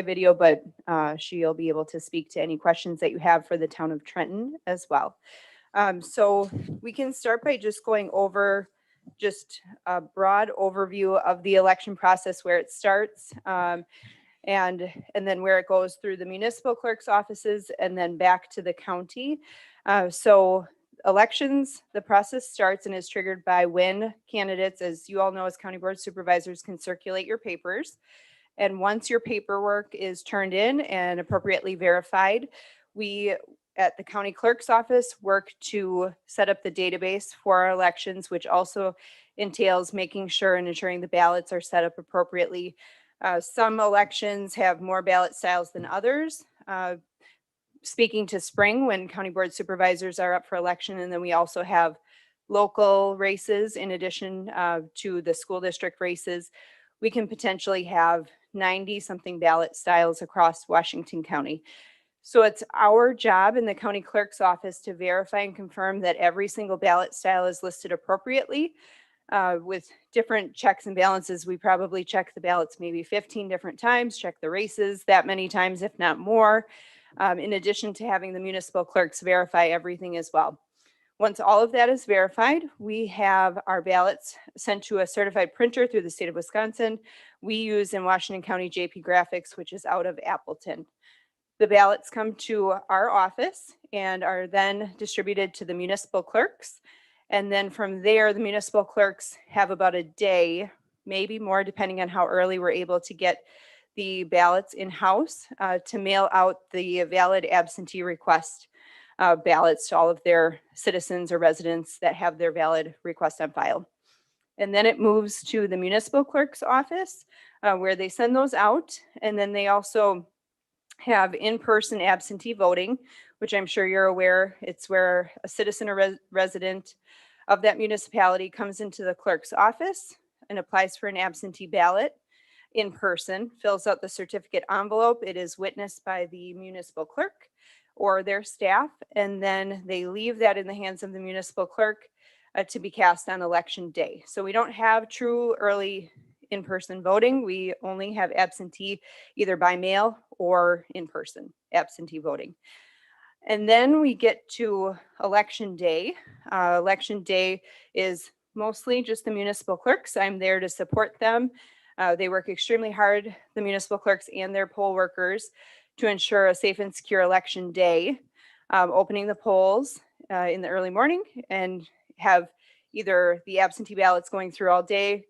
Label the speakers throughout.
Speaker 1: video, but she'll be able to speak to any questions that you have for the town of Trenton as well. So we can start by just going over just a broad overview of the election process, where it starts, and then where it goes through the municipal clerk's offices and then back to the county. So elections, the process starts and is triggered by when candidates, as you all know, as county board supervisors, can circulate your papers. And once your paperwork is turned in and appropriately verified, we at the county clerk's office work to set up the database for our elections, which also entails making sure and ensuring the ballots are set up appropriately. Some elections have more ballot styles than others. Speaking to spring, when county board supervisors are up for election, and then we also have local races in addition to the school district races, we can potentially have 90 something ballot styles across Washington County. So it's our job in the county clerk's office to verify and confirm that every single ballot style is listed appropriately. With different checks and balances, we probably check the ballots maybe 15 different times, check the races that many times, if not more, in addition to having the municipal clerks verify everything as well. Once all of that is verified, we have our ballots sent to a certified printer through the state of Wisconsin. We use in Washington County JP Graphics, which is out of Appleton. The ballots come to our office and are then distributed to the municipal clerks. And then from there, the municipal clerks have about a day, maybe more, depending on how early we're able to get the ballots in-house, to mail out the valid absentee request ballots to all of their citizens or residents that have their valid request on file. And then it moves to the municipal clerk's office, where they send those out. And then they also have in-person absentee voting, which I'm sure you're aware. It's where a citizen or resident of that municipality comes into the clerk's office and applies for an absentee ballot in person, fills out the certificate envelope. It is witnessed by the municipal clerk or their staff, and then they leave that in the hands of the municipal clerk to be cast on election day. So we don't have true early in-person voting. We only have absentee, either by mail or in-person absentee voting. And then we get to election day. Election day is mostly just the municipal clerks. I'm there to support them. They work extremely hard, the municipal clerks and their poll workers, to ensure a safe and secure election day, opening the polls in the early morning and have either the absentee ballots going through all day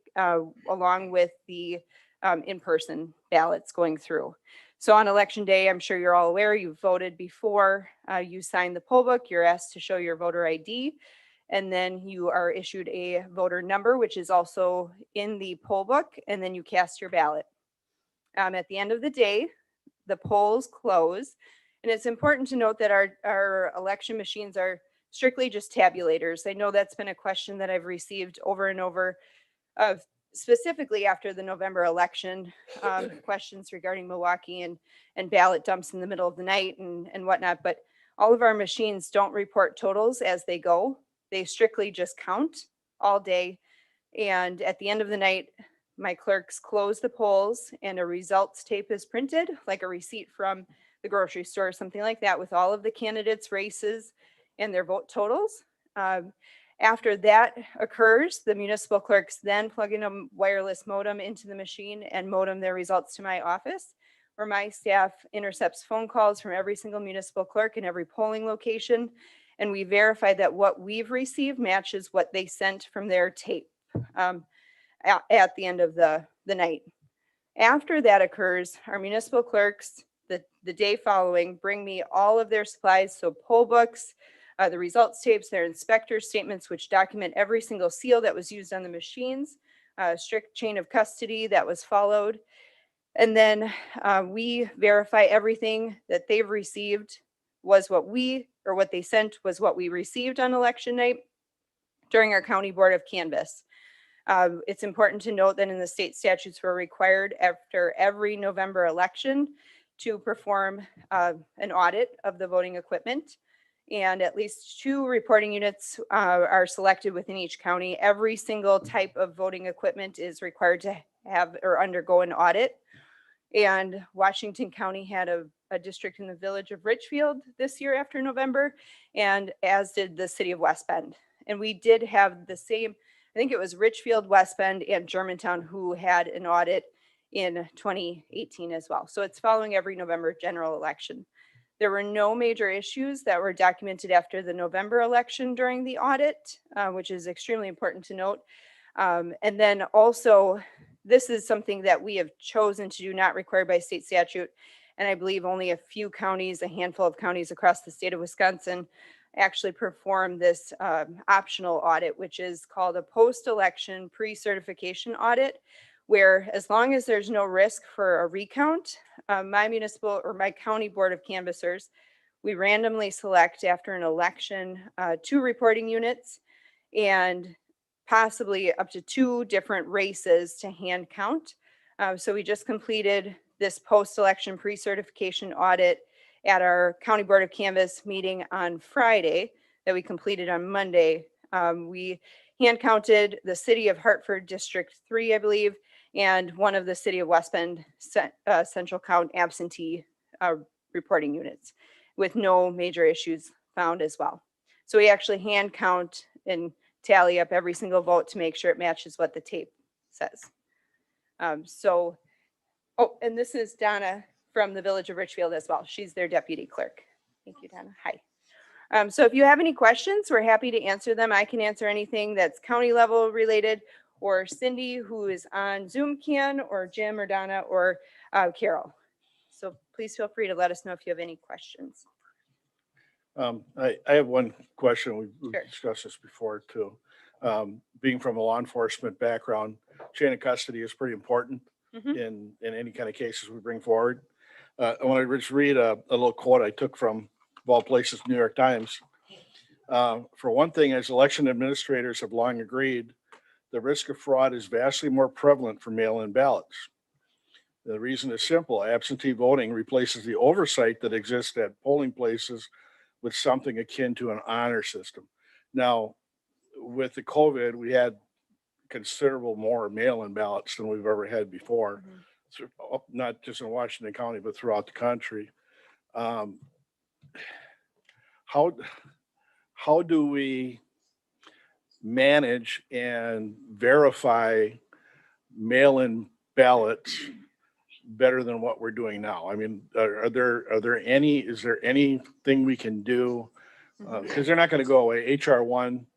Speaker 1: along with the in-person ballots going through. So on election day, I'm sure you're all aware, you've voted before you sign the poll book, you're asked to show your voter ID, and then you are issued a voter number, which is also in the poll book, and then you cast your ballot. At the end of the day, the polls close, and it's important to note that our election machines are strictly just tabulators. I know that's been a question that I've received over and over, specifically after the November election, questions regarding Milwaukee and ballot dumps in the middle of the night and whatnot, but all of our machines don't report totals as they go. They strictly just count all day, and at the end of the night, my clerks close the polls and a results tape is printed, like a receipt from the grocery store or something like that, with all of the candidates' races and their vote totals. After that occurs, the municipal clerks then plug in a wireless modem into the machine and modem their results to my office, where my staff intercepts phone calls from every single municipal clerk in every polling location. And we verify that what we've received matches what they sent from their tape at the end of the night. After that occurs, our municipal clerks, the day following, bring me all of their supplies, so poll books, the results tapes, their inspector statements, which document every single seal that was used on the machines, strict chain of custody that was followed. And then we verify everything that they've received was what they sent was what we received on election night during our county board of canvass. It's important to note that in the state statutes, we're required after every November election to perform an audit of the voting equipment. And at least 2 reporting units are selected within each county. Every single type of voting equipment is required to have or undergo an audit. And Washington County had a district in the village of Richfield this year after November, and as did the city of West Bend. And we did have the same, I think it was Richfield, West Bend, and Germantown who had an audit in 2018 as well. So it's following every November general election. There were no major issues that were documented after the November election during the audit, which is extremely important to note. And then also, this is something that we have chosen to do, not required by state statute. And I believe only a few counties, a handful of counties across the state of Wisconsin actually perform this optional audit, which is called a post-election pre-certification audit, where as long as there's no risk for a recount, my municipal or my county board of canvassers, we randomly select after an election 2 reporting units and possibly up to 2 different races to hand count. So we just completed this post-election pre-certification audit at our County Board of Canvass meeting on Friday that we completed on Monday. We hand counted the city of Hartford District 3, I believe, and one of the city of West Bend central count absentee reporting units with no major issues found as well. So we actually hand count and tally up every single vote to make sure it matches what the tape says. Oh, and this is Donna from the village of Richfield as well. She's their deputy clerk. Thank you, Donna. Hi. So if you have any questions, we're happy to answer them. I can answer anything that's county level related, or Cindy, who is on Zoom, can, or Jim or Donna or Carol. So please feel free to let us know if you have any questions.
Speaker 2: I have one question. We've
Speaker 1: Sure.
Speaker 2: discussed this before too. Being from a law enforcement background, chain of custody is pretty important in any kind of cases we bring forward. I want to just read a little quote I took from, of all places, New York Times. For one thing, as election administrators have long agreed, the risk of fraud is vastly more prevalent for mail-in ballots. The reason is simple. Absentee voting replaces the oversight that exists at polling places with something akin to an honor system. Now, with the COVID, we had considerable more mail-in ballots than we've ever had before, not just in Washington County, but throughout the country. How do we manage and verify mail-in ballots better than what we're doing now? I mean, is there anything we can do? Because they're not going to go away. HR 1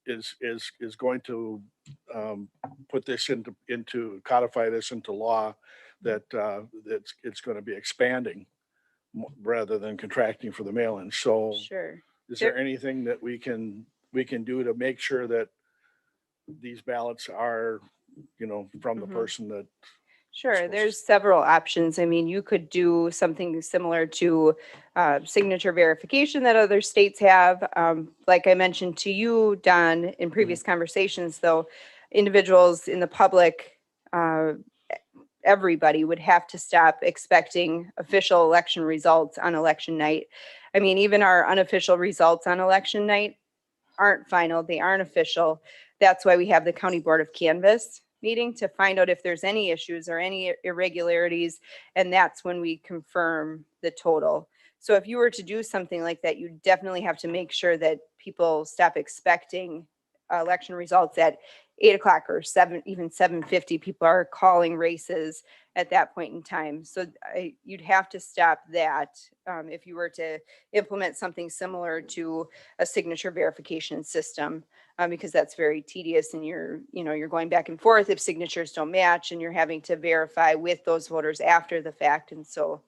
Speaker 2: is going to put this into codify this into law, that it's going to be expanding rather than contracting for the mail-in. So
Speaker 1: Sure.
Speaker 2: Is there anything that we can do to make sure that these ballots are, from the person that?
Speaker 1: Sure, there's several options. I mean, you could do something similar to signature verification that other states have. Like I mentioned to you, Don, in previous conversations, though, individuals in the public, everybody would have to stop expecting official election results on election night. I mean, even our unofficial results on election night aren't final, they aren't official. That's why we have the County Board of Canvass meeting to find out if there's any issues or any irregularities, and that's when we confirm the total. So if you were to do something like that, you definitely have to make sure that people stop expecting election results at 8 o'clock or 7:50. People are calling races at that point in time. So you'd have to stop that if you were to implement something similar to a signature verification system, because that's very tedious, and you're going back and forth if signatures don't match, and you're having to verify with those voters after the fact. And so,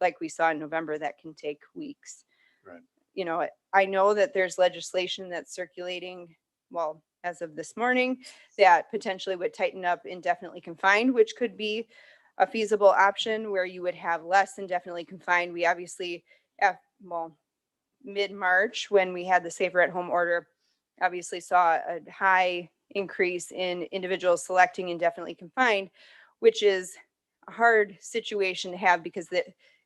Speaker 1: like we saw in November, that can take weeks. Right. I know that there's legislation that's circulating, well, as of this morning, that potentially would tighten up indefinitely confined, which could be a feasible option where you would have less indefinitely confined. We obviously, mid-March, when we had the safer at home order, obviously saw a high increase in individuals selecting indefinitely confined, which is a hard situation to have because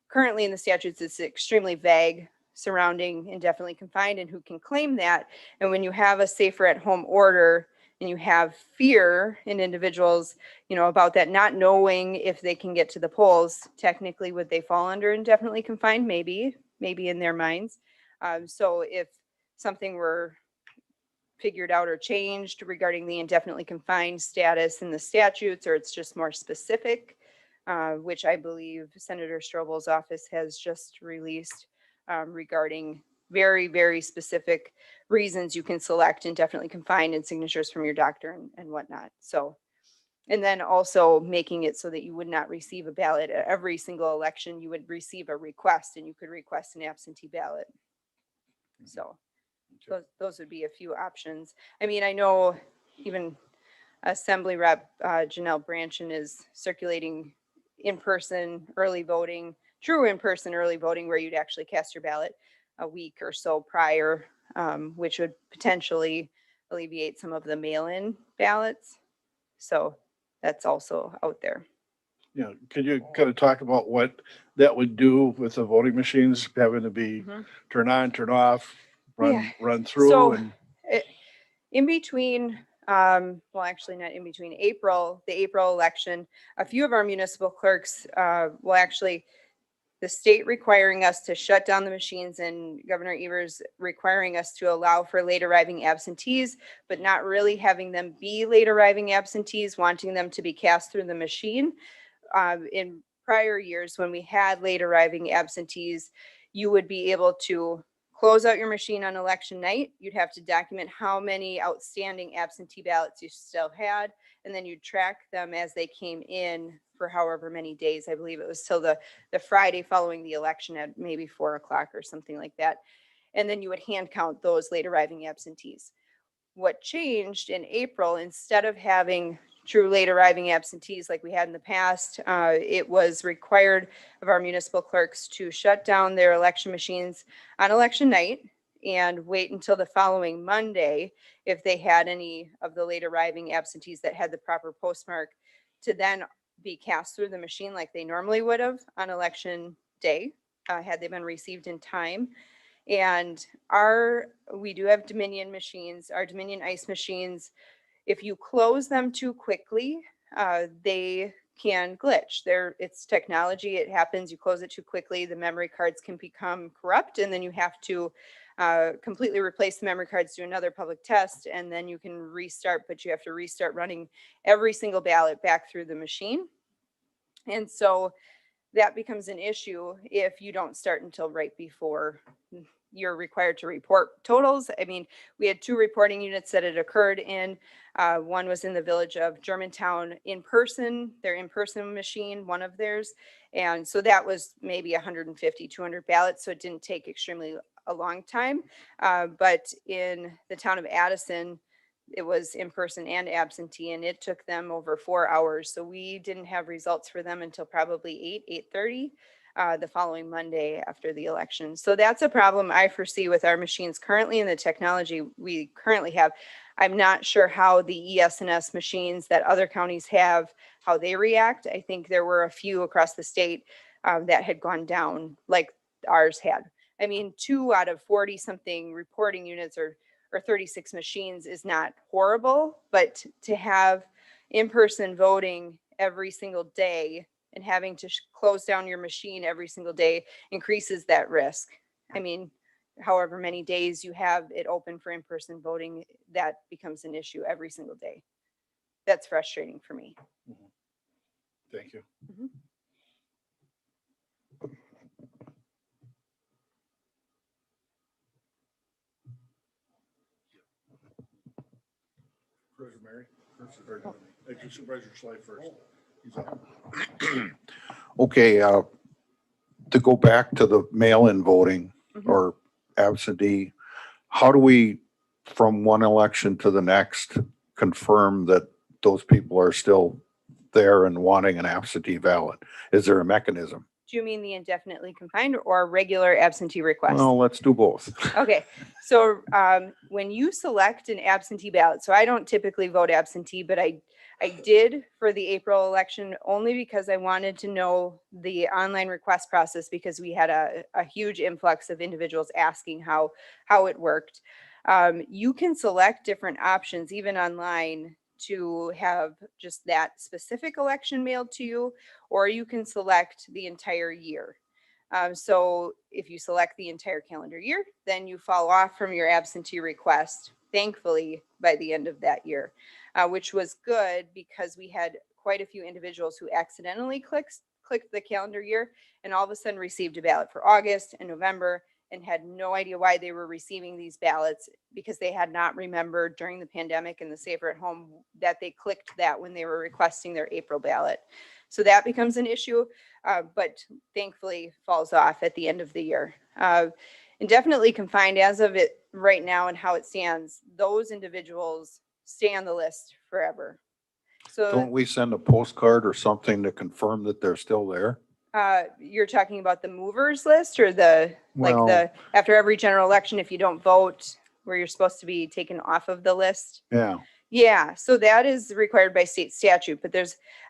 Speaker 1: currently in the statutes, it's extremely vague surrounding indefinitely confined and who can claim that. And when you have a safer at home order, and you have fear in individuals, about that, not knowing if they can get to the polls, technically, would they fall under indefinitely confined? Maybe in their minds. So if something were figured out or changed regarding the indefinitely confined status in the statutes, or it's just more specific, which I believe Senator Strobel's office has just released regarding very, very specific reasons you can select indefinitely confined and signatures from your doctor and whatnot. So, and then also making it so that you would not receive a ballot at every single election. You would receive a request, and you could request an absentee ballot. So those would be a few options. I mean, I know even Assembly Rep Janelle Branchen is circulating in-person early voting, true in-person early voting, where you'd actually cast your ballot a week or so prior, which would potentially alleviate some of the mail-in ballots. So that's also out there.
Speaker 2: Yeah, could you kind of talk about what that would do with the voting machines having to be turn on, turn off, run through?
Speaker 1: So
Speaker 2: and
Speaker 1: in between, well, actually not in between the April election, a few of our municipal clerks will actually, the state requiring us to shut down the machines, and Governor Evers requiring us to allow for late arriving absentees, but not really having them be late arriving absentees, wanting them to be cast through the machine. In prior years, when we had late arriving absentees, you would be able to close out your machine on election night. You'd have to document how many outstanding absentee ballots you still had, and then you'd track them as they came in for however many days. I believe it was till the Friday following the election at maybe 4 o'clock or something like that. And then you would hand count those late arriving absentees. What changed in April, instead of having true late arriving absentees like we had in the past, it was required of our municipal clerks to shut down their election machines on election night and wait until the following Monday, if they had any of the late arriving absentees that had the proper postmark, to then be cast through the machine like they normally would have on election day, had they been received in time. And we do have Dominion machines, our Dominion ice machines. If you close them too quickly, they can glitch. It's technology. It happens. You close it too quickly, the memory cards can become corrupt, and then you have to completely replace the memory cards, do another public test, and then you can restart, but you have to restart running every single ballot back through the machine. And so that becomes an issue if you don't start until right before you're required to report totals. I mean, we had 2 reporting units that had occurred in. One was in the village of Germantown their in-person machine, one of theirs. And so that was maybe 150, 200 ballots. So it didn't take extremely a long time. But in the town of Addison, it was in person and absentee, and it took them over 4 hours. So we didn't have results for them until probably 8:30 the following Monday after the election. So that's a problem I foresee with our machines currently and the technology we currently have. I'm not sure how the ES&S machines that other counties have, how they react. I think there were a few across the state that had gone down like ours had. I mean, 2 out of 40 something reporting units or 36 machines is not horrible, but to have in-person voting every single day and having to close down your machine every single day increases that risk. I mean, however many days you have it open for in-person voting, that becomes an issue every single day. That's frustrating for me.
Speaker 2: Thank you. Supervisor Mary, Supervisor Schley first. He's up.
Speaker 3: Okay, to go back to the mail-in voting or absentee, how do we, from one election to the next, confirm that those people are still there and wanting an absentee ballot? Is there a mechanism?
Speaker 1: Do you mean the indefinitely confined or regular absentee request?
Speaker 3: Well, let's do both.
Speaker 1: Okay, so when you select an absentee ballot, so I don't typically vote absentee, but I did for the April election only because I wanted to know the online request process, because we had a huge influx of individuals asking how it worked. You can select different options, even online, to have just that specific election mailed to you, or you can select the entire year. So if you select the entire calendar year, then you fall off from your absentee request, thankfully, by the end of that year, which was good because we had quite a few individuals who accidentally clicked the calendar year and all of a sudden received a ballot for August and November and had no idea why they were receiving these ballots because they had not remembered during the pandemic and the Safer at Home that they clicked that when they were requesting their April ballot. So that becomes an issue, but thankfully falls off at the end of the year. Indefinitely confined as of it right now and how it stands, those individuals stay on the list forever. So
Speaker 3: Don't we send a postcard or something to confirm that they're still there?
Speaker 1: you're talking about the movers list or the, like
Speaker 3: Well-
Speaker 1: the, after every general election, if you don't vote, where you're supposed to be taken off of the list?
Speaker 3: Yeah,
Speaker 1: Yeah, so that is required by state statute, but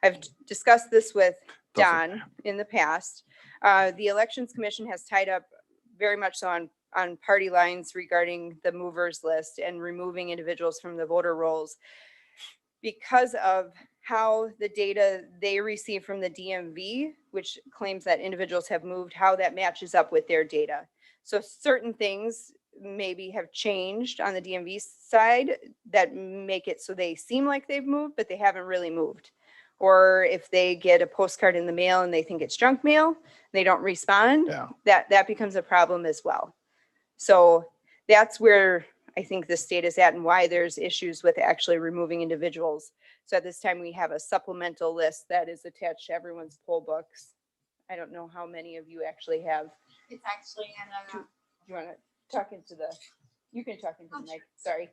Speaker 1: I've discussed this with
Speaker 3: Doesn't-
Speaker 1: Don in the past. The Elections Commission has tied up very much so on party lines regarding the movers list and removing individuals from the voter rolls because of how the data they receive from the DMV, which claims that individuals have moved, how that matches up with their data. So certain things maybe have changed on the DMV side that make it so they seem like they've moved, but they haven't really moved. Or if they get a postcard in the mail and they think it's junk mail, they don't respond,
Speaker 3: yeah.
Speaker 1: that becomes a problem as well. So that's where I think the state is at and why there's issues with actually removing individuals. So at this time, we have a supplemental list that is attached to everyone's poll books. I don't know how many of you actually have.
Speaker 4: It's actually in
Speaker 1: You want to talk into the, you can talk into the mic, sorry.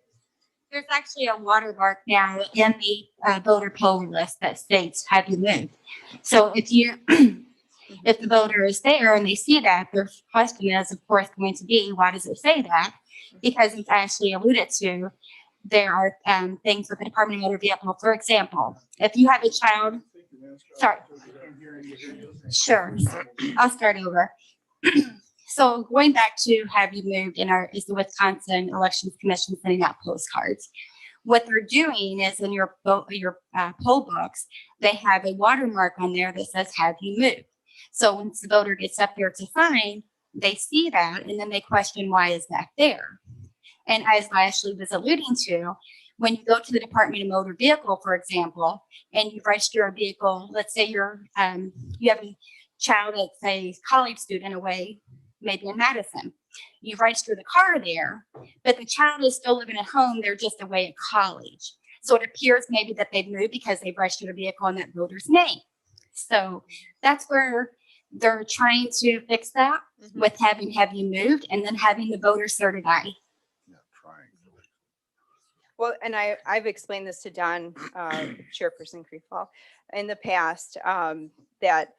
Speaker 4: there's actually a watermark now in the voter poll list that states have you moved. So if you, if the voter is there and they see that, their question is of course going to be, why does it say that? Because it's actually alluded to. There are things with the Department of Motor Vehicle. For example, if you have a child, sorry. Sure, I'll start over. So going back to have you moved is the Wisconsin Elections Commission sending out postcards. What they're doing is in your poll books, they have a watermark on there that says have you moved. So once the voter gets up there to sign, they see that and then they question why is that there. And as Ashley was alluding to, when you go to the Department of Motor Vehicle, for example, and you register a vehicle, let's say you have a child that's a college student away, maybe in Madison. You register the car there, but the child is still living at home. They're just away at college. So it appears maybe that they've moved because they've registered a vehicle in that voter's name. So that's where they're trying to fix that with having have you moved and then having the voter certify.
Speaker 3: Yeah, trying.
Speaker 1: Well, and I've explained this to Don, Chairperson Creefall, in the past, that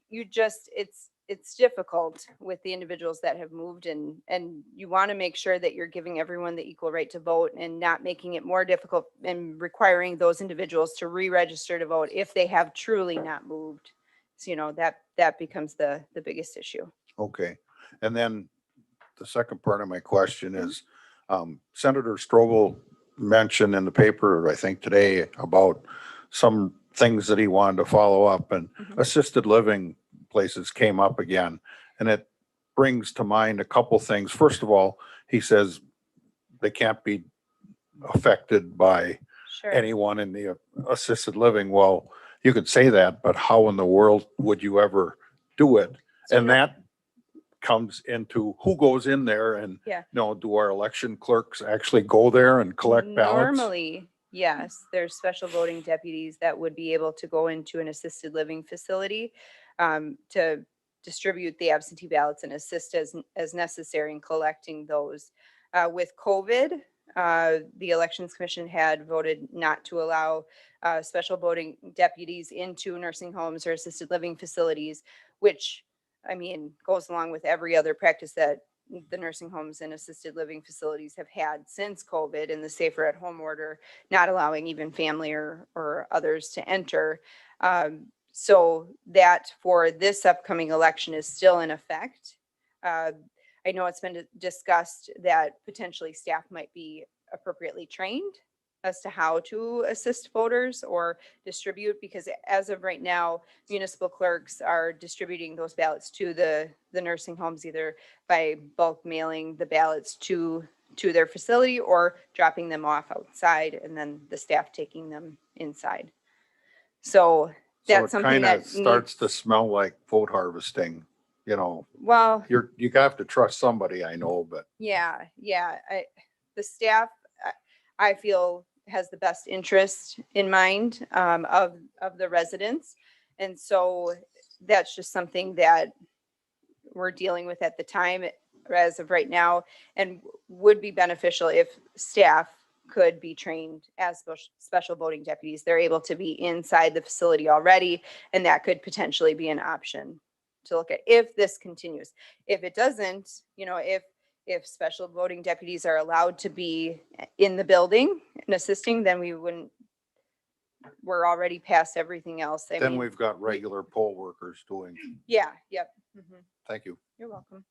Speaker 1: you just, it's difficult with the individuals that have moved and you want to make sure that you're giving everyone the equal right to vote and not making it more difficult and requiring those individuals to re-register to vote if they have truly not moved. So, that becomes the biggest issue.
Speaker 3: Okay. And then the second part of my question is, Senator Strobel mentioned in the paper, I think today, about some things that he wanted to follow up, and assisted living places came up again. And it brings to mind a couple things. First of all, he says they can't be affected by
Speaker 1: Sure.
Speaker 3: anyone in the assisted living. Well, you could say that, but how in the world would you ever do it? And that comes into who goes in there and,
Speaker 1: Yeah.
Speaker 3: do our election clerks actually go there and collect ballots?
Speaker 1: Normally, yes, there's special voting deputies that would be able to go into an assisted living facility to distribute the absentee ballots and assist as necessary in collecting those. With COVID, the Elections Commission had voted not to allow special voting deputies into nursing homes or assisted living facilities, which, I mean, goes along with every other practice that the nursing homes and assisted living facilities have had since COVID and the Safer at Home order, not allowing even family or others to enter. So that for this upcoming election is still in effect. I I know it's been discussed that potentially staff might be appropriately trained as to how to assist voters or distribute, because as of right now, municipal clerks are distributing those ballots to the nursing homes, either by bulk mailing the ballots to their facility or dropping them off outside and then the staff taking them inside. So
Speaker 3: So
Speaker 1: that's
Speaker 3: it
Speaker 1: something
Speaker 3: kind
Speaker 1: that
Speaker 3: of starts to
Speaker 1: needs,
Speaker 3: smell like vote harvesting,
Speaker 1: well,
Speaker 3: you have to trust somebody, I know, but
Speaker 1: yeah, the staff, I feel, has the best interest in mind of the residents. And so that's just something that we're dealing with at the time as of right now, and would be beneficial if staff could be trained as special voting deputies. They're able to be inside the facility already, and that could potentially be an option to look at if this continues. If it doesn't, if special voting deputies are allowed to be in the building and assisting, then we're already past everything else. I
Speaker 3: then
Speaker 1: mean,
Speaker 3: we've got regular poll workers doing.
Speaker 1: yeah, yep. Mhm.
Speaker 3: Thank you.
Speaker 1: You're welcome.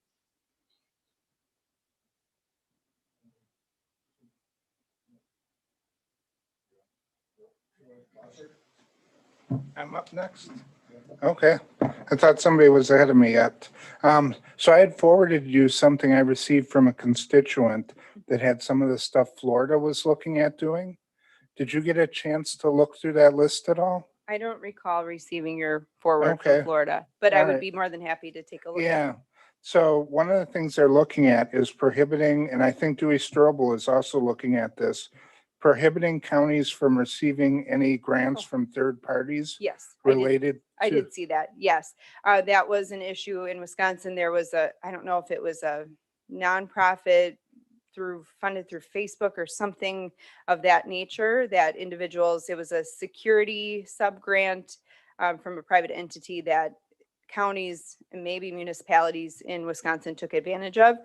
Speaker 5: I'm up next. Okay, I thought somebody was ahead of me yet. So I had forwarded you something I received from a constituent that had some of the stuff Florida was looking at doing. Did you get a chance to look through that list at all?
Speaker 1: I don't recall receiving your forward
Speaker 5: Okay.
Speaker 1: from Florida, but I
Speaker 5: All
Speaker 1: would
Speaker 5: right.
Speaker 1: be more than happy to take a look at
Speaker 5: Yeah,
Speaker 1: it.
Speaker 5: so one of the things they're looking at is prohibiting, and I think Dewey Strobel is also looking at this, prohibiting counties from receiving any grants
Speaker 1: Oh.
Speaker 5: from third parties
Speaker 1: Yes,
Speaker 5: related
Speaker 1: I
Speaker 5: to.
Speaker 1: did see that. Yes. That was an issue in Wisconsin. There was I don't know if it was a nonprofit funded through Facebook or something of that nature, that individuals, it was a security sub-grant from a private entity that counties and maybe municipalities in Wisconsin took advantage of.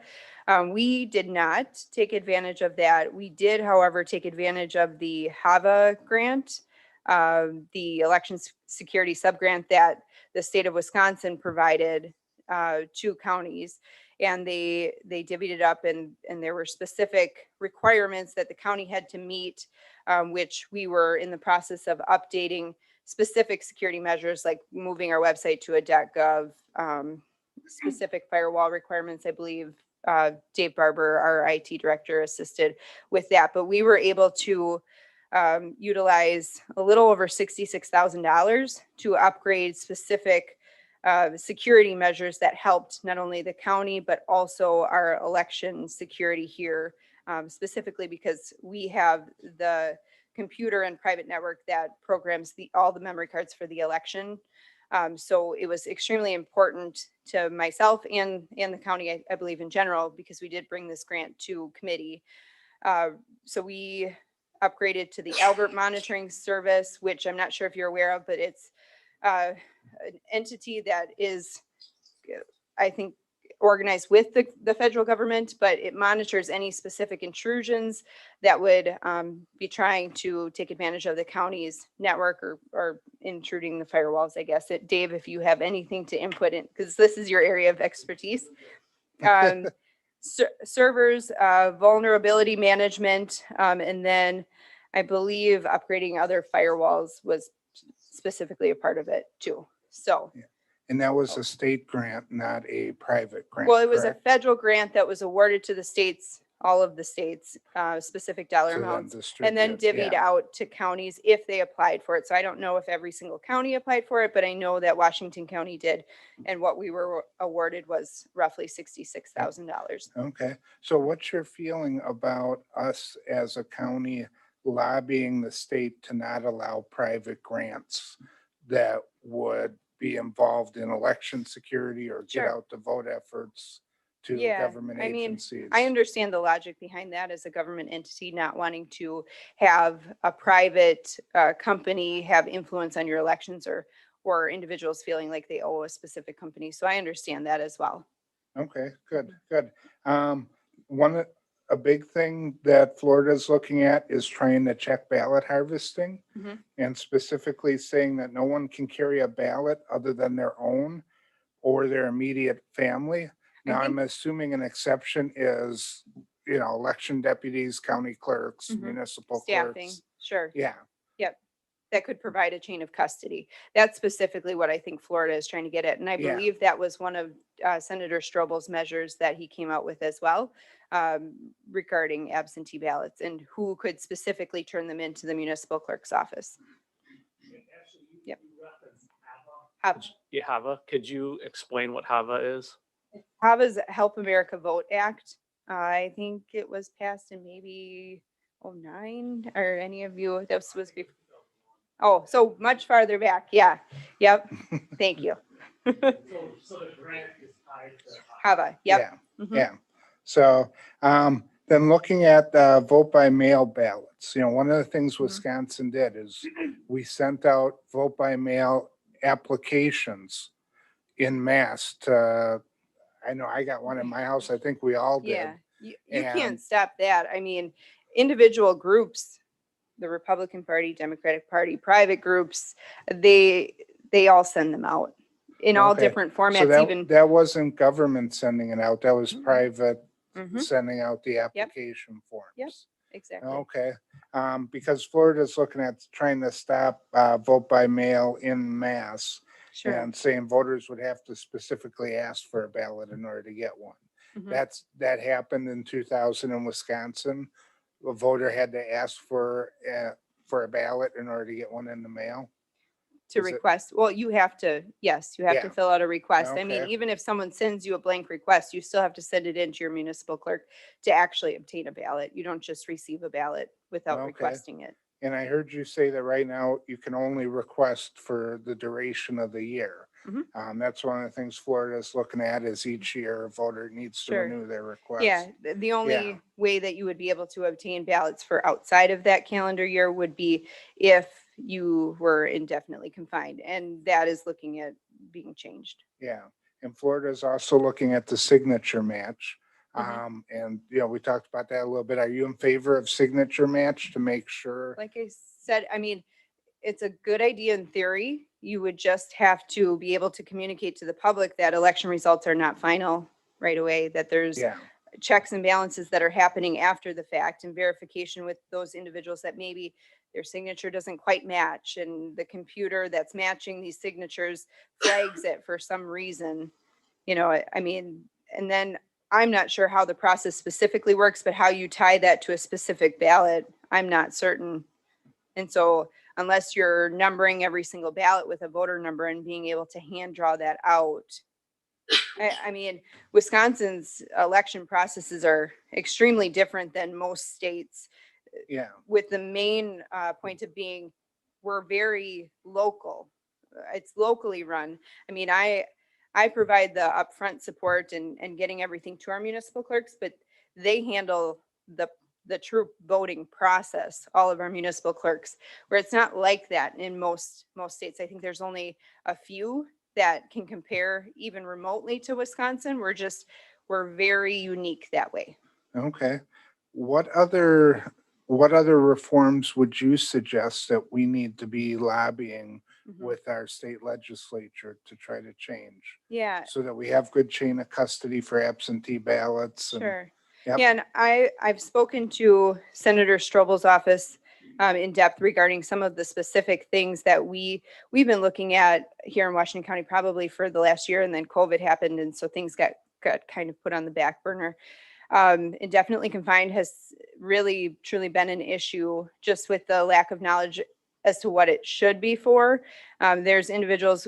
Speaker 1: We did not take advantage of that. We did, however, take advantage of the HAVA grant, the election security sub-grant that the state of Wisconsin provided to counties. And they divvied it up, and there were specific requirements that the county had to meet, which we were in the process of updating specific security measures, like moving our website to a .gov, specific firewall requirements. I believe Dave Barber, our IT director, assisted with that. But we were able to utilize a little over $66,000 to upgrade specific security measures that helped not only the county, but also our election security here, specifically because we have the computer and private network that programs all the memory cards for the election. So it was extremely important to myself and the county, I believe in general, because we did bring this grant to committee. So we upgraded to the Albert monitoring service, which I'm not sure if you're aware of, but it's an entity that is, I think, organized with the federal government, but it monitors any specific intrusions that would be trying to take advantage of the county's network or intruding the firewalls, I guess. Dave, if you have anything to input in, because this is your area of expertise. Servers, vulnerability management, and then I believe upgrading other firewalls was specifically a part of it too. So.
Speaker 5: And that was a state grant, not a private grant.
Speaker 1: Well, it was a
Speaker 5: correct?
Speaker 1: federal grant that was awarded to the states, all of the states, specific dollar
Speaker 5: To then
Speaker 1: amounts, and then
Speaker 5: distribute,
Speaker 1: divvied
Speaker 5: yeah.
Speaker 1: out to counties if they applied for it. So I don't know if every single county applied for it, but I know that Washington County did. And what we were awarded was roughly $66,000.
Speaker 5: Okay, so what's your feeling about us as a county lobbying the state to not allow private grants that would be involved in election security or get
Speaker 1: Sure.
Speaker 5: out the vote efforts to
Speaker 1: Yeah,
Speaker 5: government
Speaker 1: I mean,
Speaker 5: agencies?
Speaker 1: I understand the logic behind that as a government entity not wanting to have a private company have influence on your elections or individuals feeling like they owe a specific company. So I understand that as well.
Speaker 5: Okay, good, good. A big thing that Florida's looking at is trying to check ballot harvesting.
Speaker 1: Mhm.
Speaker 5: And specifically saying that no one can carry a ballot other than their own or their immediate family. Now,
Speaker 1: think-
Speaker 5: I'm assuming an exception is, election deputies, county clerks,
Speaker 1: Mhm.
Speaker 5: municipal
Speaker 1: Staffing,
Speaker 5: clerks.
Speaker 1: sure.
Speaker 5: Yeah,
Speaker 1: That could provide a chain of custody. That's specifically what I think Florida is trying to get at. And I
Speaker 5: Yeah.
Speaker 1: believe that was one of Senator Strobel's measures that he came out with as well, regarding absentee ballots and who could specifically turn them into the municipal clerk's office. Yep.
Speaker 6: HAVA, could you explain what HAVA is?
Speaker 1: HAVA's Help America Vote Act. I think it was passed in maybe '09, or any of you, this was before. Oh, so much farther back. Yeah. Yep. Thank you.
Speaker 6: So the grant is tied to
Speaker 1: HAVA. Yep.
Speaker 5: yeah,
Speaker 1: Mhm.
Speaker 5: yeah. So, then looking at vote by mail ballots, one of the things
Speaker 1: Mhm.
Speaker 5: Wisconsin did is we sent out vote by mail applications in mass to, I know I got one in my house. I think we all did.
Speaker 1: Yeah. You
Speaker 5: And-
Speaker 1: can't stop that. I mean, individual groups, the Republican Party, Democratic Party, private groups, they all send them out in all
Speaker 5: Okay.
Speaker 1: different
Speaker 5: So
Speaker 1: formats, even.
Speaker 5: that wasn't government sending it out. That was
Speaker 1: Mhm.
Speaker 5: private
Speaker 1: Mhm.
Speaker 5: sending out the application forms.
Speaker 1: Exactly.
Speaker 5: Okay, because Florida's looking at trying to stop vote by mail in mass
Speaker 1: Sure.
Speaker 5: and saying voters would have to specifically ask for a ballot in order to get one.
Speaker 1: Mhm.
Speaker 5: That happened in 2000 in Wisconsin. A voter had to ask for a ballot in order to get one in the mail.
Speaker 1: To
Speaker 5: Is it-
Speaker 1: request, well, you have to, yes, you have to
Speaker 5: Yeah.
Speaker 1: fill out a request. I mean,
Speaker 5: Okay.
Speaker 1: even if someone sends you a blank request, you still have to send it in to your municipal clerk to actually obtain a ballot. You don't just receive a ballot without
Speaker 5: Okay.
Speaker 1: requesting it.
Speaker 5: And I heard you say that right now you can only request for the duration of the year.
Speaker 1: Mhm.
Speaker 5: That's one of the things Florida's looking at is each year a voter needs to
Speaker 1: Sure.
Speaker 5: renew their request.
Speaker 1: Yeah, the only
Speaker 5: Yeah.
Speaker 1: way that you would be able to obtain ballots for outside of that calendar year would be if you were indefinitely confined, and that is looking at being changed.
Speaker 5: Yeah. And Florida's also looking at the signature match.
Speaker 1: Mhm.
Speaker 5: And, we talked about that a little bit. Are you in favor of signature match to make sure?
Speaker 1: Like I said, I mean, it's a good idea in theory. You would just have to be able to communicate to the public that election results are not final right away, that there's
Speaker 5: Yeah,
Speaker 1: checks and balances that are happening after the fact, and verification with those individuals that maybe their signature doesn't quite match, and the computer that's matching these signatures flags it for some reason. I mean, and then I'm not sure how the process specifically works, but how you tie that to a specific ballot, I'm not certain. And so unless you're numbering every single ballot with a voter number and being able to hand draw that out, I mean, Wisconsin's election processes are extremely different than most states,
Speaker 5: yeah,
Speaker 1: with the main point of being we're very local. It's locally run. I mean, I provide the upfront support and getting everything to our municipal clerks, but they handle the true voting process, all of our municipal clerks, where it's not like that in most states. I think there's only a few that can compare even remotely to Wisconsin. We're very unique that way.
Speaker 5: okay. What other reforms would you suggest that we need to be lobbying
Speaker 1: Mhm.
Speaker 5: with our state legislature to try to change?
Speaker 1: Yeah,
Speaker 5: So that we have good chain of custody for absentee ballots and,
Speaker 1: sure.
Speaker 5: Yep.
Speaker 1: Yeah, and I've spoken to Senator Strobel's office in depth regarding some of the specific things that we've been looking at here in Washington County probably for the last year, and then COVID happened, and so things got kind of put on the back burner. Indefinitely confined has really truly been an issue just with the lack of knowledge as to what it should be for. There's individuals.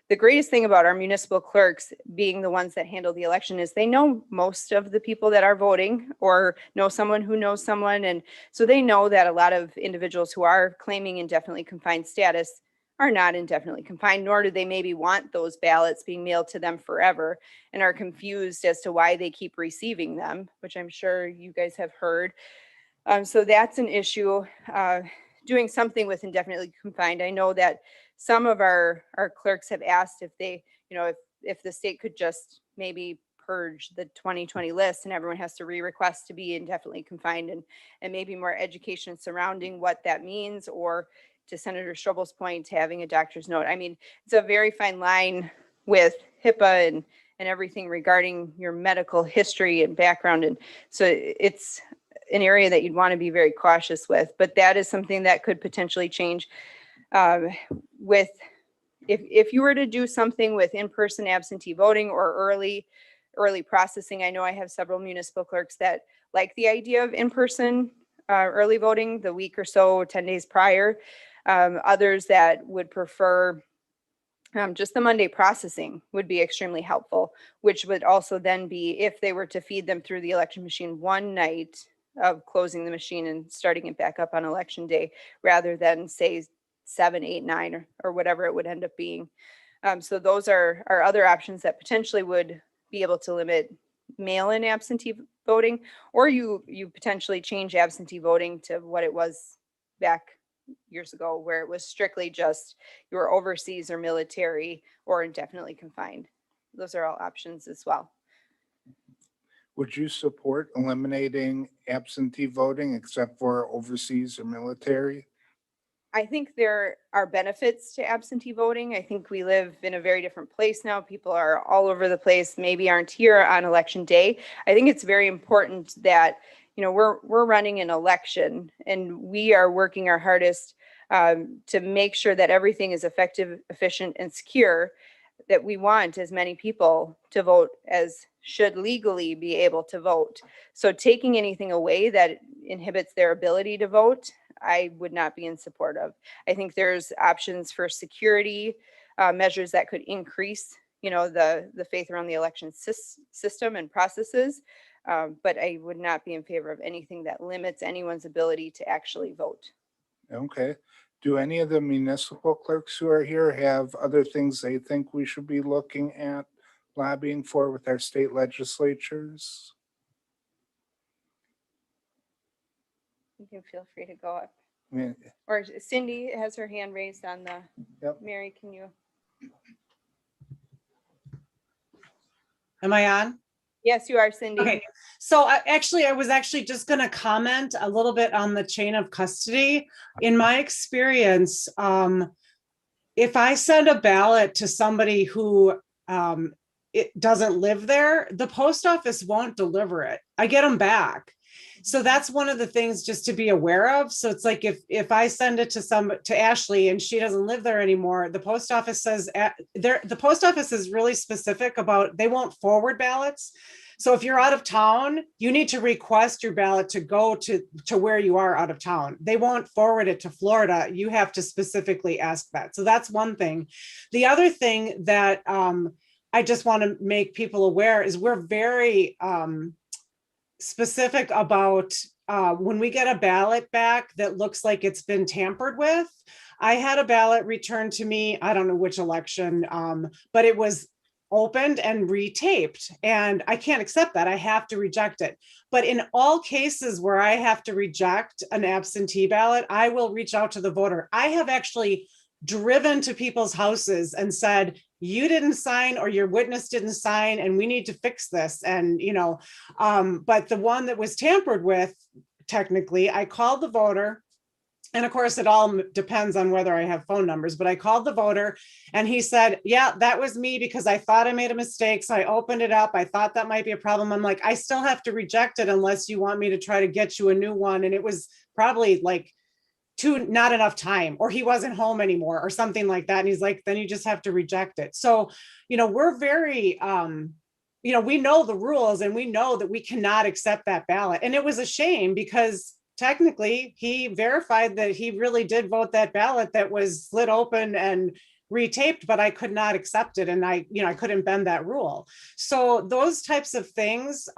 Speaker 1: The greatest thing about our municipal clerks being the ones that handle the election is they know most of the people that are voting or know someone who knows someone. And so they know that a lot of individuals who are claiming indefinitely confined status are not indefinitely confined, nor do they maybe want those ballots being mailed to them forever and are confused as to why they keep receiving them, which I'm sure you guys have heard. So that's an issue. Doing something with indefinitely confined. I know that some of our clerks have asked if they, if the state could just maybe purge the 2020 list and everyone has to re-request to be indefinitely confined, and maybe more education surrounding what that means, or to Senator Strobel's point, having a doctor's note. I mean, it's a very fine line with HIPAA and everything regarding your medical history and background. And so it's an area that you'd want to be very cautious with, but that is something that could potentially change with, if you were to do something with in-person absentee voting or early processing. I know I have several municipal clerks that like the idea of in-person early voting the week or so, 10 days prior. Others that would prefer just the Monday processing would be extremely helpful, which would also then be if they were to feed them through the election machine one night of closing the machine and starting it back up on election day, rather than say 7, 8, 9, or whatever it would end up being. So those are other options that potentially would be able to limit mail-in absentee voting, or you potentially change absentee voting to what it was back years ago, where it was strictly just you were overseas or military or indefinitely confined. Those are all options as well.
Speaker 5: Would you support eliminating absentee voting except for overseas or military?
Speaker 1: I think there are benefits to absentee voting. I think we live in a very different place now. People are all over the place, maybe aren't here on election day. I think it's very important that, we're running an election and we are working our hardest to make sure that everything is effective, efficient, and secure, that we want as many people to vote as should legally be able to vote. So taking anything away that inhibits their ability to vote, I would not be in support of. I think there's options for security measures that could increase, the faith around the election system and processes. But I would not be in favor of anything that limits anyone's ability to actually vote.
Speaker 5: Okay. Do any of the municipal clerks who are here have other things they think we should be looking at lobbying for with our state legislatures?
Speaker 1: You can feel free to go up.
Speaker 5: I mean,
Speaker 1: Or Cindy has her hand raised on the,
Speaker 5: Yep.
Speaker 1: Mary, can you?
Speaker 7: Am I on?
Speaker 1: Yes, you are, Cindy.
Speaker 7: Okay, so I was actually just going to comment a little bit on the chain of custody. In my experience, if I send a ballot to somebody who it doesn't live there, the post office won't deliver it. I get them back. So that's one of the things just to be aware of. So it's like if I send it to Ashley and she doesn't live there anymore, the post office says the post office is really specific about they won't forward ballots. So if you're out of town, you need to request your ballot to go to where you are out of town. They won't forward it to Florida. You have to specifically ask that. So that's one thing. The other thing that I just want to make people aware is we're very specific about when we get a ballot back that looks like it's been tampered with. I had a ballot returned to me, I don't know which election, but it was opened and retaped, and I can't accept that. I have to reject it. But in all cases where I have to reject an absentee ballot, I will reach out to the voter. I have actually driven to people's houses and said, you didn't sign or your witness didn't sign and we need to fix this. And, but the one that was tampered with, technically, I called the voter. And of course, it all depends on whether I have phone numbers, but I called the voter and he said, yeah, that was me because I thought I made a mistake. So I opened it up. I thought that might be a problem. I'm like, I still have to reject it unless you want me to try to get you a new one. And it was probably like not enough time, or he wasn't home anymore or something like that. And he's like, then you just have to reject it. So, we're very, we know the rules and we know that we cannot accept that ballot. And it was a shame because technically he verified that he really did vote that ballot that was slit open and retaped, but I could not accept it. And I couldn't bend that rule. So those types of things,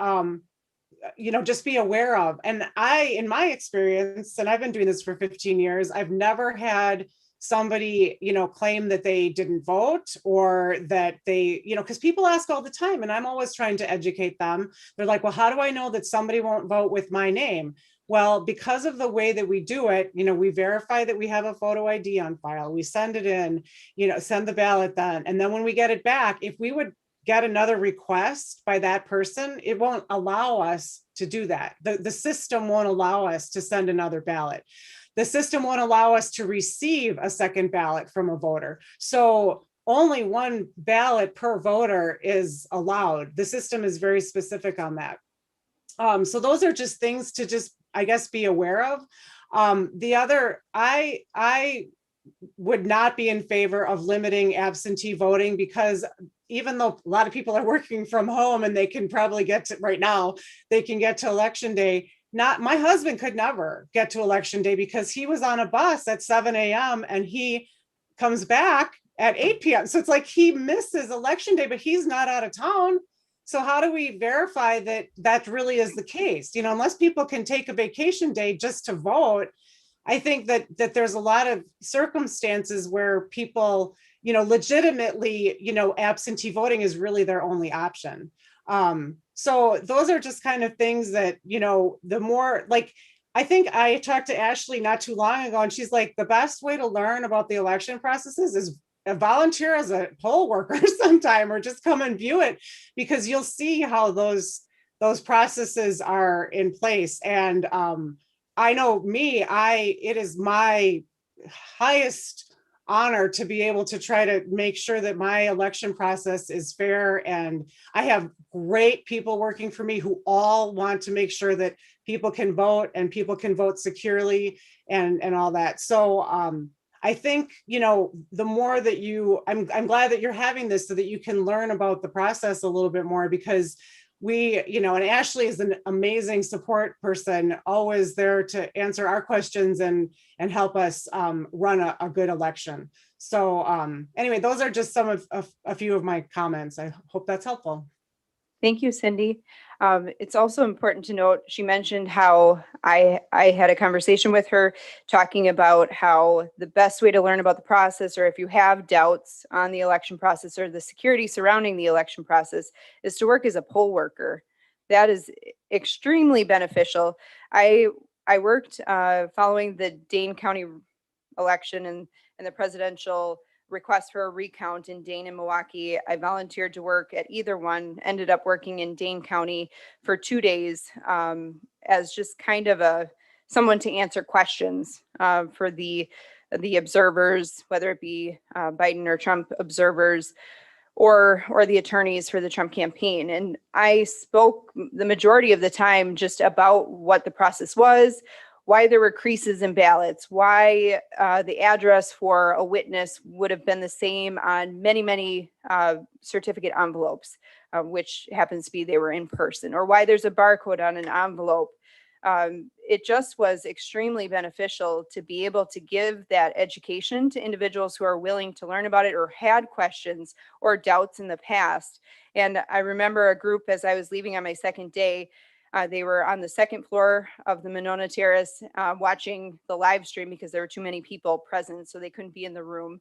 Speaker 7: just be aware of. And in my experience, and I've been doing this for 15 years, I've never had somebody, claim that they didn't vote or that they, because people ask all the time and I'm always trying to educate them. They're like, well, how do I know that somebody won't vote with my name? Well, because of the way that we do it, we verify that we have a photo ID on file. We send it in, send the ballot then. And then when we get it back, if we would get another request by that person, it won't allow us to do that. The system won't allow us to send another ballot. The system won't allow us to receive a second ballot from a voter. So only one ballot per voter is allowed. The system is very specific on that. So those are just things to just, I guess, be aware of. The other, I would not be in favor of limiting absentee voting, because even though a lot of people are working from home and they can probably get to, right now, they can get to election day. Not, my husband could never get to election day because he was on a bus at 7 a.m. and he comes back at 8 p.m. So it's like he misses election day, but he's not out of town. So how do we verify that that really is the case? You know, unless people can take a vacation day just to vote, I think that there's a lot of circumstances where people, you know, legitimately, you know, absentee voting is really their only option. So those are just kind of things that, you know, the more, like, I think I talked to Ashley not too long ago, and she's like, the best way to learn about the election processes is a volunteer as a poll worker sometime, or just come and view it, because you'll see how those processes are in place. And I know me, it is my highest honor to be able to try to make sure that my election process is fair. And I have great people working for me who all want to make sure that people can vote and people can vote securely and all that. So I think, you know, the more that I'm glad that you're having this so that you can learn about the process a little bit more, because you know, and Ashley is an amazing support person, always there to answer our questions and help us run a good election. So anyway, those are just some of a few of my comments. I hope that's helpful.
Speaker 1: Thank you, Cindy. It's also important to note, she mentioned how I had a conversation with her talking about how the best way to learn about the process, or if you have doubts on the election process or the security surrounding the election process, is to work as a poll worker. That is extremely beneficial. I worked following the Dane County election and the presidential request for a recount in Dane and Milwaukee. I volunteered to work at either one, ended up working in Dane County for 2 days as just kind of someone to answer questions for the observers, whether it be Biden or Trump observers, or the attorneys for the Trump campaign. And I spoke the majority of the time just about what the process was, why there were creases in ballots, why the address for a witness would have been the same on many certificate envelopes, which happens to be they were in person, or why there's a barcode on an envelope. It just was extremely beneficial to be able to give that education to individuals who are willing to learn about it or had questions or doubts in the past. And I remember a group, as I was leaving on my second day, they were on the second floor of the Monona Terrace watching the live stream because there were too many people present, so they couldn't be in the room.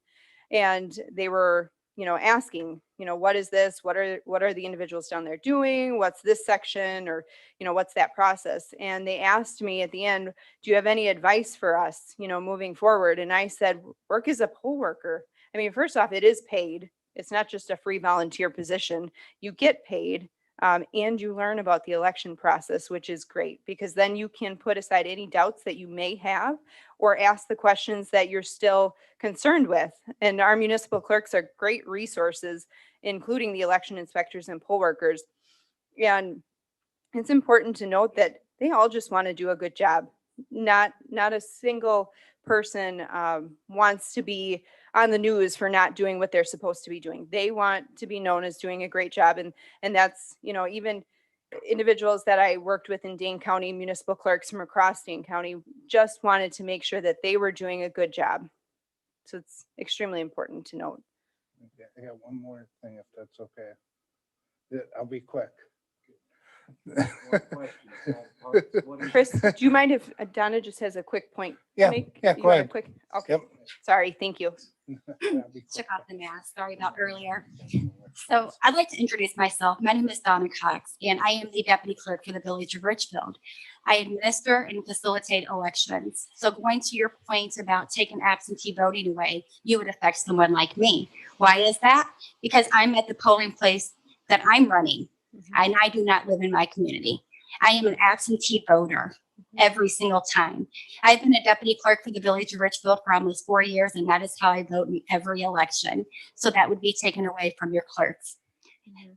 Speaker 1: And they were, you know, asking, you know, what is this? What are the individuals down there doing? What's this section? Or, you know, what's that process? And they asked me at the end, do you have any advice for us, you know, moving forward? And I said, work as a poll worker. I mean, first off, it is paid. It's not just a free volunteer position. You get paid. And you learn about the election process, which is great, because then you can put aside any doubts that you may have or ask the questions that you're still concerned with. And our municipal clerks are great resources, including the election inspectors and poll workers. And it's important to note that they all just want to do a good job. Not a single person wants to be on the news for not doing what they're supposed to be doing. They want to be known as doing a great job. And that's, you know, even individuals that I worked with in Dane County, municipal clerks from across Dane County, just wanted to make sure that they were doing a good job. So it's extremely important to note.
Speaker 5: Okay, I got one more thing, if that's okay. I'll be quick.
Speaker 1: Chris, do you mind if Donna just has a quick point?
Speaker 5: Yeah,
Speaker 1: to make?
Speaker 5: yeah,
Speaker 1: You
Speaker 5: go
Speaker 1: want a
Speaker 5: ahead.
Speaker 1: quick? Okay,
Speaker 5: Yep.
Speaker 1: sorry, thank you.
Speaker 5: I'll be quick.
Speaker 4: Took off the mask. Sorry about earlier. So I'd like to introduce myself. My name is Donna Cox, and I am the deputy clerk for the village of Richfield. I administer and facilitate elections. So going to your point about taking absentee voting away, you would affect someone like me. Why is that? Because I'm at the polling place that I'm running, and I do not live in my community. I am an absentee voter. every single time. I've been a deputy clerk for the village of Richfield for almost 4 years, and that is how I vote in every election. So that would be taken away from your clerks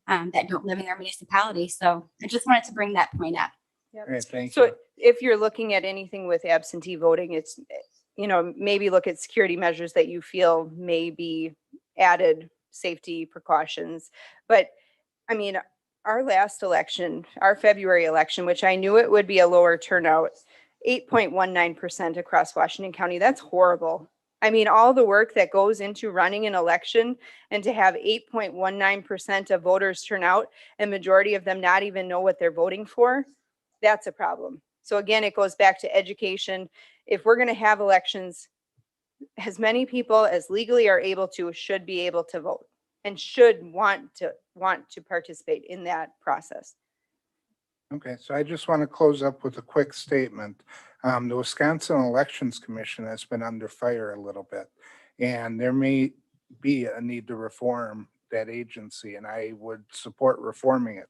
Speaker 4: that don't live in their municipality. So I just wanted to bring that point up.
Speaker 1: Yep.
Speaker 5: All right, thank
Speaker 1: So
Speaker 5: you.
Speaker 1: if you're looking at anything with absentee voting, it's, maybe look at security measures that you feel may be added safety precautions. But I mean, our last election, our February election, which I knew it would be a lower turnout, 8.19% across Washington County. That's horrible. I mean, all the work that goes into running an election and to have 8.19% of voters turn out and majority of them not even know what they're voting for, that's a problem. So again, it goes back to education. If we're going to have elections, as many people as legally are able to should be able to vote and should want to participate in that process.
Speaker 5: Okay, so I just want to close up with a quick statement. The Wisconsin Elections Commission has been under fire a little bit, and there may be a need to reform that agency, and I would support reforming it.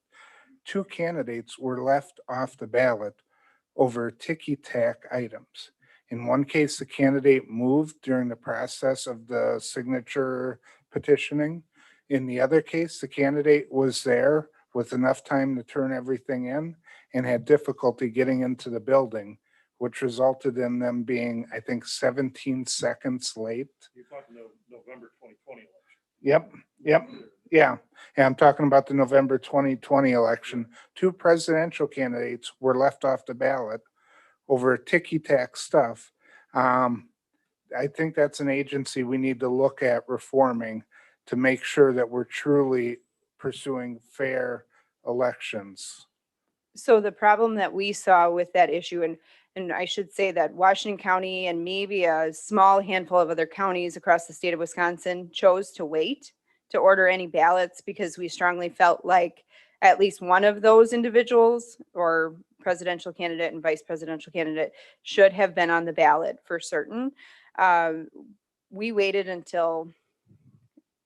Speaker 5: 2 candidates were left off the ballot over ticky-tack items. In one case, the candidate moved during the process of the signature petitioning. In the other case, the candidate was there with enough time to turn everything in and had difficulty getting into the building, which resulted in them being, I think, 17 seconds late.
Speaker 8: You're talking November 2020 election.
Speaker 5: Yep, yeah. And I'm talking about the November 2020 election. 2 presidential candidates were left off the ballot over ticky-tack stuff. I think that's an agency we need to look at reforming to make sure that we're truly pursuing fair elections.
Speaker 1: So the problem that we saw with that issue, and I should say that Washington County and maybe a small handful of other counties across the state of Wisconsin chose to wait to order any ballots because we strongly felt like at least one of those individuals or presidential candidate and vice presidential candidate should have been on the ballot for certain. We waited until,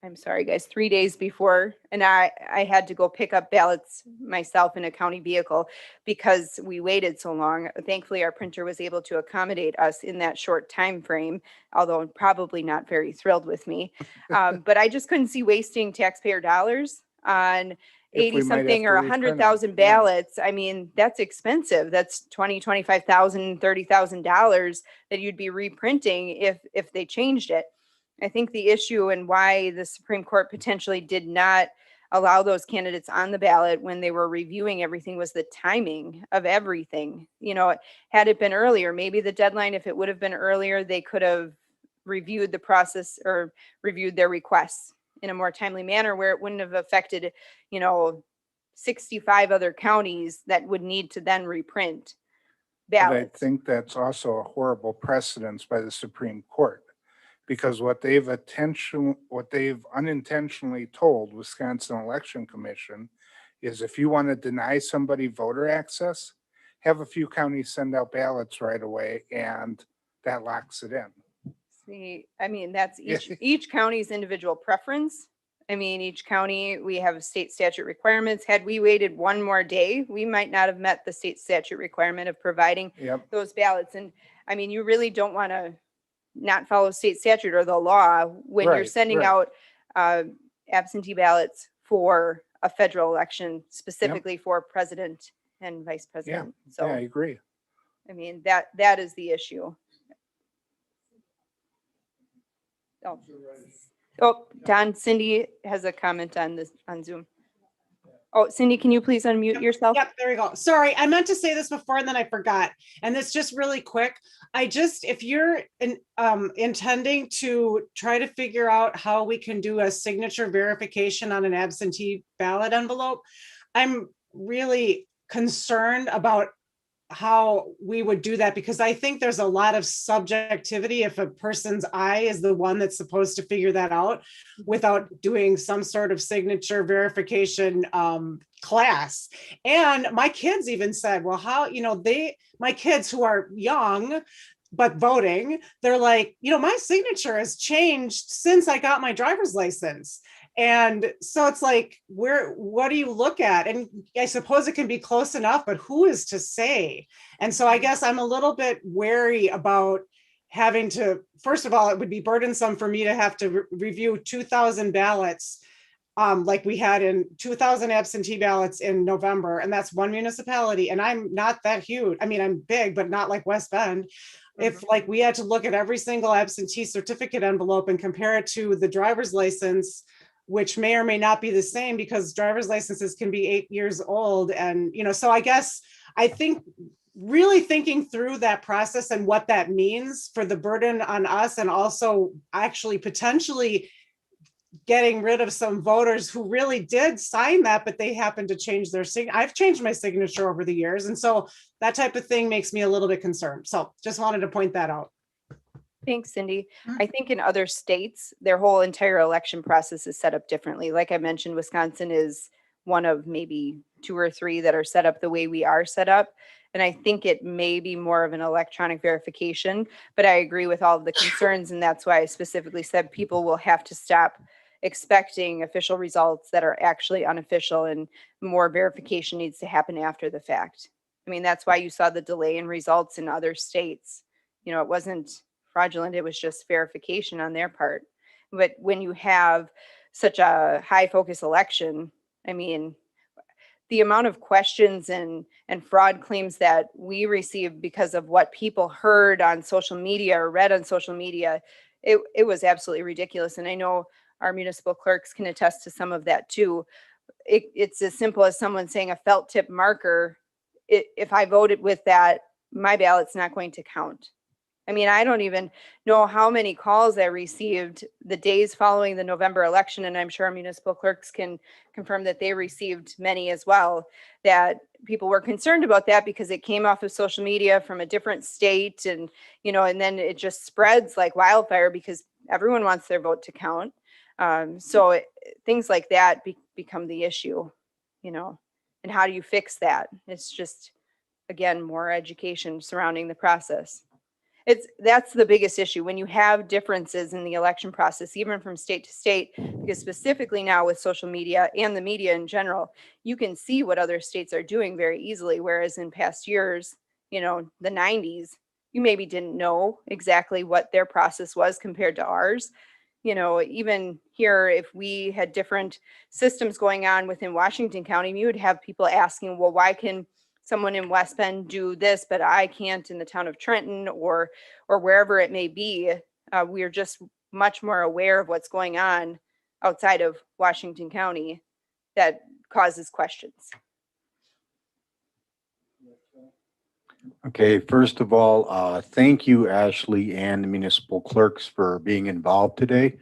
Speaker 1: I'm sorry, guys, 3 days before, and I had to go pick up ballots myself in a county vehicle because we waited so long. Thankfully, our printer was able to accommodate us in that short time frame, although probably not very thrilled with me. But I just couldn't see wasting taxpayer dollars on
Speaker 5: If we
Speaker 1: 80
Speaker 5: might have
Speaker 1: something
Speaker 5: to
Speaker 1: or
Speaker 5: reprint
Speaker 1: 100,000
Speaker 5: them, yeah.
Speaker 1: ballots. I mean, that's expensive. That's $25,000, $30,000 that you'd be reprinting if they changed it. I think the issue and why the Supreme Court potentially did not allow those candidates on the ballot when they were reviewing everything was the timing of everything. Had it been earlier, maybe the deadline, if it would have been earlier, they could have reviewed the process or reviewed their requests in a more timely manner where it wouldn't have affected, 65 other counties that would need to then reprint
Speaker 5: But I
Speaker 1: ballots.
Speaker 5: think that's also a horrible precedence by the Supreme Court. Because what they've unintentionally told Wisconsin Election Commission is if you want to deny somebody voter access, have a few counties send out ballots right away, and that locks it in.
Speaker 1: See, I mean, that's each county's individual preference. I mean, each county, we have state statute requirements. Had we waited one more day, we might not have met the state statute requirement of providing
Speaker 5: Yep.
Speaker 1: those ballots. And I mean, you really don't want to not follow state statute or the law when you're
Speaker 5: Right,
Speaker 1: sending
Speaker 5: right.
Speaker 1: out absentee ballots for a federal election, specifically for president and vice president. So,
Speaker 5: Yeah, I agree.
Speaker 1: I mean, that is the issue. Oh, Don, Cindy has a comment on this on Zoom. Oh, Cindy, can you please unmute yourself?
Speaker 7: Yep, there we go. Sorry, I meant to say this before and then I forgot. And this just really quick. If you're intending to try to figure out how we can do a signature verification on an absentee ballot envelope, I'm really concerned about how we would do that, because I think there's a lot of subjectivity if a person's eye is the one that's supposed to figure that out without doing some sort of signature verification class. And my kids even said, well, how, my kids who are young but voting, they're like, my signature has changed since I got my driver's license. And so it's like, what do you look at? And I suppose it can be close enough, but who is to say? And so I guess I'm a little bit wary about having to, first of all, it would be burdensome for me to have to review 2,000 ballots, like we had in 2,000 absentee ballots in November, and that's one municipality. And I'm not that huge. I mean, I'm big, but not like West Bend. If like we had to look at every single absentee certificate envelope and compare it to the driver's license, which may or may not be the same because driver's licenses can be 8 years old. And, so I guess I think really thinking through that process and what that means for the burden on us, and also actually potentially getting rid of some voters who really did sign that, but they happened to change their signature. I've changed my signature over the years. And so that type of thing makes me a little bit concerned. So just wanted to point that out.
Speaker 1: Thanks, Cindy. I think in other states, their whole entire election process is set up differently. Like I mentioned, Wisconsin is one of maybe 2 or 3 that are set up the way we are set up. And I think it may be more of an electronic verification, but I agree with all of the concerns. And that's why I specifically said people will have to stop expecting official results that are actually unofficial, and more verification needs to happen after the fact. I mean, that's why you saw the delay in results in other states. It wasn't fraudulent, it was just verification on their part. But when you have such a high focus election, I mean, the amount of questions and fraud claims that we received because of what people heard on social media or read on social media, it was absolutely ridiculous. And I know our municipal clerks can attest to some of that too. It's as simple as someone saying a felt tip marker. If I voted with that, my ballot's not going to count. I mean, I don't even know how many calls I received the days following the November election, and I'm sure our municipal clerks can confirm that they received many as well, that people were concerned about that because it came off of social media from a different state, and and then it just spreads like wildfire because everyone wants their vote to count. So things like that become the issue, and how do you fix that? It's just, again, more education surrounding the process. That's the biggest issue when you have differences in the election process, even from state to state, because specifically now with social media and the media in general, you can see what other states are doing very easily. Whereas in past years, the 90s, you maybe didn't know exactly what their process was compared to ours. Even here, if we had different systems going on within Washington County, you would have people asking, well, why can someone in West Bend do this, but I can't in the town of Trenton or wherever it may be. We are just much more aware of what's going on outside of Washington County that causes questions.
Speaker 3: Okay, first of all, thank you, Ashley and the municipal clerks for being involved today.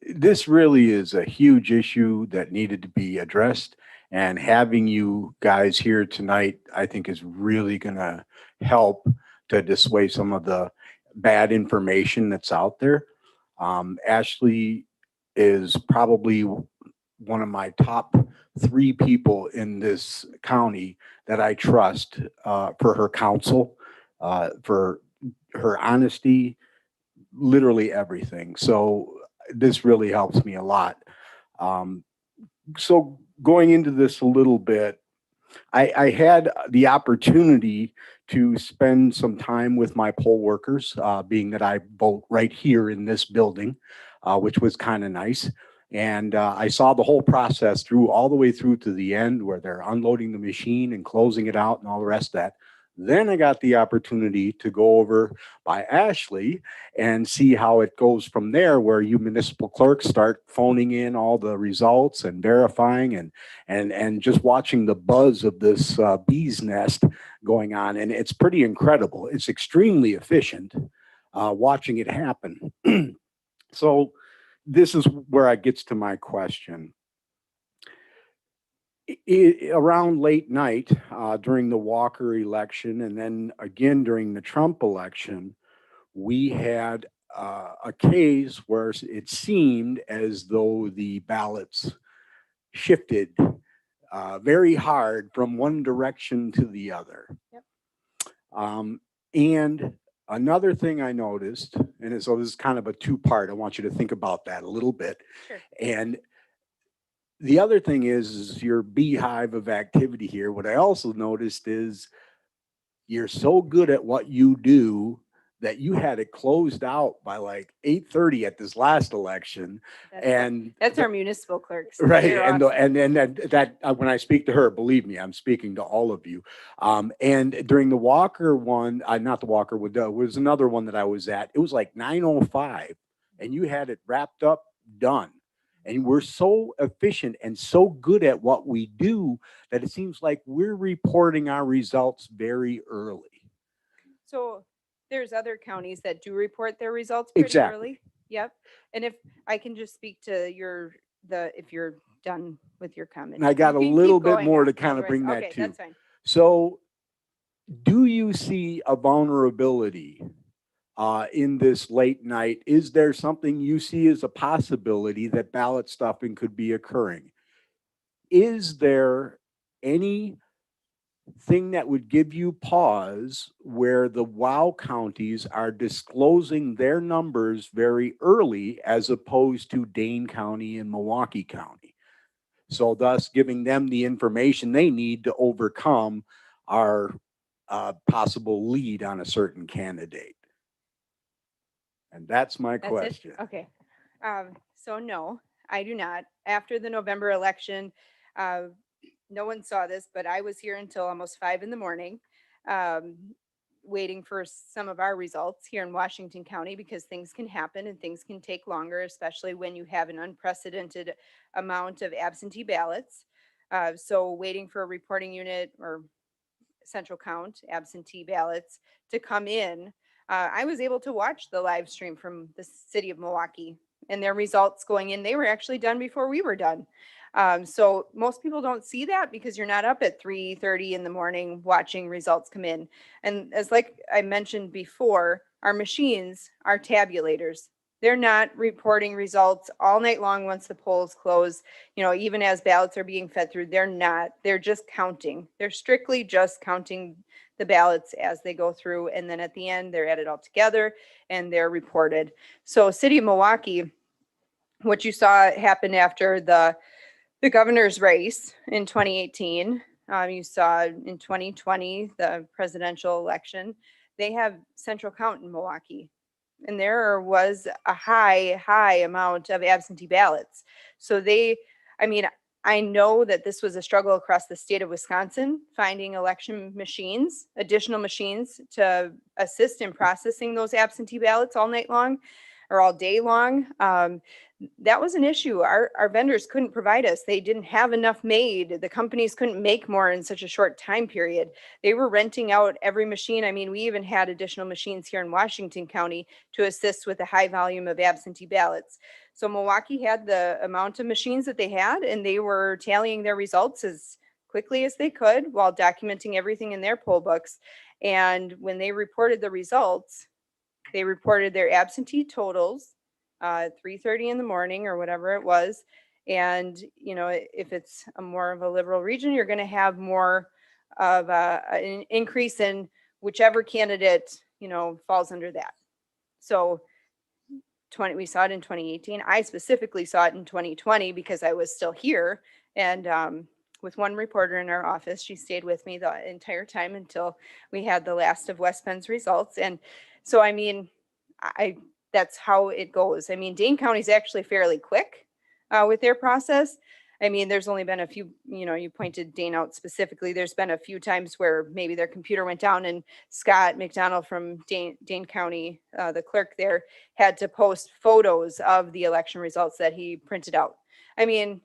Speaker 3: This really is a huge issue that needed to be addressed, and having you guys here tonight, I think, is really going to help to dissuade some of the bad information that's out there. Ashley is probably one of my top 3 people in this county that I trust for her counsel, for her honesty, literally everything. So this really helps me a lot. So going into this a little bit, I had the opportunity to spend some time with my poll workers, being that I vote right here in this building, which was kind of nice. And I saw the whole process all the way through to the end where they're unloading the machine and closing it out and all the rest of that. Then I got the opportunity to go over by Ashley and see how it goes from there, where you municipal clerks start phoning in all the results and verifying and just watching the buzz of this bee's nest going on. And it's pretty incredible. It's extremely efficient watching it happen. So this is where I gets to my question. Around late night during the Walker election, and then again during the Trump election, we had a case where it seemed as though the ballots shifted very hard from one direction to the other.
Speaker 1: Yep.
Speaker 3: And
Speaker 9: Another thing I noticed, and so this is kind of a two-part, I want you to think about that a little bit.
Speaker 1: Sure.
Speaker 9: And the other thing is your beehive of activity here. What I also noticed is you're so good at what you do that you had it closed out by like 8:30 at this last election. And
Speaker 1: That's our municipal clerks.
Speaker 9: right.
Speaker 1: They're
Speaker 9: And,
Speaker 1: awesome.
Speaker 9: and that when I speak to her, believe me, I'm speaking to all of you. And during the Walker one, not the Walker, was another one that I was at. It was like 9:05 and you had it wrapped up, done. And we're so efficient and so good at what we do that it seems like we're reporting our results very early.
Speaker 1: So there's other counties that do report their results pretty
Speaker 9: Exactly.
Speaker 1: early. Yep. And if I can just speak to if you're done with your comment.
Speaker 9: And I got
Speaker 1: You
Speaker 9: a
Speaker 1: can
Speaker 9: little
Speaker 1: keep
Speaker 9: bit
Speaker 1: going
Speaker 9: more to
Speaker 1: on.
Speaker 9: kind of
Speaker 1: Otherwise-
Speaker 9: bring that
Speaker 1: okay,
Speaker 9: to.
Speaker 1: that's fine.
Speaker 9: So do you see a vulnerability in this late night? Is there something you see as a possibility that ballot stuffing could be occurring? Is there anything that would give you pause where the WOW counties are disclosing their numbers very early as opposed to Dane County and Milwaukee County? So thus giving them the information they need to overcome our possible lead on a certain candidate. And that's my
Speaker 1: That's it?
Speaker 9: question.
Speaker 1: Okay. So no, I do not. After the November election, no one saw this, but I was here until almost 5 a.m, waiting for some of our results here in Washington County because things can happen and things can take longer, especially when you have an unprecedented amount of absentee ballots. So waiting for a reporting unit or central count absentee ballots to come in. I was able to watch the live stream from the city of Milwaukee and their results going in. They were actually done before we were done. So most people don't see that because you're not up at 3:30 in the morning watching results come in. And as like I mentioned before, our machines are tabulators. They're not reporting results all night long once the polls close. You know, even as ballots are being fed through, they're not. They're just counting. They're strictly just counting the ballots as they go through. And then at the end, they're added all together and they're reported. So City of Milwaukee, what you saw happen after the governor's race in 2018, you saw in 2020, the presidential election, they have central count in Milwaukee. And there was a high amount of absentee ballots. So I know that this was a struggle across the state of Wisconsin, finding election machines, additional machines to assist in processing those absentee ballots all night long or all day long. That was an issue. Our vendors couldn't provide us. They didn't have enough made. The companies couldn't make more in such a short time period. They were renting out every machine. I mean, we even had additional machines here in Washington County to assist with the high volume of absentee ballots. So Milwaukee had the amount of machines that they had, and they were tallying their results as quickly as they could while documenting everything in their poll books. And when they reported the results, they reported their absentee totals 3:30 in the morning or whatever it was. And, you know, if it's a more of a liberal region, you're going to have more of an increase in whichever candidate, you know, falls under that. So we saw it in 2018. I specifically saw it in 2020 because I was still here. And with one reporter in our office, she stayed with me the entire time until we had the last of West Bend's results. And so, I mean, that's how it goes. I mean, Dane County is actually fairly quick with their process. I mean, there's only been a few, you know, you pointed Dane out specifically. There's been a few times where maybe their computer went down and Scott McDonald from Dane County, the clerk there, had to post photos of the election results that he printed out. I mean,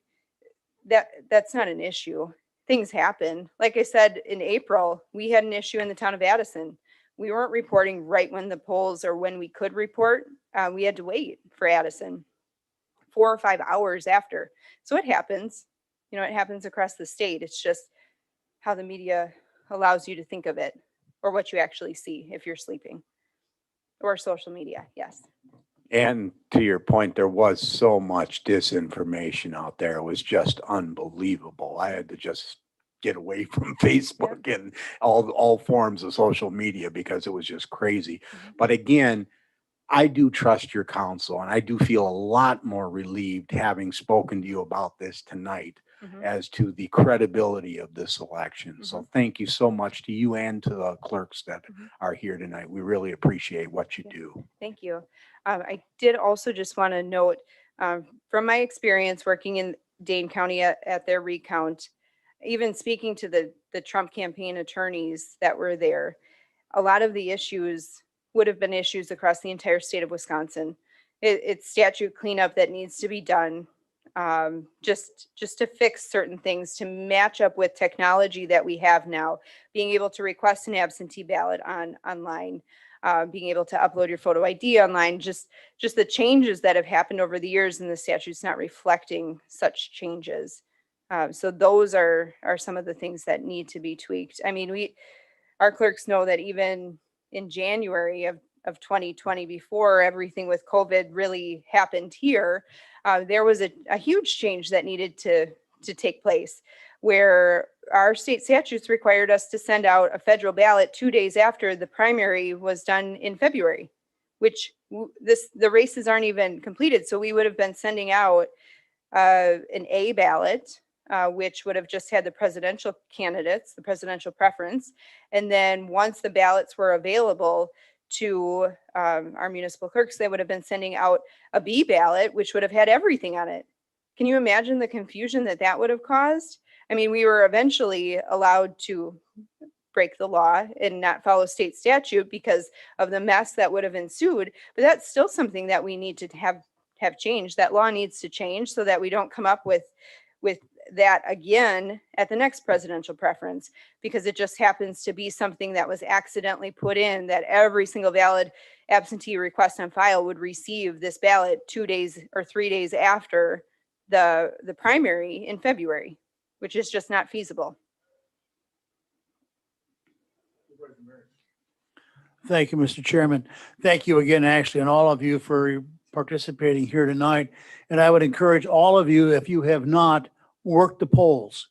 Speaker 1: that's not an issue. Things happen. Like I said, in April, we had an issue in the town of Addison. We weren't reporting right when the polls or when we could report. We had to wait for Addison 4 or 5 hours after. So it happens. You know, it happens across the state. It's just how the media allows you to think of it or what you actually see if you're sleeping or social media. Yes.
Speaker 9: And to your point, there was so much disinformation out there. It was just unbelievable. I had to just get away from Facebook and all forms of social media because it was just crazy. But again, I do trust your counsel, and I do feel a lot more relieved having spoken to you about this tonight as to the credibility of this election. So thank you so much to you and to the clerks that are here tonight. We really appreciate what you do.
Speaker 1: Thank you. I did also just want to note, from my experience working in Dane County at their recount, even speaking to the Trump campaign attorneys that were there, a lot of the issues would have been issues across the entire state of Wisconsin. It's statute cleanup that needs to be done, just to fix certain things to match up with technology that we have now, being able to request an absentee ballot online, being able to upload your photo ID online, just the changes that have happened over the years, and the statute's not reflecting such changes. So those are some of the things that need to be tweaked. I mean, our clerks know that even in January of 2020, before everything with COVID really happened here, there was a huge change that needed to take place, where our state statutes required us to send out a federal ballot 2 days after the primary was done in February, which the races aren't even completed. So we would have been sending out an A ballot, which would have just had the presidential candidates, the presidential preference. And then once the ballots were available to our municipal clerks, they would have been sending out a B ballot, which would have had everything on it. Can you imagine the confusion that would have caused? I mean, we were eventually allowed to break the law and not follow state statute because of the mess that would have ensued. But that's still something that we need to have changed. That law needs to change so that we don't come up with that again at the next presidential preference, because it just happens to be something that was accidentally put in, that every single valid absentee request on file would receive this ballot 2 days or 3 days after the primary in February, which is just not feasible.
Speaker 10: Thank you, Mr. Chairman. Thank you again, Ashley, and all of you for participating here tonight. And I would encourage all of you, if you have not, work the polls.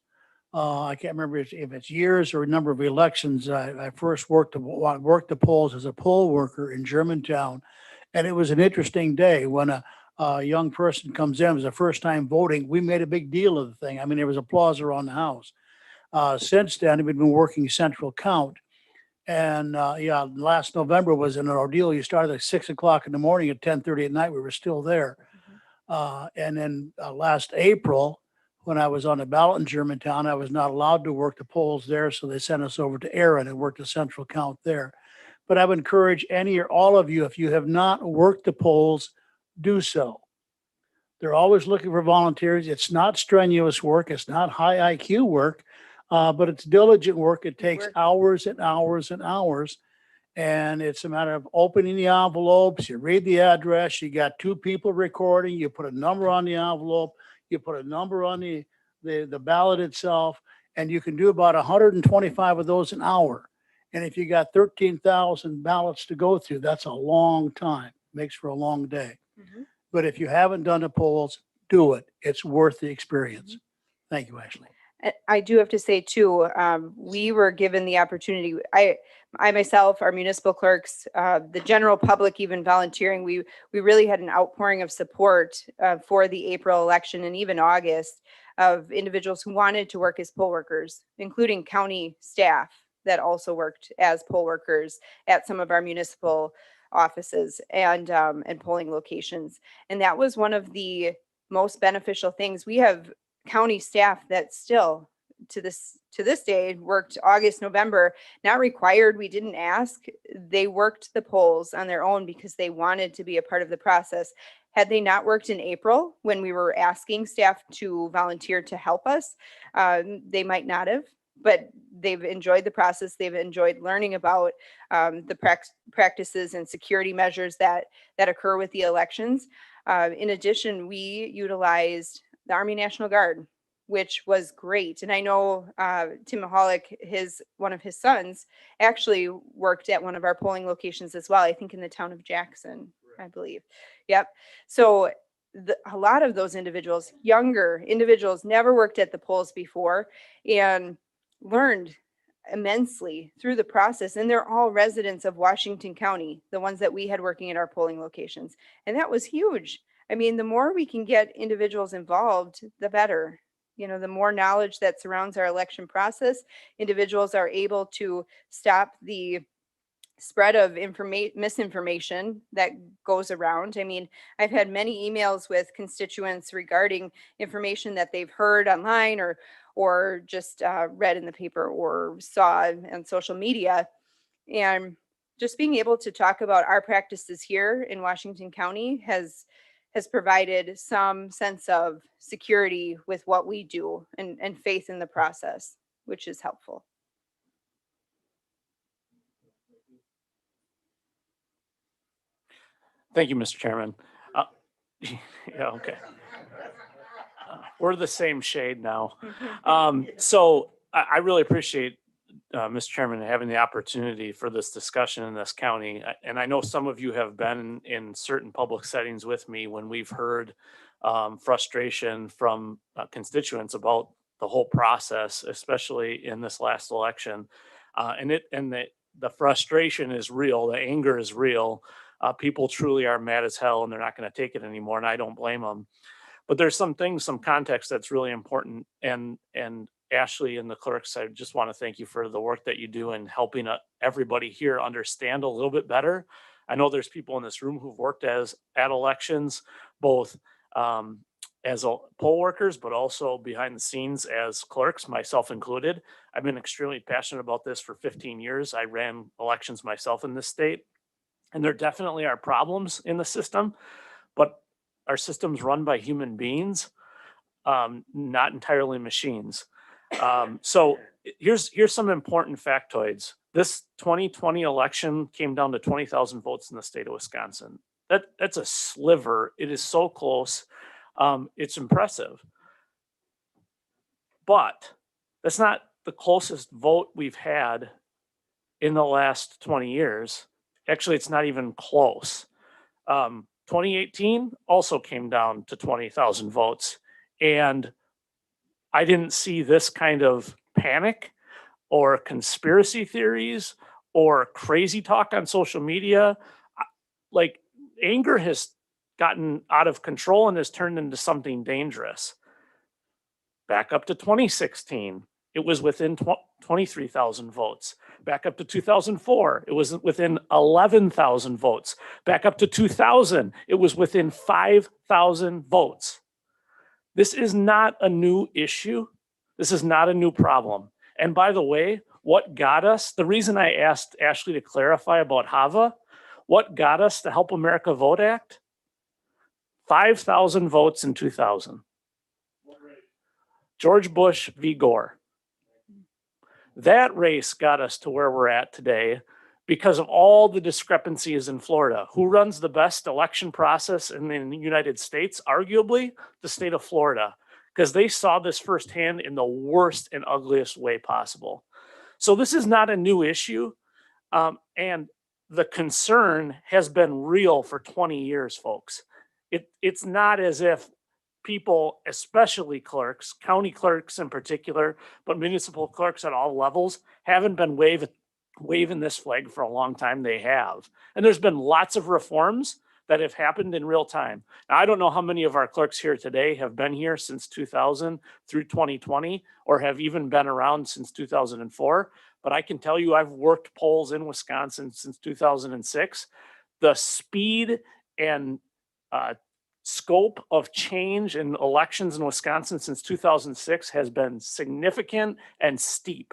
Speaker 10: I can't remember if it's years or a number of elections. I first worked the polls as a poll worker in Germantown. And it was an interesting day when a young person comes in, it was the first time voting. We made a big deal of the thing. I mean, there was applause around the house. Since then, we've been working central count. And last November was an ordeal. You started at 6 o'clock in the morning, at 10:30 at night, we were still there. And then last April, when I was on the ballot in Germantown, I was not allowed to work the polls there. So they sent us over to Erin and worked the central count there. But I would encourage any or all of you, if you have not worked the polls, do so. They're always looking for volunteers. It's not strenuous work. It's not high IQ work, but it's diligent work. It takes hours and hours and hours. And it's a matter of opening the envelopes. You read the address. You got 2 people recording. You put a number on the envelope. You put a number on the ballot itself. And you can do about 125 of those an hour. And if you got 13,000 ballots to go through, that's a long time. Makes for a long day. But if you haven't done the polls, do it. It's worth the experience. Thank you, Ashley.
Speaker 1: I do have to say too, we were given the opportunity. I myself, our municipal clerks, the general public, even volunteering, we really had an outpouring of support for the April election and even August, of individuals who wanted to work as poll workers, including county staff that also worked as poll workers at some of our municipal offices and polling locations. And that was one of the most beneficial things. We have county staff that still to this day worked August, November, not required. We didn't ask. They worked the polls on their own because they wanted to be a part of the process. Had they not worked in April, when we were asking staff to volunteer to help us, they might not have, but they've enjoyed the process. They've enjoyed learning about the practices and security measures that occur with the elections. In addition, we utilized the Army National Guard, which was great. And I know Tim Mahalik, one of his sons, actually worked at one of our polling locations as well, I think in the town of Jackson, I believe. Yep. So a lot of those individuals, younger individuals, never worked at the polls before. And learned immensely through the process, and they're all residents of Washington County, the ones that we had working at our polling locations. And that was huge. I mean, the more we can get individuals involved, the better. You know, the more knowledge that surrounds our election process, individuals are able to stop the spread of misinformation that goes around. I mean, I've had many emails with constituents regarding information that they've heard online or just read in the paper or saw on social media. And just being able to talk about our practices here in Washington County has provided some sense of security with what we do and faith in the process, which is helpful.
Speaker 6: Thank you, Mr. Chairman. Yeah, okay. We're the same shade now. So I really appreciate, Mr. Chairman, having the opportunity for this discussion in this county. And I know some of you have been in certain public settings with me when we've heard frustration from constituents about the whole process, especially in this last election. And the frustration is real. The anger is real. People truly are mad as hell and they're not going to take it anymore. And I don't blame them. But there's some context that's really important. And Ashley and the clerks, I just want to thank you for the work that you do in helping everybody here understand a little bit better. I know there's people in this room who've worked at elections, both as poll workers, but also behind the scenes as clerks, myself included. I've been extremely passionate about this for 15 years. I ran elections myself in this state. And there definitely are problems in the system, but our system's run by human beings, not entirely machines. So here's some important factoids. This 2020 election came down to 20,000 votes in the state of Wisconsin. That's a sliver. It is so close. It's impressive. But that's not the closest vote we've had in the last 20 years. Actually, it's not even close. 2018 also came down to 20,000 votes. And I didn't see this kind of panic or conspiracy theories or crazy talk on social media. Like, anger has gotten out of control and has turned into something dangerous. Back up to 2016, it was within 23,000 votes. Back up to 2004, it was within 11,000 votes. Back up to 2000, it was within 5,000 votes. This is not a new issue. This is not a new problem. And by the way, what got us, the reason I asked Ashley to clarify about HAVA, what got us the Help America Vote Act? 5,000 votes in 2000. George Bush v. Gore. That race got us to where we're at today because of all the discrepancies in Florida. Who runs the best election process in the United States? Arguably, the state of Florida, because they saw this firsthand in the worst and ugliest way possible. So this is not a new issue. And the concern has been real for 20 years, folks. It's not as if people, especially clerks, county clerks in particular, but municipal clerks at all levels, haven't been waving this flag for a long time. They have. And there's been lots of reforms that have happened in real time. Now, I don't know how many of our clerks here today have been here since 2000 through 2020, or have even been around since 2004. But I can tell you, I've worked polls in Wisconsin since 2006. The speed and scope of change in elections in Wisconsin since 2006 has been significant and steep.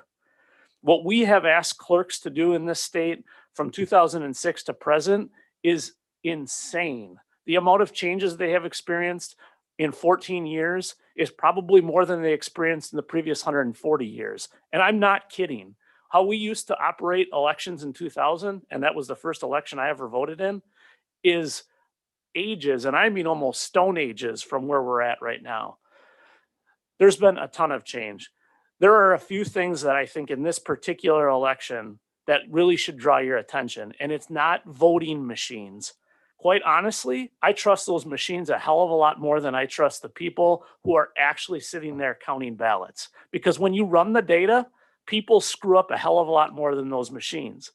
Speaker 6: What we have asked clerks to do in this state from 2006 to present is insane. The amount of changes they have experienced in 14 years is probably more than they experienced in the previous 140 years. And I'm not kidding. How we used to operate elections in 2000, and that was the first election I ever voted in, is ages, and I mean almost stone ages from where we're at right now. There's been a ton of change. There are a few things that I think in this particular election that really should draw your attention, and it's not voting machines. Quite honestly, I trust those machines a hell of a lot more than I trust the people who are actually sitting there counting ballots. Because when you run the data, People screw up a hell of a lot more than those machines.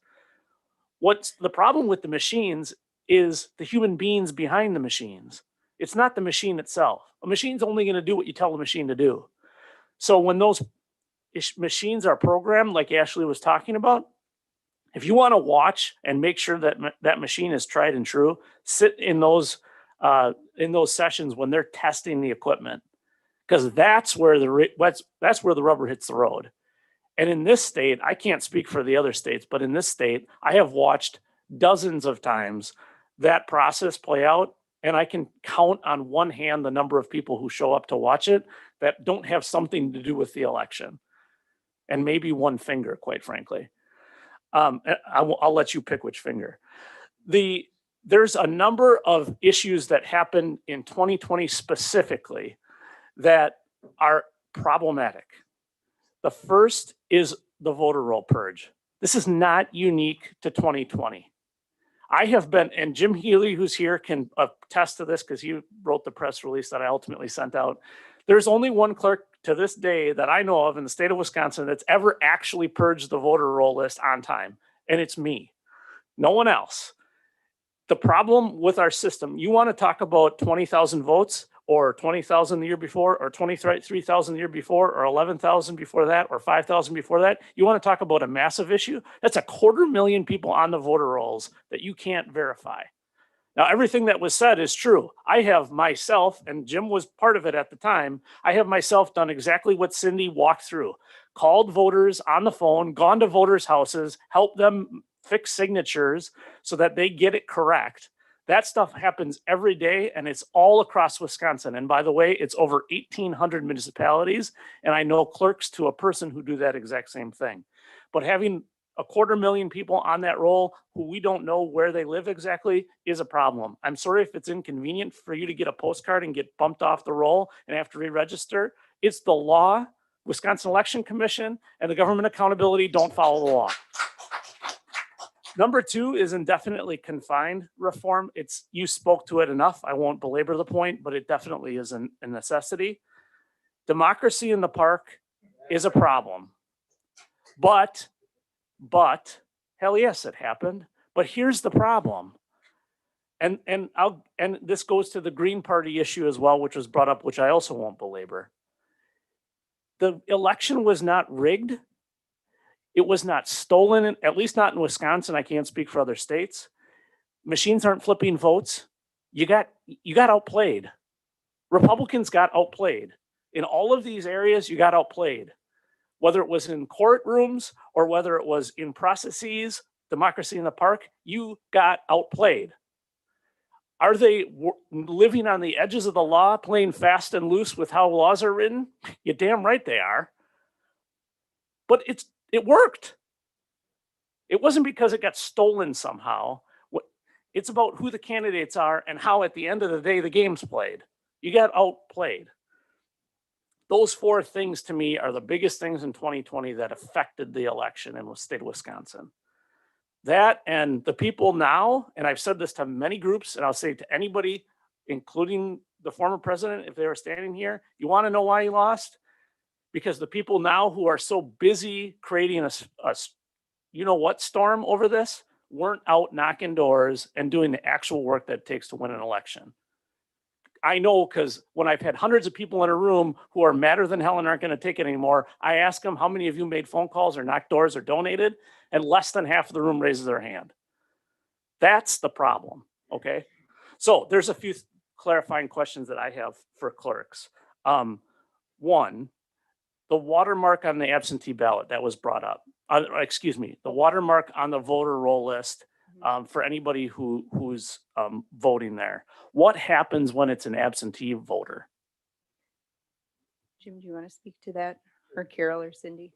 Speaker 6: What's the problem with the machines is the human beings behind the machines. It's not the machine itself. A machine's only going to do what you tell the machine to do. So when those machines are programmed, like Ashley was talking about, if you want to watch and make sure that that machine is tried and true, sit in those sessions when they're testing the equipment, because that's where the rubber hits the road. And in this state, I can't speak for the other states, but in this state, I have watched dozens of times that process play out, and I can count on one hand the number of people who show up to watch it that don't have something to do with the election, and maybe one finger, quite frankly. I'll let you pick which finger. There's a number of issues that happened in 2020 specifically that are problematic. The first is the voter roll purge. This is not unique to 2020. I have been, and Jim Healy, who's here, can attest to this because he wrote the press release that I ultimately sent out. There's only one clerk to this day that I know of in the state of Wisconsin that's ever actually purged the voter roll list on time, and it's me. No one else. The problem with our system, you want to talk about 20,000 votes, or 20,000 the year before, or 23,000 the year before, or 11,000 before that, or 5,000 before that. You want to talk about a massive issue? That's 250,000 people on the voter rolls that you can't verify. Now, everything that was said is true. I have myself, and Jim was part of it at the time, I have myself done exactly what Cindy walked through. Called voters on the phone, gone to voters' houses, helped them fix signatures so that they get it correct. That stuff happens every day, and it's all across Wisconsin. And by the way, it's over 1,800 municipalities, and I know clerks to a person who do that exact same thing. But having 250,000 people on that roll who we don't know where they live exactly is a problem. I'm sorry if it's inconvenient for you to get a postcard and get bumped off the roll and have to re-register. It's the law. Wisconsin Election Commission and the Government Accountability don't follow the law. Number two is indefinitely confined reform. You spoke to it enough. I won't belabor the point, but it definitely is a necessity. Democracy in the park is a problem. But hell yes, it happened. But here's the problem. And this goes to the Green Party issue as well, which was brought up, which I also won't belabor. The election was not rigged. It was not stolen, at least not in Wisconsin. I can't speak for other states. Machines aren't flipping votes. You got outplayed. Republicans got outplayed. In all of these areas, you got outplayed. Whether it was in courtrooms or whether it was in processes, democracy in the park, you got outplayed. Are they living on the edges of the law, playing fast and loose with how laws are written? You're damn right they are. But it worked. It wasn't because it got stolen somehow. It's about who the candidates are and how at the end of the day the game's played. You got outplayed. Those four things to me are the biggest things in 2020 that affected the election in the state of Wisconsin. That and the people now, and I've said this to many groups, and I'll say it to anybody, including the former president, if they were standing here, you want to know why he lost? Because the people now who are so busy creating a you know what storm over this weren't out knocking doors and doing the actual work that it takes to win an election. I know because when I've had hundreds of people in a room who are madder than hell and aren't going to take it anymore, I ask them, how many of you made phone calls or knocked doors or donated? And less than half of the room raises their hand. That's the problem, okay? So there's a few clarifying questions that I have for clerks. One, the watermark on the absentee ballot that was brought up. The watermark on the voter roll list for anybody who's voting there. What happens when it's an absentee voter?
Speaker 1: Jim, do you want to speak to that, or Carol or Cindy?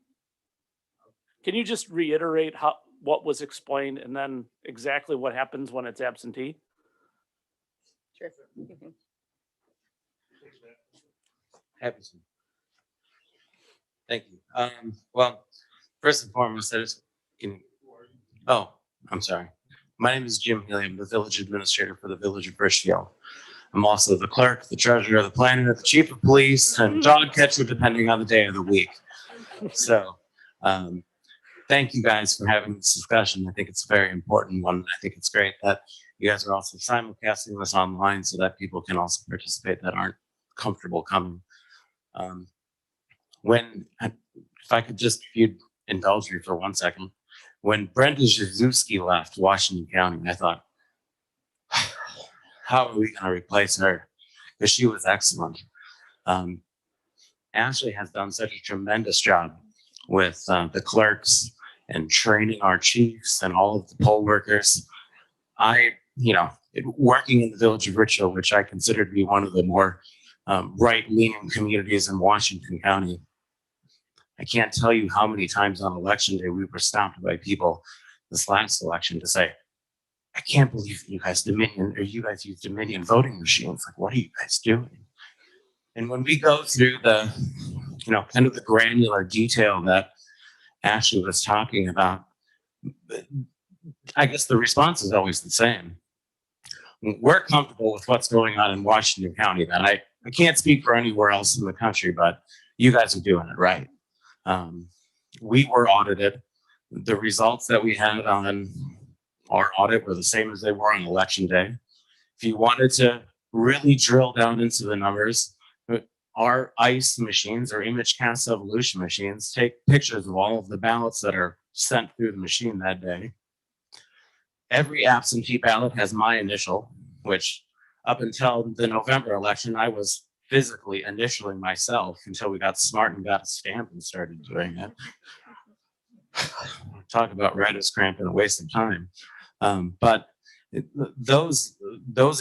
Speaker 6: Can you just reiterate what was explained and then exactly what happens when it's absentee?
Speaker 1: Sure.
Speaker 11: Happy to. Thank you. Well, first and foremost, I'm sorry. My name is Jim Healy. I'm the village administrator for the village of Birchfield. I'm also the clerk, the treasurer, the planner, the chief of police, and dog catcher, depending on the day of the week. So Thank you guys for having this discussion. I think it's a very important one. I think it's great that you guys are also simulcasting this online so that people can also participate that aren't comfortable coming. If I could just, if you'd indulge me for 1 second, when Brenda Jaszewski left Washington County, I thought, how are we going to replace her? Because she was excellent. Ashley has done such a tremendous job with the clerks and training our chiefs and all of the poll workers. Working in the village of Richfield, which I consider to be one of the more right-leaning communities in Washington County, I can't tell you how many times on election day we were stopped by people this last election to say, I can't believe you guys use Dominion voting machines. Like, what are you guys doing? And when we go through the, kind of the granular detail that Ashley was talking about, I guess the response is always the same. We're comfortable with what's going on in Washington County. That I can't speak for anywhere else in the country, but you guys are doing it right. We were audited. The results that we had on our audit were the same as they were on election day. If you wanted to really drill down into the numbers, our ICE machines or image cast evolution machines take pictures of all of the ballots that are sent through the machine that day. Every absentee ballot has my initial, which up until the November election, I was physically initialing myself until we got smart and got a stamp and started doing it. Talk about writer's cramp and a waste of time. But those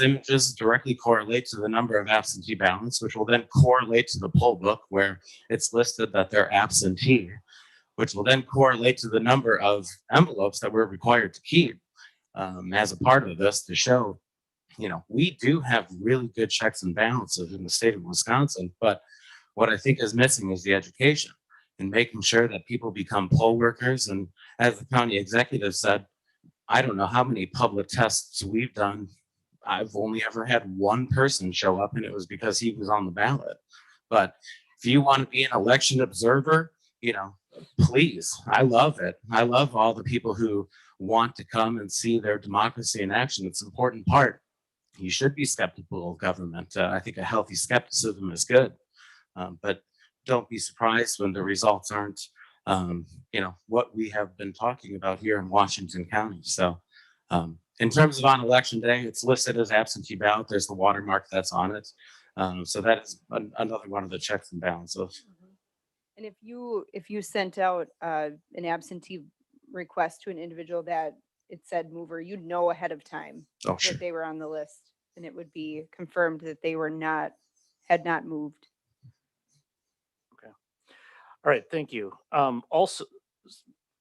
Speaker 11: images directly correlate to the number of absentee ballots, which will then correlate to the poll book where it's listed that they're absentee, which will then correlate to the number of envelopes that we're required to keep as a part of this to show, we do have really good checks and balances in the state of Wisconsin, but what I think is missing is the education and making sure that people become poll workers. And as the county executive said, I don't know how many public tests we've done. I've only ever had one person show up, and it was because he was on the ballot. But if you want to be an election observer, please, I love it. I love all the people who want to come and see their democracy in action. It's an important part. You should be skeptical of government. I think a healthy skepticism is good, but don't be surprised when the results aren't what we have been talking about here in Washington County. So in terms of on election day, it's listed as absentee ballot. There's the watermark that's on it. So that is another one of the checks and balances.
Speaker 1: And if you sent out an absentee request to an individual that it said mover, you'd know ahead of time
Speaker 11: Sure.
Speaker 1: that they were on the list, and it would be confirmed that they had not moved.
Speaker 6: All right, thank you. Also,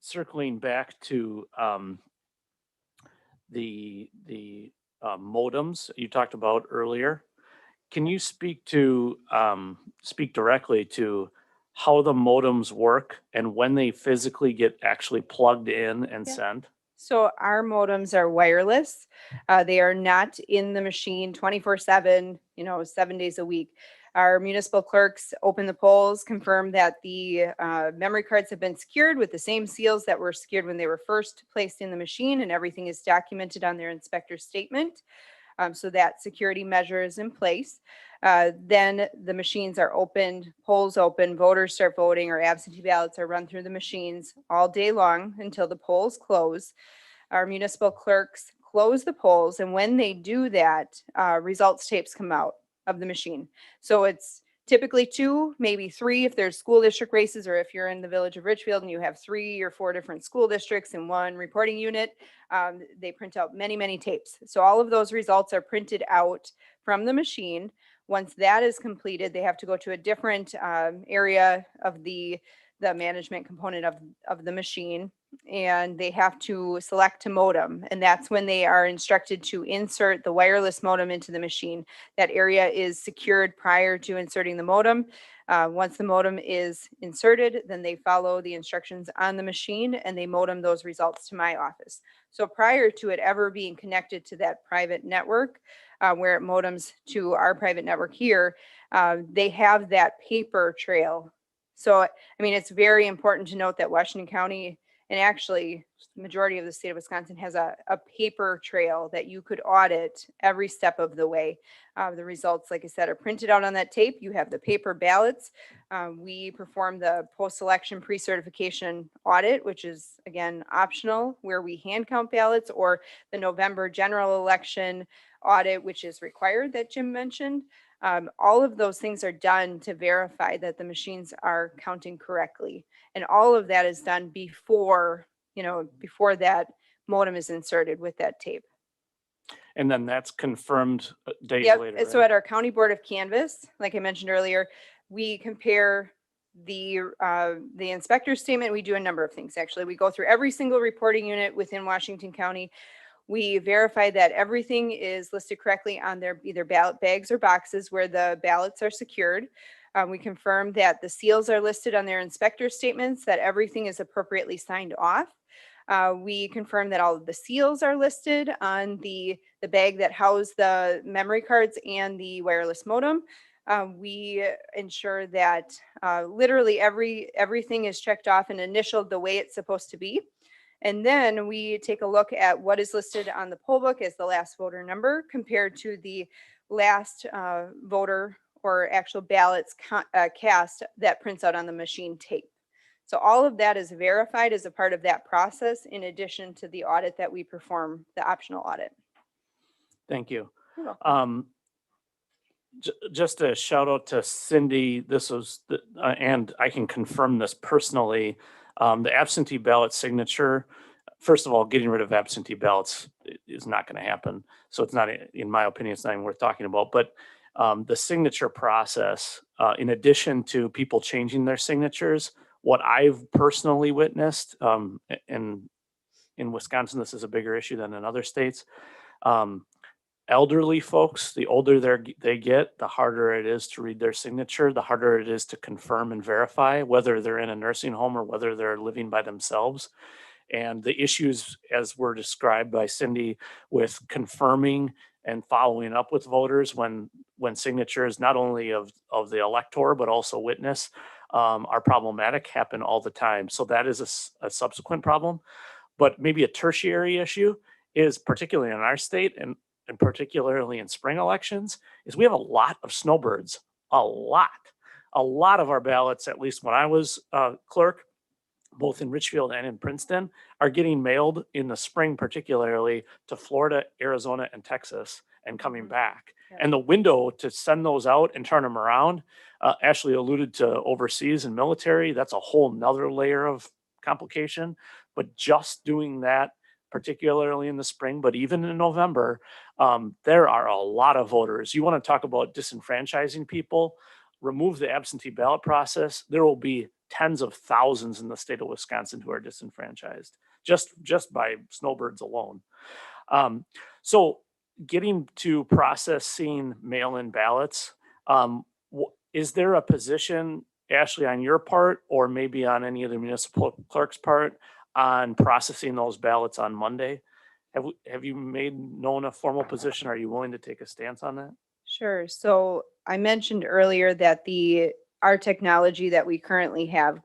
Speaker 6: circling back to the modems you talked about earlier, can you speak directly to how the modems work and when they physically get actually plugged in and sent?
Speaker 1: So our modems are wireless. They are not in the machine 24/7, 7 days a week. Our municipal clerks open the polls, confirm that the memory cards have been secured with the same seals that were secured when they were first placed in the machine, and everything is documented on their inspector's statement. So that security measure is in place. Then the machines are opened, polls open, voters start voting, or absentee ballots are run through the machines all day long until the polls close. Our municipal clerks close the polls, and when they do that, results tapes come out of the machine. So it's typically 2, maybe 3 if there's school district races, or if you're in the village of Richfield and you have 3 or 4 different school districts in one reporting unit, they print out many, many tapes. So all of those results are printed out from the machine. Once that is completed, they have to go to a different area of the management component of the machine, and they have to select a modem, and that's when they are instructed to insert the wireless modem into the machine. That area is secured prior to inserting the modem. Once the modem is inserted, then they follow the instructions on the machine and they modem those results to my office. So prior to it ever being connected to that private network, where it modems to our private network here, they have that paper trail So, I mean, it's very important to note that Washington County, and actually the majority of the state of Wisconsin, has a paper trail that you could audit every step of the way. The results, like I said, are printed out on that tape. You have the paper ballots. We perform the post-election pre-certification audit, which is, again, optional, where we hand count ballots, or the November general election audit, which is required, that Jim mentioned. All of those things are done to verify that the machines are counting correctly. And all of that is done before, before that modem is inserted with that tape.
Speaker 6: And then that's confirmed days
Speaker 1: Yep.
Speaker 6: later.
Speaker 1: And so
Speaker 6: right?
Speaker 1: at our county board of canvass, like I mentioned earlier, we compare the inspector statement. We do a number of things, actually. We go through every single reporting unit within Washington County. We verify that everything is listed correctly on their either ballot bags or boxes where the ballots are secured. We confirm that the seals are listed on their inspector statements, that everything is appropriately signed off. We confirm that all of the seals are listed on the bag that house the memory cards and the wireless modem. We ensure that literally everything is checked off and initialed the way it's supposed to be. And then we take a look at what is listed on the poll book as the last voter number compared to the last voter or actual ballots cast that prints out on the machine tape. So all of that is verified as a part of that process, in addition to the audit that we perform, the optional audit.
Speaker 6: Thank you.
Speaker 1: You're welcome.
Speaker 6: Just a shout out to Cindy. This was, and I can confirm this personally. The absentee ballot signature, first of all, getting rid of absentee ballots is not going to happen. So it's not, in my opinion, it's not even worth talking about. But the signature process, in addition to people changing their signatures, what I've personally witnessed, and in Wisconsin, this is a bigger issue than in other states. Elderly folks, the older they get, the harder it is to read their signature, the harder it is to confirm and verify whether they're in a nursing home or whether they're living by themselves. And the issues, as were described by Cindy, with confirming and following up with voters when signatures, not only of the elector, but also witness, are problematic, happen all the time. So that is a subsequent problem. But maybe a tertiary issue is, particularly in our state and particularly in spring elections, is we have a lot of snowbirds, a lot of our ballots, at least when I was clerk, both in Richfield and in Princeton, are getting mailed in the spring, particularly to Florida, Arizona, and Texas, and coming back.
Speaker 1: Yeah.
Speaker 6: And the window to send those out and turn them around, Ashley alluded to overseas and military. That's a whole nother layer of complication. But just doing that, particularly in the spring, but even in November, there are a lot of voters. You want to talk about disenfranchising people, remove the absentee ballot process, there will be tens of thousands in the state of Wisconsin who are disenfranchised just by snowbirds alone. So getting to processing mail-in ballots, is there a position, Ashley, on your part, or maybe on any of the municipal clerk's part, on processing those ballots on Monday? Have you made known a formal position? Are you willing to take a stance on that?
Speaker 1: Sure. So I mentioned earlier that our technology that we currently have,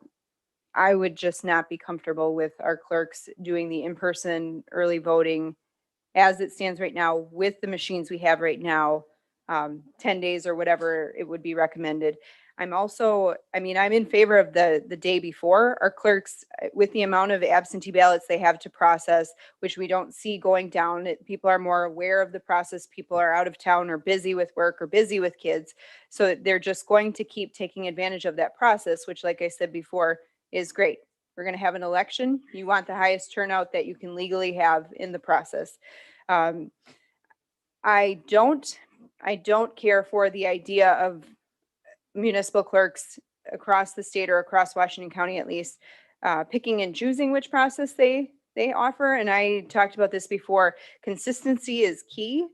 Speaker 1: I would just not be comfortable with our clerks doing the in-person early voting as it stands right now with the machines we have right now, 10 days or whatever it would be recommended. I'm in favor of the day before. Our clerks, with the amount of absentee ballots they have to process, which we don't see going down, people are more aware of the process. People are out of town or busy with work or busy with kids. So they're just going to keep taking advantage of that process, which, like I said before, is great. We're going to have an election. You want the highest turnout that you can legally have in the process. I don't care for the idea of municipal clerks across the state or across Washington County, at least, picking and choosing which process they offer. And I talked about this before. Consistency is key.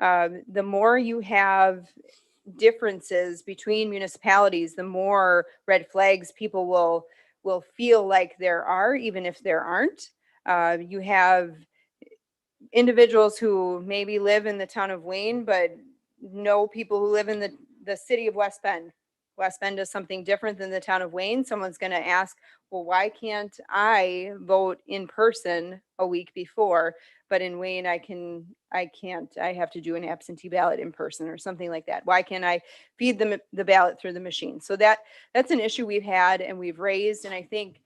Speaker 1: The more you have differences between municipalities, the more red flags people will feel like there are, even if there aren't. You have individuals who maybe live in the town of Wayne, but know people who live in the city of West Bend. West Bend does something different than the town of Wayne, someone's going to ask, well, why can't I vote in person a week before? But in Wayne, I can't, I have to do an absentee ballot in person or something like that. Why can't I feed the ballot through the machine? So that's an issue we've had and we've raised. And I think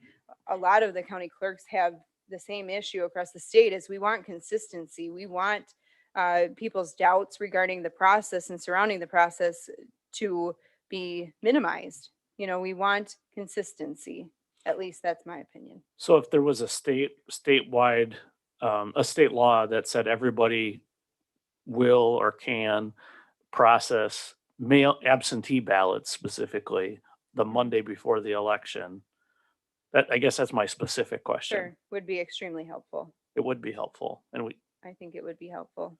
Speaker 1: a lot of the county clerks have the same issue across the state is we want consistency. We want people's doubts regarding the process and surrounding the process to be minimized. We want consistency. At least that's my opinion.
Speaker 6: So if there was a statewide, a state law that said everybody will or can process mail absentee ballots specifically the Monday before the election, I guess that's my specific question.
Speaker 1: Sure, would be extremely helpful.
Speaker 6: It would be helpful. And
Speaker 1: I think it would be helpful.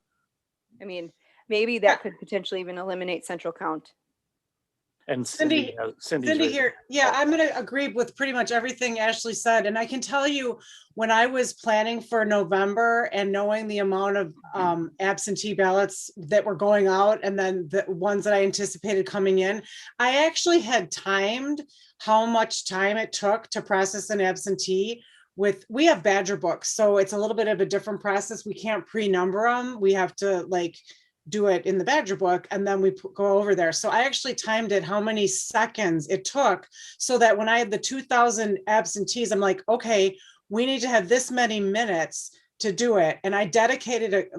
Speaker 1: I mean, maybe that could potentially even eliminate central count.
Speaker 6: and
Speaker 7: Cindy-
Speaker 6: Cindy's
Speaker 7: Cindy
Speaker 6: raising-
Speaker 7: here, yeah, I'm gonna agree with pretty much everything Ashley said, and I can tell you, when I was planning for November and knowing the amount of absentee ballots that were going out and then the ones that I anticipated coming in, I actually had timed how much time it took to process an absentee. We have Badger books, so it's a little bit of a different process. We can't pre-number them. We have to do it in the Badger book and then we go over there. So I actually timed it how many seconds it took so that when I had the 2,000 absentees, I'm like, okay, we need to have this many minutes to do it. And I dedicated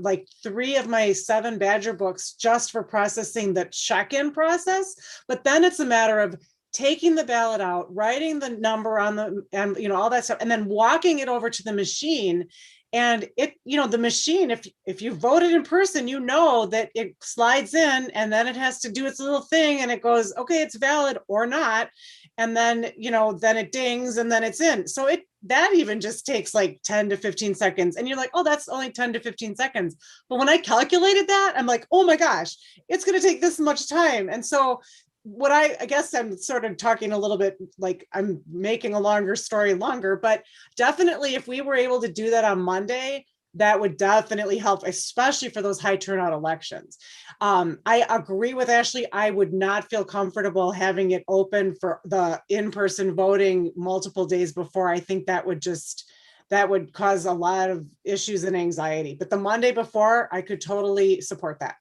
Speaker 7: 3 of my 7 Badger books just for processing the check-in process. But then it's a matter of taking the ballot out, writing the number on and all that stuff, and then walking it over to the machine. And the machine, if you voted in person, that it slides in and then it has to do its little thing and it goes, okay, it's valid or not. And then, then it dings and then it's in. So that even just takes 10 to 15 seconds. And you're like, oh, that's only 10 to 15 seconds. But when I calculated that, I'm like, oh my gosh, it's going to take this much time. And so what I guess I'm sort of talking a little bit like I'm making a longer story longer, but definitely if we were able to do that on Monday, that would definitely help, especially for those high turnout elections. I agree with Ashley. I would not feel comfortable having it open for the in-person voting multiple days before. I think that would cause a lot of issues and anxiety, but the Monday before, I could totally support that.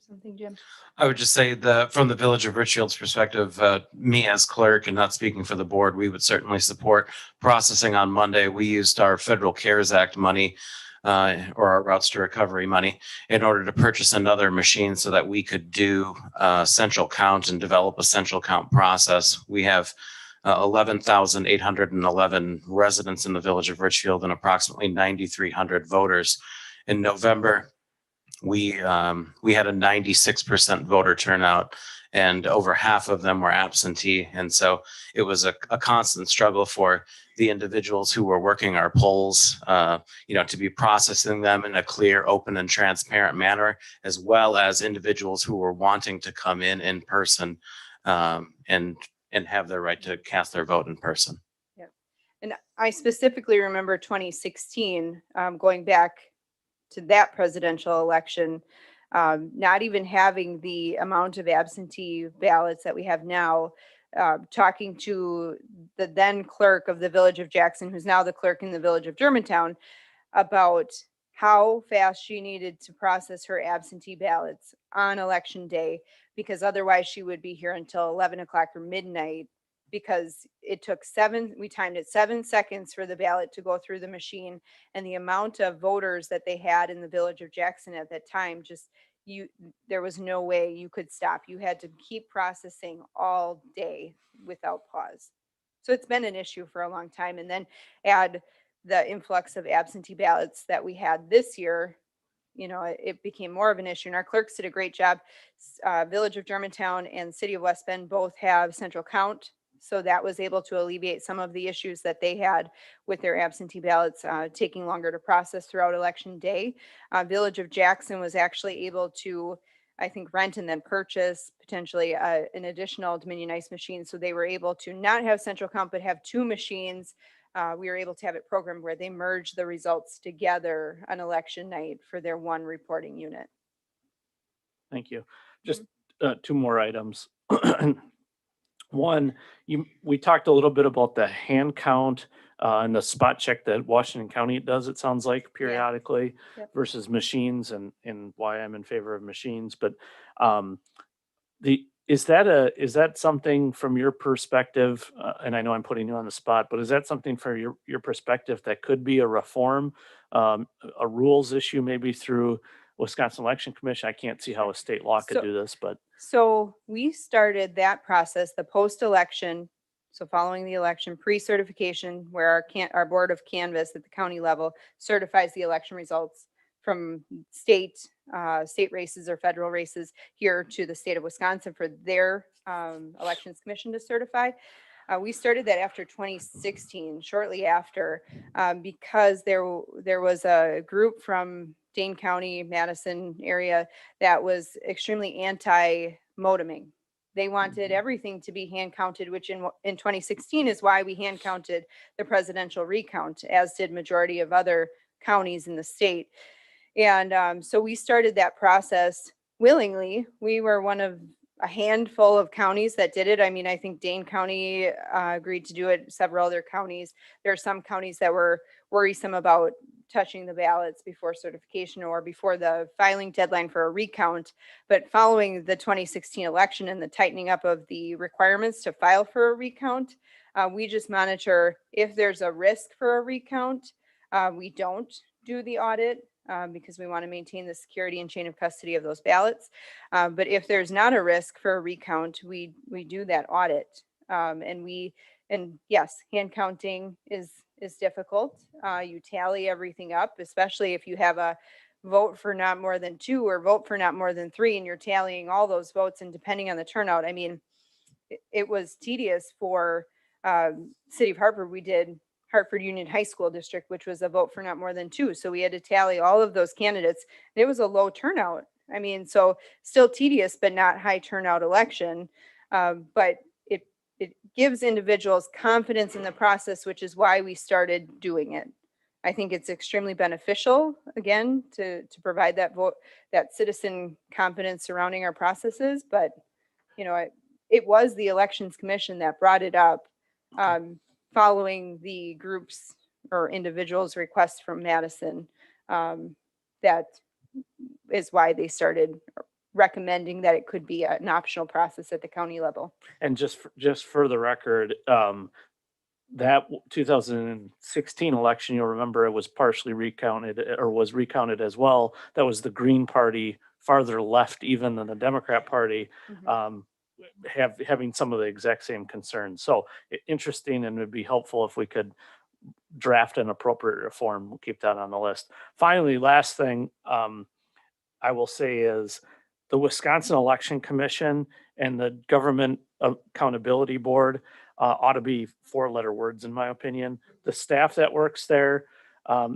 Speaker 1: Something, Jim?
Speaker 11: I would just say from the Village of Richfield's perspective, me as clerk and not speaking for the board, we would certainly support processing on Monday. We used our Federal CARES Act money or our routes to recovery money in order to purchase another machine so that we could do central count and develop a central count process. We have 11,811 residents in the Village of Richfield and approximately 9,300 voters. In November, we had a 96% voter turnout and over half of them were absentee. And so it was a constant struggle for the individuals who were working our polls, to be processing them in a clear, open and transparent manner, as well as individuals who were wanting to come in person and have their right to cast their vote in person.
Speaker 1: Yeah. And I specifically remember 2016, going back to that presidential election, not even having the amount of absentee ballots that we have now, talking to the then clerk of the Village of Jackson, who's now the clerk in the Village of Germantown, about how fast she needed to process her absentee ballots on election day, because otherwise she would be here until 11 o'clock or midnight, because it took we timed it 7 seconds for the ballot to go through the machine. And the amount of voters that they had in the Village of Jackson at that time, there was no way you could stop. You had to keep processing all day without pause. So it's been an issue for a long time. And then add the influx of absentee ballots that we had this year, it became more of an issue. And our clerks did a great job. Village of Germantown and City of West Bend both have central count. So that was able to alleviate some of the issues that they had with their absentee ballots taking longer to process throughout election day. Village of Jackson was actually able to, I think, rent and then purchase potentially an additional Dominion Ice machine. So they were able to not have central count, but have 2 machines. We were able to have it programmed where they merge the results together on election night for their one reporting unit.
Speaker 6: Thank you. Just two more items. One, we talked a little bit about the hand count and the spot check that Washington County does, it sounds like periodically
Speaker 1: Yep.
Speaker 6: versus machines, and why I'm in favor of machines. But is that something from your perspective, and I know I'm putting you on the spot, but is that something from your perspective that could be a reform, a rules issue maybe through Wisconsin Election Commission? I can't see how a state law could
Speaker 1: So-
Speaker 6: do this, but
Speaker 1: So we started that process, the post-election, so following the election, pre-certification, where our board of canvas at the county level certifies the election results from state races or federal races here to the state of Wisconsin for their elections commission to certify. We started that after 2016, shortly after, because there was a group from Dane County, Madison area that was extremely anti-modeming. They wanted everything to be hand counted, which in 2016 is why we hand counted the presidential recount, as did majority of other counties in the state. And so we started that process willingly. We were one of a handful of counties that did it. I mean, I think Dane County agreed to do it, several other counties. There are some counties that were worrisome about touching the ballots before certification or before the filing deadline for a recount. But following the 2016 election and the tightening up of the requirements to file for a recount, we just monitor if there's a risk for a recount. We don't do the audit because we want to maintain the security and chain of custody of those ballots. But if there's not a risk for a recount, we do that audit. And yes, hand counting is difficult. You tally everything up, especially if you have a vote for not more than 2 or vote for not more than 3, and you're tallying all those votes, and depending on the turnout, I mean, it was tedious for City of Hartford. We did Hartford Union High School District, which was a vote for not more than 2. So we had to tally all of those candidates. It was a low turnout. I mean, so still tedious, but not high turnout election. But it gives individuals confidence in the process, which is why we started doing it. I think it's extremely beneficial, again, to provide that vote, that citizen confidence surrounding our processes. But, you know, it was the Elections Commission that brought it up following the groups or individuals' requests from Madison. That is why they started recommending that it could be an optional process at the county level.
Speaker 6: and just for the record, that 2016 election, you'll remember it was partially recounted or was recounted as well. That was the Green Party farther left even than the Democrat Party. Having some of the exact same concerns. So interesting, and it would be helpful if we could draft an appropriate reform. We'll keep that on the list. Finally, last thing I will say is the Wisconsin Election Commission and the Government Accountability Board ought to be 4-letter words, in my opinion. The staff that works there,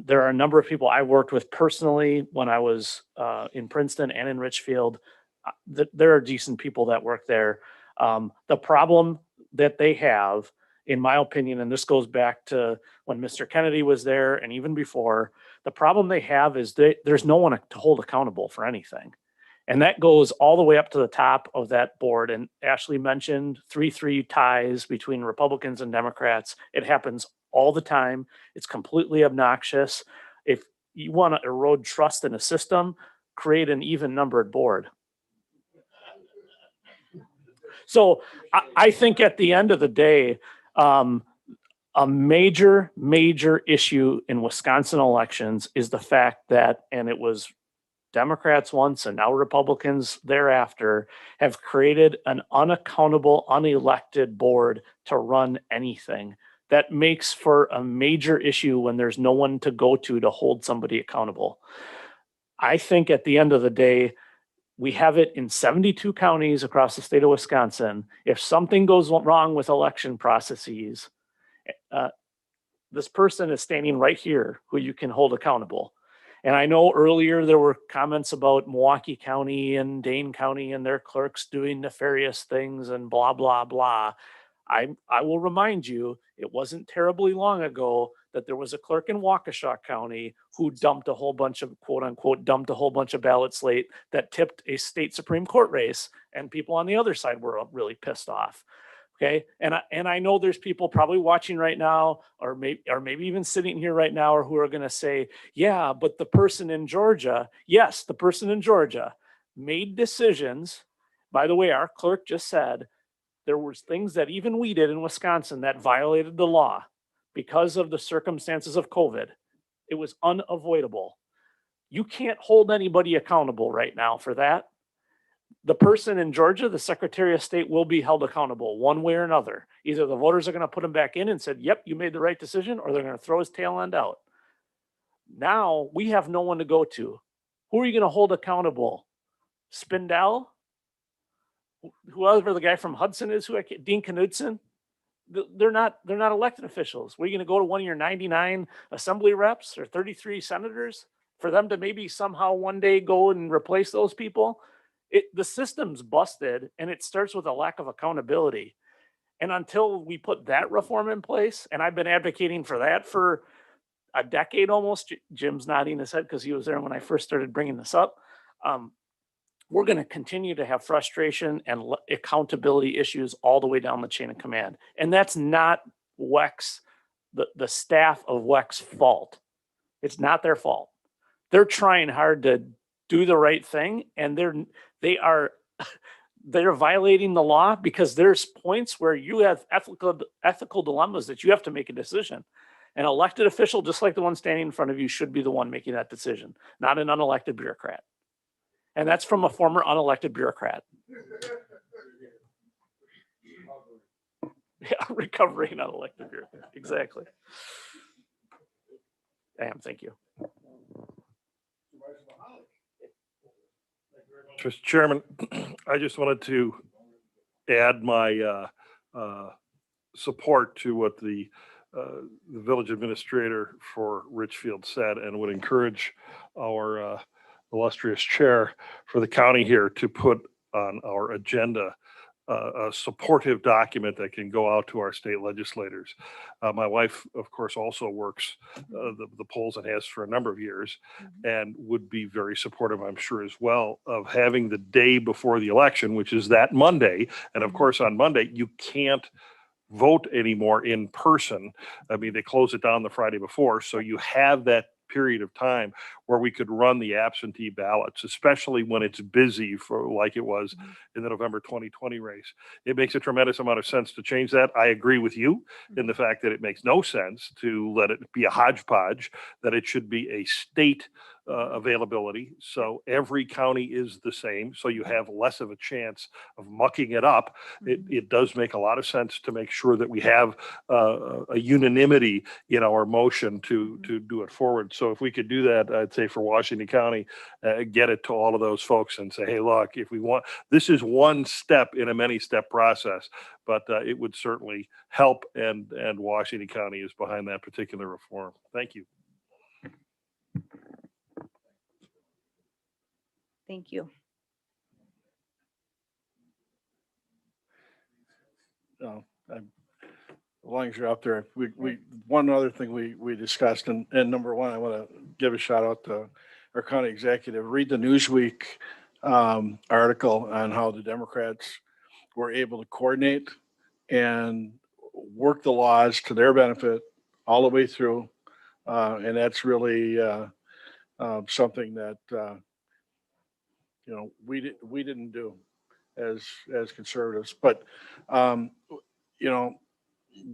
Speaker 6: there are a number of people I worked with personally when I was in Princeton and in Richfield. There are decent people that work there. The problem that they have, in my opinion, and this goes back to when Mr. Kennedy was there and even before, the problem they have is there's no one to hold accountable for anything. And that goes all the way up to the top of that board. And Ashley mentioned 3-3 ties between Republicans and Democrats. It happens all the time. It's completely obnoxious. If you want to erode trust in a system, create an even numbered board. So I think at the end of the day, a major issue in Wisconsin elections is the fact that, and it was Democrats once and now Republicans thereafter, have created an unaccountable, unelected board to run anything. That makes for a major issue when there's no one to go to hold somebody accountable. I think at the end of the day, we have it in 72 counties across the state of Wisconsin. If something goes wrong with election processes, this person is standing right here who you can hold accountable. And I know earlier there were comments about Milwaukee County and Dane County and their clerks doing nefarious things and blah, blah, blah. I will remind you, it wasn't terribly long ago that there was a clerk in Waukesha County who dumped a whole bunch of, quote unquote, dumped a whole bunch of ballot slate that tipped a state Supreme Court race, and people on the other side were really pissed off. Okay. And I know there's people probably watching right now, or maybe even sitting here right now, or who are going to say, yeah, but the person in Georgia, yes, the person in Georgia made decisions. By the way, our clerk just said there was things that even we did in Wisconsin that violated the law because of the circumstances of COVID. It was unavoidable. You can't hold anybody accountable right now for that. The person in Georgia, the Secretary of State, will be held accountable one way or another. Either the voters are going to put him back in and said, yep, you made the right decision, or they're going to throw his tail end out. Now we have no one to go to. Who are you going to hold accountable? Spindell? Whoever the guy from Hudson is, Dean Knudsen? They're not elected officials. Were you going to go to one of your 99 assembly reps or 33 senators for them to maybe somehow one day go and replace those people? The system's busted, and it starts with a lack of accountability. And until we put that reform in place, and I've been advocating for that for a decade almost, Jim's nodding his head because he was there when I first started bringing this up. We're going to continue to have frustration and accountability issues all the way down the chain of command. And that's not WEC's, the staff of WEC's fault. It's not their fault. They're trying hard to do the right thing, and they're violating the law because there's points where you have ethical dilemmas that you have to make a decision. An elected official, just like the one standing in front of you, should be the one making that decision, not an unelected bureaucrat. And that's from a former unelected bureaucrat. Yeah, recovering unelected bureaucrat. Exactly. Damn, thank you.
Speaker 8: Mr. Chairman, I just wanted to add my support to what the village administrator for Richfield said, and would encourage our illustrious chair for the county here to put on our agenda a supportive document that can go out to our state legislators. My wife, of course, also works the polls and has for a number of years, and would be very supportive, I'm sure, as well, of having the day before the election, which is that Monday. And of course, on Monday, you can't vote anymore in person. I mean, they close it down the Friday before. So you have that period of time where we could run the absentee ballots, especially when it's busy for like it was in the November 2020 race. It makes a tremendous amount of sense to change that. I agree with you in the fact that it makes no sense to let it be a hodgepodge, that it should be a state availability. So every county is the same. So you have less of a chance of mucking it up. It does make a lot of sense to make sure that we have a unanimity in our motion to do it forward. So if we could do that, I'd say for Washington County, get it to all of those folks and say, hey, look, if we want, this is one step in a many-step process, but it would certainly help, and Washington County is behind that particular reform. Thank you.
Speaker 1: Thank you.
Speaker 2: As long as you're up there, one other thing we discussed, and number one, I want to give a shout out to our county executive. Read the Newsweek article on how the Democrats were able to coordinate and work the laws to their benefit all the way through, and that's really something that we didn't do as conservatives. But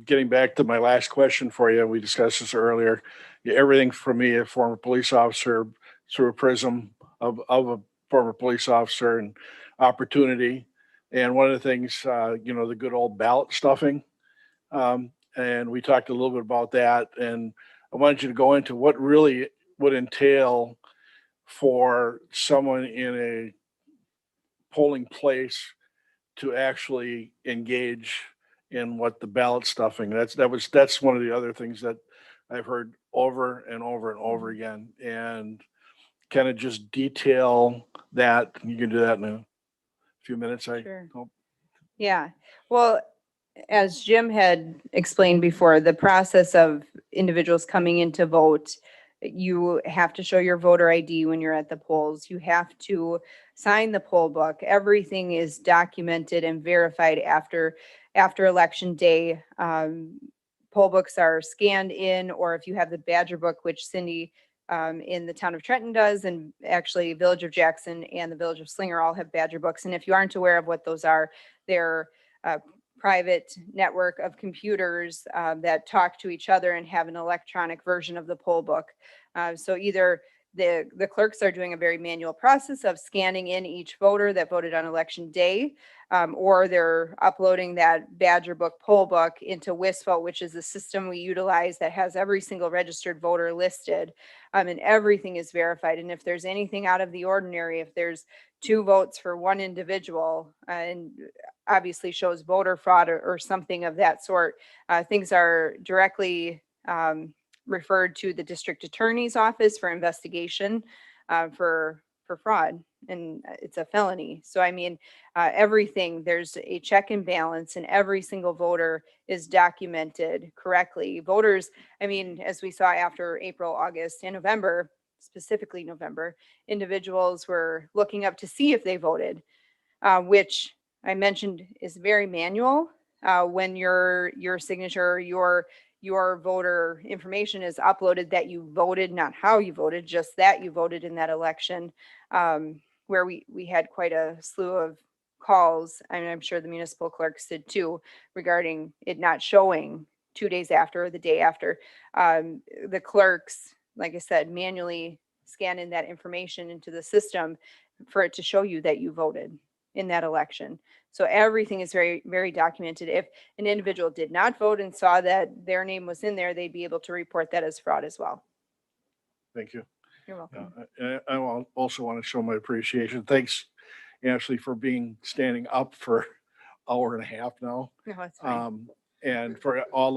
Speaker 2: getting back to my last question for you, we discussed this earlier. Everything from me, a former police officer, through a prism of a former police officer and opportunity. And one of the things, the good old ballot stuffing. And we talked a little bit about that. And I wanted you to go into what really would entail for someone in a polling place to actually engage in what the ballot stuffing. That's one of the other things that I've heard over and over and over again. And kind of just detail that. You can do that in a few minutes.
Speaker 1: Sure. Yeah. Well, as Jim had explained before, the process of individuals coming in to vote, you have to show your voter ID when you're at the polls. You have to sign the poll book. Everything is documented and verified after election day. Poll books are scanned in, or if you have the Badger book, which Cindy in the town of Trenton does, and actually Village of Jackson and the Village of Slinger all have Badger books. And if you aren't aware of what those are, they're private network of computers that talk to each other and have an electronic version of the poll book. So either the clerks are doing a very manual process of scanning in each voter that voted on election day, or they're uploading that Badger book poll book into WISVOTE, which is the system we utilize that has every single registered voter listed, and everything is verified. And if there's anything out of the ordinary, if there's 2 votes for one individual, and obviously shows voter fraud or something of that sort, things are directly referred to the district attorney's office for investigation for fraud, and it's a felony. So I mean, everything, there's a check and balance, and every single voter is documented correctly. Voters, I mean, as we saw after April, August, and November, specifically November, individuals were looking up to see if they voted, which I mentioned is very manual. When your signature, your voter information is uploaded that you voted, not how you voted, just that you voted in that election, where we had quite a slew of calls, and I'm sure the municipal clerks did too, regarding it not showing 2 days after or the day after. The clerks, like I said, manually scan in that information into the system for it to show you that you voted in that election. So everything is very, very documented. If an individual did not vote and saw that their name was in there, they'd be able to report that as fraud as well.
Speaker 2: Thank you.
Speaker 1: You're welcome.
Speaker 2: I also want to show my appreciation. Thanks, Ashley, for standing up for hour and a half now.
Speaker 1: No, it's fine.
Speaker 2: And for all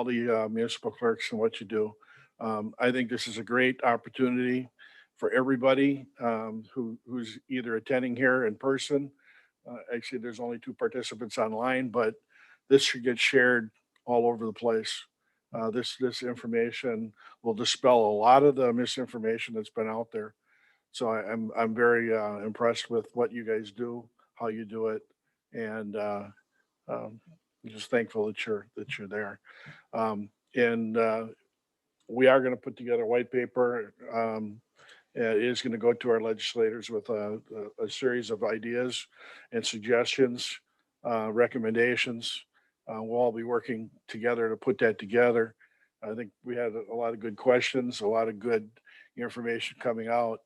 Speaker 2: the municipal clerks and what you do. I think this is a great opportunity for everybody who's either attending here in person. Actually, there's only 2 participants online, but this should get shared all over the place. This information will dispel a lot of the misinformation that's been out there. So I'm very impressed with what you guys do, how you do it, and just thankful that you're there. We are going to put together a white paper. It is going to go to our legislators with a series of ideas and suggestions, recommendations. We'll all be working together to put that together. I think we had a lot of good questions, a lot of good information coming out.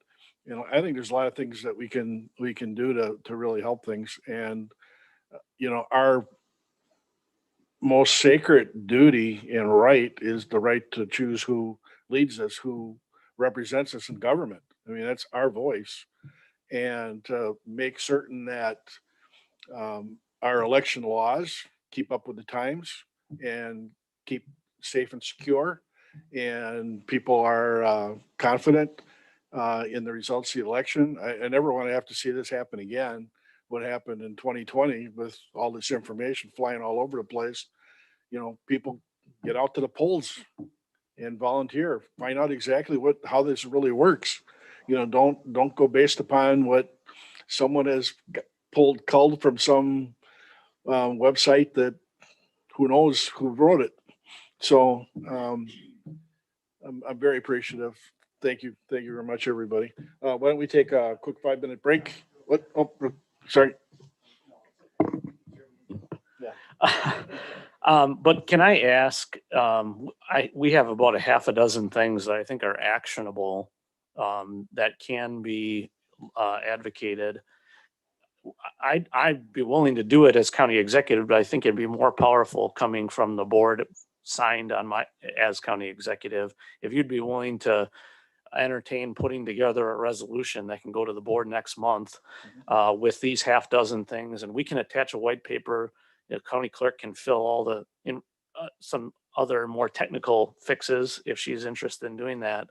Speaker 2: I think there's a lot of things that we can do to really help things. And our most sacred duty and right is the right to choose who leads us, who represents us in government. I mean, that's our voice. And to make certain that our election laws keep up with the times and keep safe and secure, and people are confident in the results of the election. I never want to have to see this happen again. What happened in 2020 with all this information flying all over the place. People get out to the polls and volunteer, find out exactly how this really works. Don't go based upon what someone has culled from some website that who knows who wrote it. So I'm very appreciative. Thank you very much, everybody. Why don't we take a quick 5-minute break? What? Oh, sorry.
Speaker 6: But can I ask, we have about a half a dozen things that I think are actionable, that can be advocated. I'd be willing to do it as county executive, but I think it'd be more powerful coming from the board signed on as county executive. If you'd be willing to entertain putting together a resolution that can go to the board next month with these half dozen things, and we can attach a white paper. The county clerk can fill all some other more technical fixes if she's interested in doing that.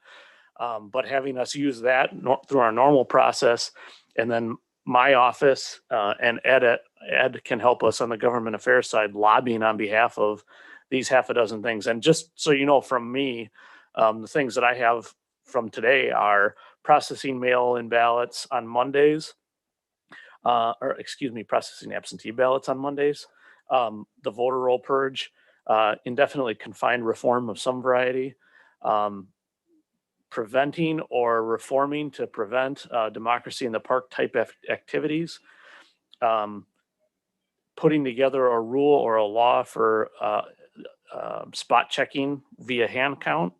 Speaker 6: But having us use that through our normal process, and then my office and Ed can help us on the government affairs side lobbying on behalf of these half a dozen things. And just so you know, from me, the things that I have from today are processing mail-in ballots on Mondays, or excuse me, processing absentee ballots on Mondays, the voter roll purge, indefinitely confined reform of some variety, preventing or reforming to prevent democracy in the park type activities, putting together a rule or a law for spot checking via hand count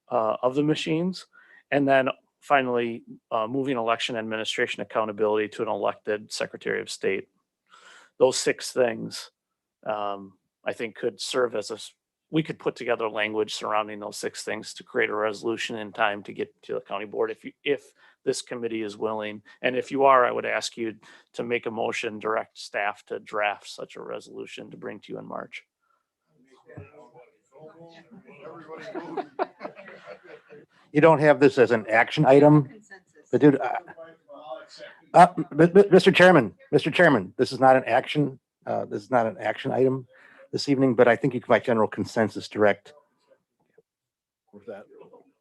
Speaker 6: of the machines, and then finally moving election administration accountability to an elected Secretary of State. Those 6 things I think could serve as we could put together language surrounding those 6 things to create a resolution in time to get to the county board if this committee is willing. And if you are, I would ask you to make a motion, direct staff to draft such a resolution to bring to you in March.
Speaker 12: You don't have this as an action item, but dude, Mr. Chairman, this is not an action item this evening, but I think you can by general consensus direct.
Speaker 2: With that.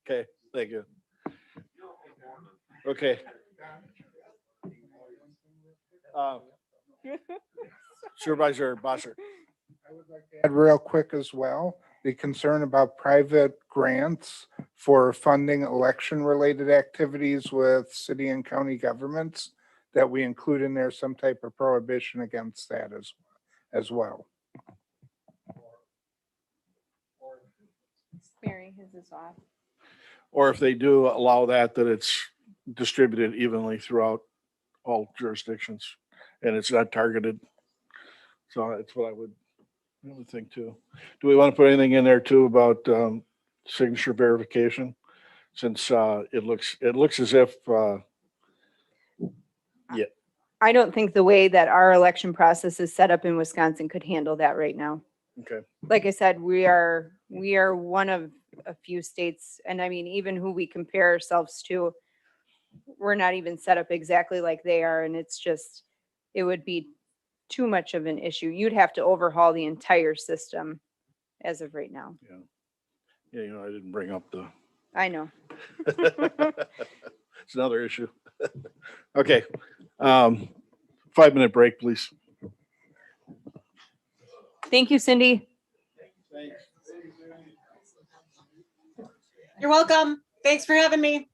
Speaker 2: Okay, thank you. Okay. Supervisor Bosser.
Speaker 5: I would like to add real quick as well, the concern about private grants for funding election-related activities with city and county governments, that we include in there some type of prohibition against that as well.
Speaker 1: Mary, his is off.
Speaker 2: Or if they do allow that it's distributed evenly throughout all jurisdictions and it's not targeted. So that's what I would think too. Do we want to put anything in there too about signature verification? Since it looks as if
Speaker 1: I don't think the way that our election process is set up in Wisconsin could handle that right now.
Speaker 2: okay.
Speaker 1: Like I said, we are one of a few states, and I mean, even who we compare ourselves to, we're not even set up exactly like they are, and it would be too much of an issue. You'd have to overhaul the entire system as of right now.
Speaker 2: Yeah, I didn't bring up the
Speaker 1: I know.
Speaker 2: it's another issue. Okay. 5-minute break, please.
Speaker 1: Thank you, Cindy.
Speaker 7: You're welcome. Thanks for having me.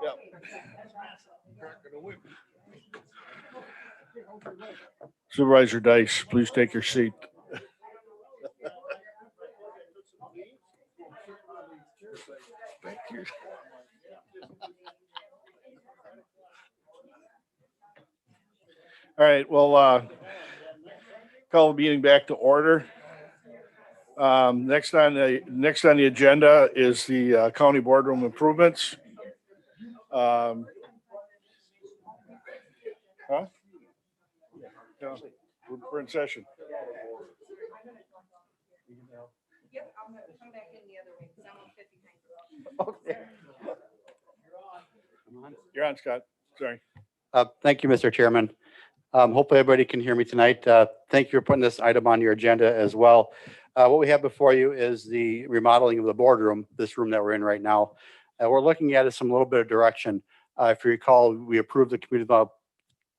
Speaker 2: Yep. Supervisor Dice, please take your seat. Thank you. All right, well, call the meeting back to order. Next on the agenda is the county boardroom improvements. Huh? No, we're in session.
Speaker 1: Yep, I'm gonna come back in the other way, 'cause I'm gonna fit behind you.
Speaker 2: Okay. You're on, Scott. Sorry.
Speaker 13: Thank you, Mr. Chairman. Hopefully everybody can hear me tonight. Thank you for putting this item on your agenda as well. What we have before you is the remodeling of the boardroom, this room that we're in right now. We're looking at some little bit of direction. If you recall, we approved the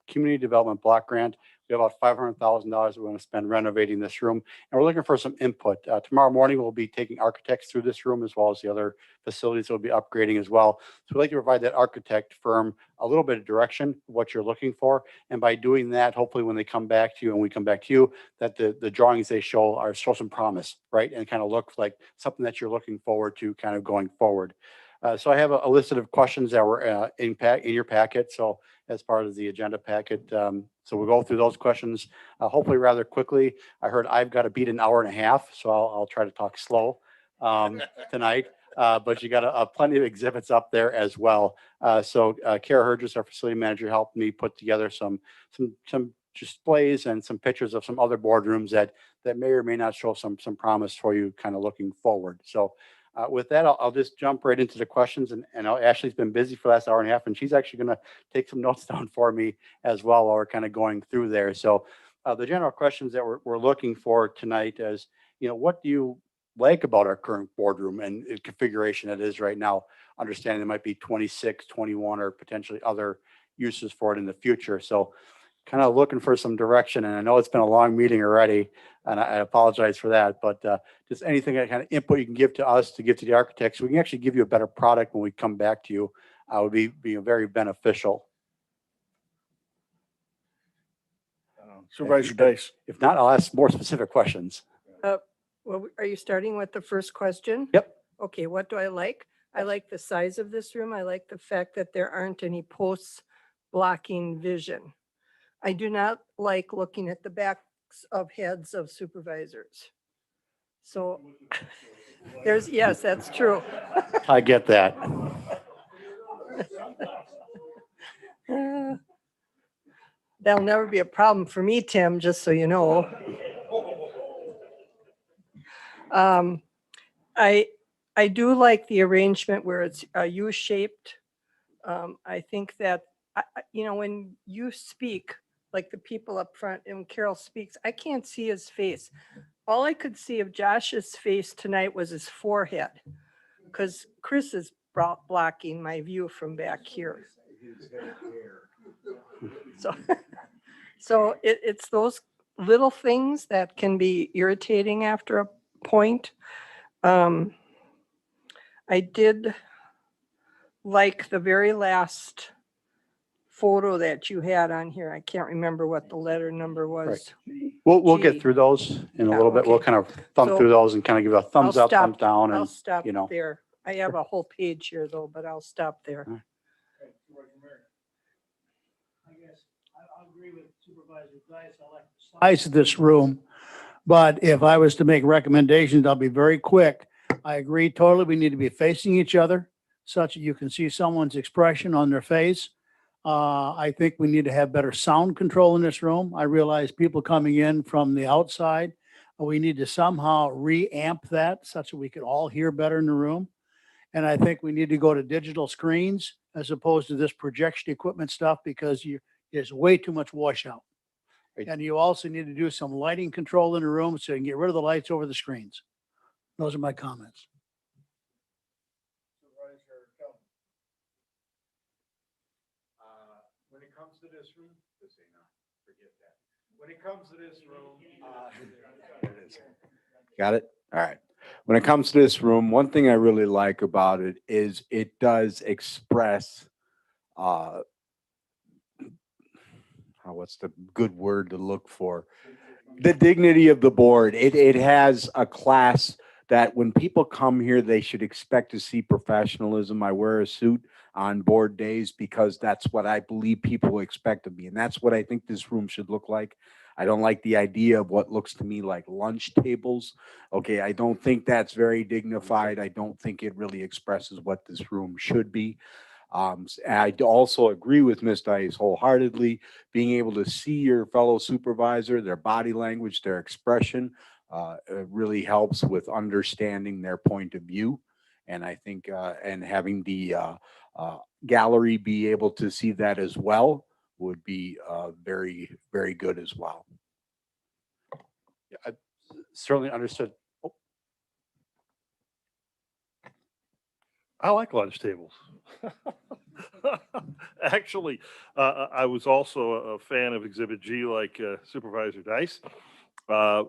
Speaker 13: community development block grant. We have about $500,000 we want to spend renovating this room, and we're looking for some input. Tomorrow morning, we'll be taking architects through this room as well as the other facilities we'll be upgrading as well. So we'd like to provide that architect firm a little bit of direction, what you're looking for. And by doing that, hopefully when they come back to you and we come back to you, that the drawings they show some promise, right? And kind of look like something that you're looking forward to kind of going forward. So I have a list of questions that were in your packet. So as part of the agenda packet. So we'll go through those questions, hopefully rather quickly. I heard I've got to beat an hour and a half, so I'll try to talk slow tonight. But you got plenty of exhibits up there as well. So Kara Hergis, our facility manager, helped me put together some displays and some pictures of some other boardrooms that may or may not show some promise for you kind of looking forward. So with that, I'll just jump right into the questions. And Ashley's been busy for the last hour and a half, and she's actually going to take some notes down for me as well while we're kind of going through there. So the general questions that we're looking for tonight is, what do you like about our current boardroom and configuration it is right now? Understanding there might be 26, 21, or potentially other uses for it in the future. So kind of looking for some direction. And I know it's been a long meeting already, and I apologize for that, but just anything that kind of input you can give to us to give to the architects, we can actually give you a better product when we come back to you, would be very beneficial.
Speaker 2: Supervisor Dice.
Speaker 13: If not, I'll ask more specific questions.
Speaker 14: Well, are you starting with the first question?
Speaker 13: Yep.
Speaker 14: Okay, what do I like? I like the size of this room. I like the fact that there aren't any posts blocking vision. I do not like looking at the backs of heads of supervisors. So yes, that's true.
Speaker 13: I get that.
Speaker 14: That'll never be a problem for me, Tim, just so you know. I do like the arrangement where it's U-shaped. I think that, when you speak, like the people up front, and when Carol speaks, I can't see his face. All I could see of Josh's face tonight was his forehead, because Chris is blocking my view from back here. So it's those little things that can be irritating after a point. I did like the very last photo that you had on here. I can't remember what the letter number was.
Speaker 13: Right. We'll get
Speaker 14: G.
Speaker 13: through those in a little bit.
Speaker 14: Okay.
Speaker 13: We'll kind of thumb
Speaker 14: So
Speaker 13: through those and kind of give a thumbs up, thumbs down,
Speaker 14: I'll
Speaker 13: and
Speaker 14: stop there. I have a whole page here though, but I'll stop there.
Speaker 10: I guess I agree with Supervisor Dice. I like the size of this room. But if I was to make recommendations, I'll be very quick. I agree totally. We need to be facing each other such that you can see someone's expression on their face. I think we need to have better sound control in this room. I realize people coming in from the outside, we need to somehow reamp that such that we could all hear better in the room. And I think we need to go to digital screens as opposed to this projection equipment stuff, because there's way too much washout.
Speaker 13: Right.
Speaker 10: And you also need to do some lighting control in the room so you can get rid of the lights over the screens. Those are my comments.
Speaker 9: When it comes to this room, forget that. When it comes to this room,
Speaker 15: Got it? All right.
Speaker 9: when it comes to this room, one thing I really like about it is it does express, what's the good word to look for? The dignity of the board. It has a class that when people come here, they should expect to see professionalism. I wear a suit on board days because that's what I believe people expect of me. And that's what I think this room should look like. I don't like the idea of what looks to me like lunch tables. Okay, I don't think that's very dignified. I don't think it really expresses what this room should be. I also agree with Ms. Dice wholeheartedly. Being able to see your fellow supervisor, their body language, their expression, it really helps with understanding their point of view. And I think, and having the gallery be able to see that as well would be very, very good as well.
Speaker 13: Yeah, I certainly understood. Oh,
Speaker 8: I like lunch tables. Actually, I was also a fan of Exhibit G, like Supervisor Dice. The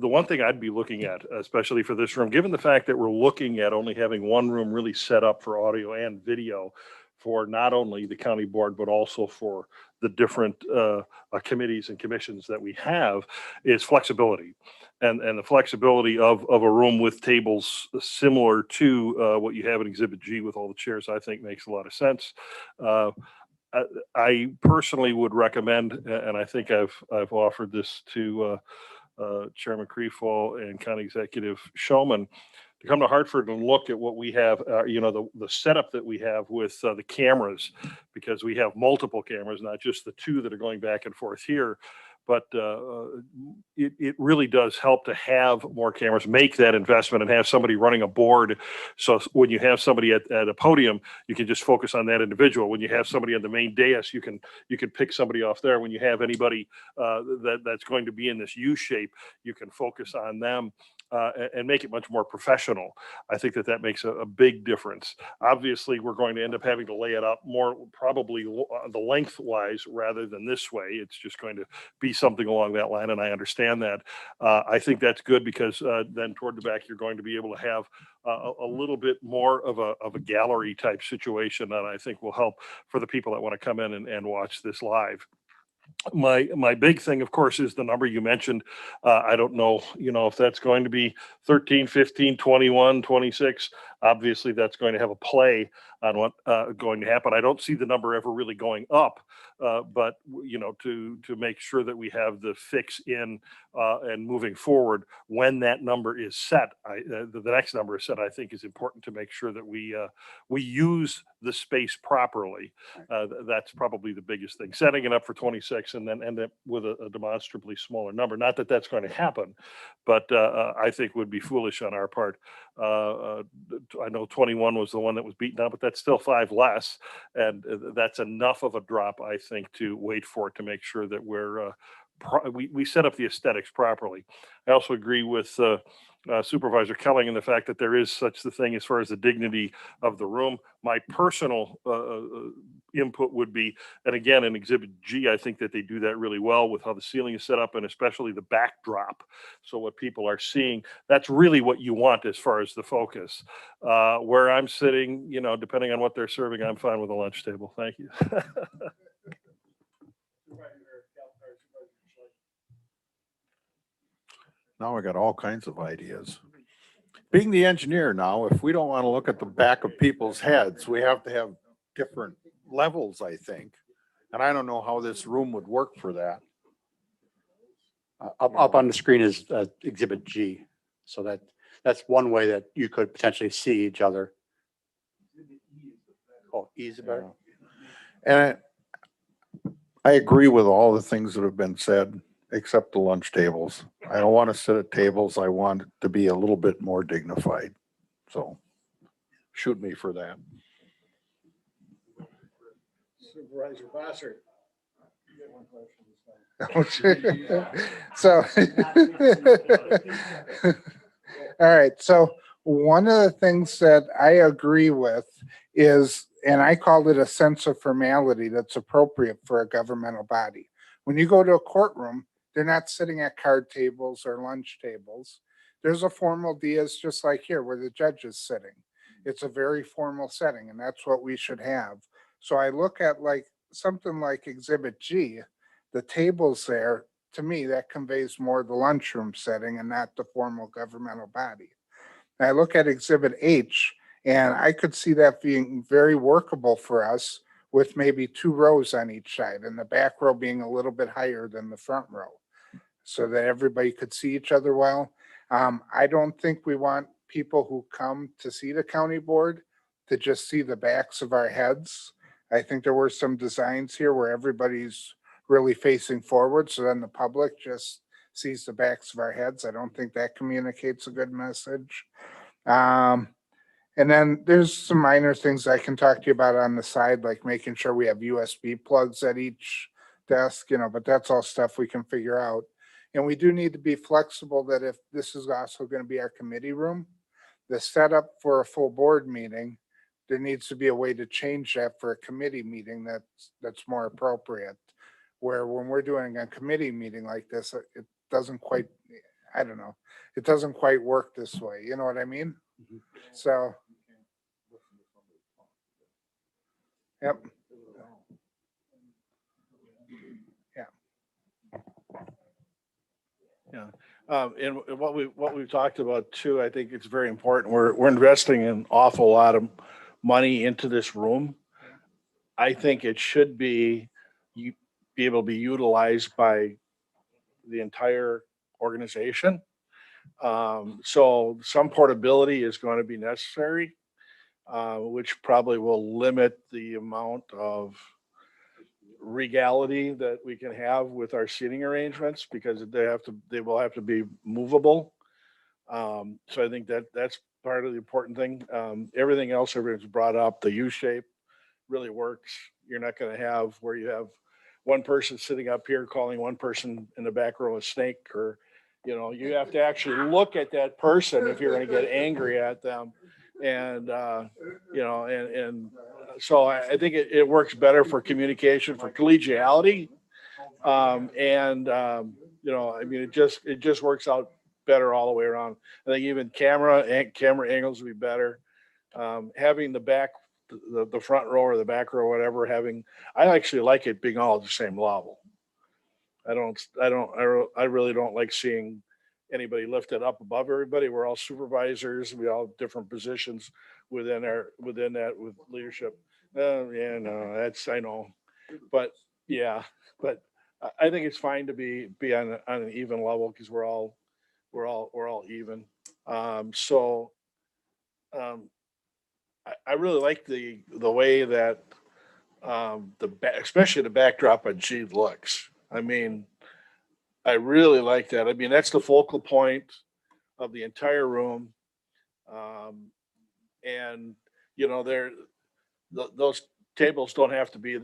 Speaker 8: one thing I'd be looking at, especially for this room, given the fact that we're looking at only having one room really set up for audio and video for not only the county board, but also for the different committees and commissions that we have, is flexibility. And the flexibility of a room with tables similar to what you have in Exhibit G with all the chairs, I think makes a lot of sense. I personally would recommend, and I think I've offered this to Chairman Creefall and County Executive Showman, to come to Hartford and look at what we have, the setup that we have with the cameras, because we have multiple cameras, not just the two that are going back and forth here. But it really does help to have more cameras, make that investment, and have somebody running a board. So when you have somebody at a podium, you can just focus on that individual. When you have somebody on the main dais, you can pick somebody off there. When you have anybody that's going to be in this U shape, you can focus on them. And make it much more professional. I think that makes a big difference. Obviously, we're going to end up having to lay it up more, probably the lengthwise rather than this way. It's just going to be something along that line, and I understand that. I think that's good because then toward the back, you're going to be able to have a little bit more of a gallery type situation that I think will help for the people that want to come in and watch this live. My big thing, of course, is the number you mentioned. I don't know, if that's going to be 13, 15, 21, 26. Obviously, that's going to have a play on what going to happen. I don't see the number ever really going up, but to make sure that we have the fix in and moving forward when that number is set, the next number is set, I think is important to make sure that we use the space properly. That's probably the biggest thing. Setting it up for 26 and then end up with a demonstrably smaller number. Not that that's going to happen, but I think would be foolish on our part. I know 21 was the one that was beaten down, but that's still 5 less. And that's enough of a drop, I think, to wait for it to make sure that we set up the aesthetics properly. I also agree with Supervisor Kelling in the fact that there is such the thing as far as the dignity of the room. My personal input would be, and again, in Exhibit G, I think that they do that really well with how the ceiling is set up and especially the backdrop. So what people are seeing, that's really what you want as far as the focus. Where I'm sitting, depending on what they're serving, I'm fine with a lunch table. Thank you.
Speaker 3: Now I got all kinds of ideas. Being the engineer now, if we don't want to look at the back of people's heads, we have to have different levels, I think. And I don't know how this room would work for that.
Speaker 13: Up on the screen is Exhibit G. So that's one way that you could potentially see each other. Oh, E is better.
Speaker 3: And I agree with all the things that have been said, except the lunch tables. I don't want to sit at tables. I want it to be a little bit more dignified. So shoot me for that.
Speaker 2: Supervisor Bossert.
Speaker 5: So, all right. So one of the things that I agree with is, and I called it a sense of formality that's appropriate for a governmental body. When you go to a courtroom, they're not sitting at card tables or lunch tables. there's a formal dais just like here where the judge is sitting. It's a very formal setting and that's what we should have. So I look at like something like Exhibit G, the tables there, to me, that conveys more the lunchroom setting and not the formal governmental body. I look at Exhibit H and I could see that being very workable for us with maybe 2 rows on each side and the back row being a little bit higher than the front row so that everybody could see each other well. I don't think we want people who come to see the county board to just see the backs of our heads. I think there were some designs here where everybody's really facing forward, so then the public just sees the backs of our heads. I don't think that communicates a good message. And then there's some minor things I can talk to you about on the side, like making sure we have USB plugs at each desk, but that's all stuff we can figure out. And we do need to be flexible that if this is also going to be our committee room, the setup for a full board meeting, there needs to be a way to change that for a committee meeting that's more appropriate. Where when we're doing a committee meeting like this, it doesn't quite, I don't know, it doesn't quite work this way. You know what I mean? So. Yep.
Speaker 2: Yeah. And what we've talked about too, I think it's very important. We're investing an awful lot of money into this room. I think it should be able to be utilized by the entire organization. So some portability is going to be necessary, which probably will limit the amount of regality that we can have with our seating arrangements because they will have to be movable. So I think that's part of the important thing. Everything else everyone's brought up, the U shape really works. You're not going to have where you have one person sitting up here calling one person in the back row a snake, or you have to actually look at that person if you're going to get angry at them. And so I think it works better for communication, for collegiality. I mean, it just works out better all the way around. I think even camera angles would be better. Having the front row or the back row, whatever, I actually like it being all at the same level. I really don't like seeing anybody lifted up above everybody. We're all supervisors. We all have different positions within that with leadership. I know, but I think it's fine to be on an even level because we're all even. I really like the way that especially the backdrop on G looks. I mean, I really like that. I mean, that's the focal point of the entire room. And those tables don't have to be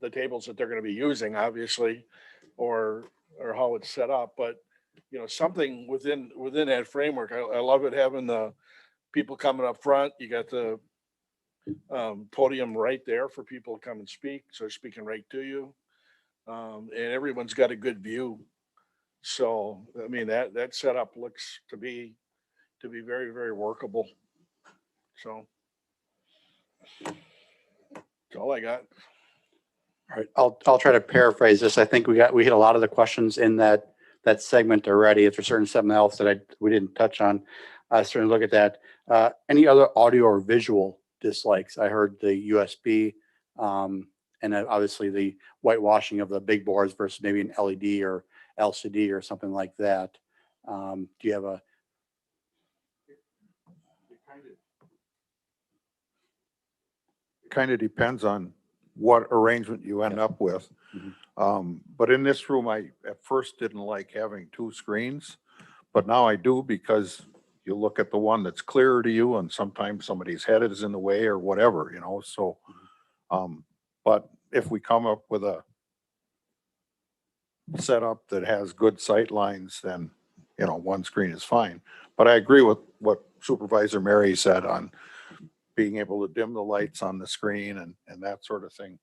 Speaker 2: the tables that they're going to be using, obviously, or how it's set up. But something within that framework. I love it having the people coming up front. You got the podium right there for people to come and speak, so they're speaking right to you. And everyone's got a good view. So I mean that setup looks to be very, very workable. So that's all I got.
Speaker 13: All right, I'll try to paraphrase this. I think we hit a lot of the questions in that segment already. If there's something else that we didn't touch on, certainly look at that. Any other audio or visual dislikes? I heard the USB, and then obviously the whitewashing of the big boards versus maybe an LED or LCD or something like that. Do you have a?
Speaker 3: Kind of depends on what arrangement you end up with. But in this room, I at first didn't like having 2 screens, but now I do because you look at the one that's clearer to you and sometimes somebody's head is in the way or whatever, so, but if we come up with a setup that has good sight lines, then, 1 screen is fine. But I agree with what Supervisor Mary said on being able to dim the lights on the screen and that sort of thing.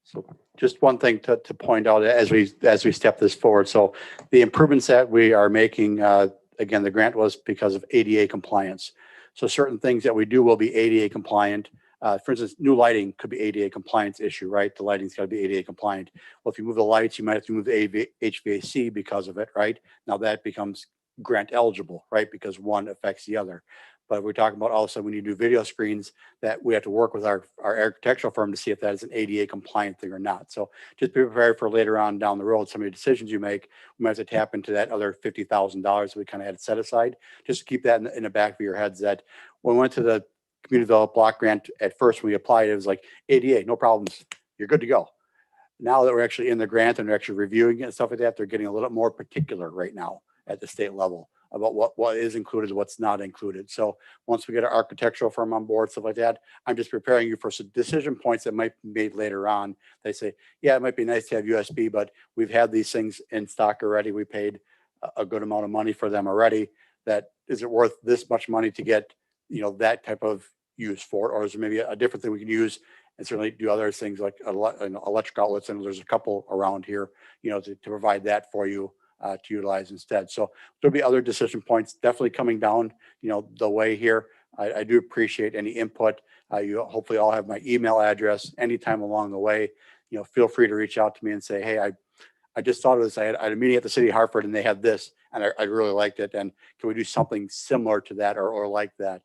Speaker 13: So just one thing to point out as we step this forward. So the improvements that we are making, again, the grant was because of ADA compliance. So certain things that we do will be ADA compliant. For instance, new lighting could be ADA compliance issue, right? The lighting's got to be ADA compliant. Well, if you move the lights, you might have to move the HVAC because of it, right? Now that becomes grant eligible, right? Because one affects the other. But we're talking about also when you do video screens that we have to work with our architectural firm to see if that is an ADA compliant thing or not. So just be prepared for later on down the road, some of the decisions you make, we might have to tap into that other $50,000 we kind of had set aside. Just to keep that in the back of your heads that when we went to the community development block grant, at first when we applied, it was like ADA, no problems, you're good to go. Now that we're actually in the grant and they're actually reviewing it and stuff like that, they're getting a little more particular right now at the state level about what is included, what's not included. So once we get our architectural firm on board, stuff like that, I'm just preparing you for some decision points that might be made later on. They say, yeah, it might be nice to have USB, but we've had these things in stock already. We paid a good amount of money for them already. That is it worth this much money to get, that type of use for it? Or is there maybe a different thing we can use and certainly do other things like electric outlets? And there's a couple around here, to provide that for you to utilize instead. So there'll be other decision points definitely coming down, the way here. I do appreciate any input. You hopefully all have my email address anytime along the way. Feel free to reach out to me and say, hey, I just thought of this. I had a meeting at the city of Hartford and they had this and I really liked it. And can we do something similar to that or like that?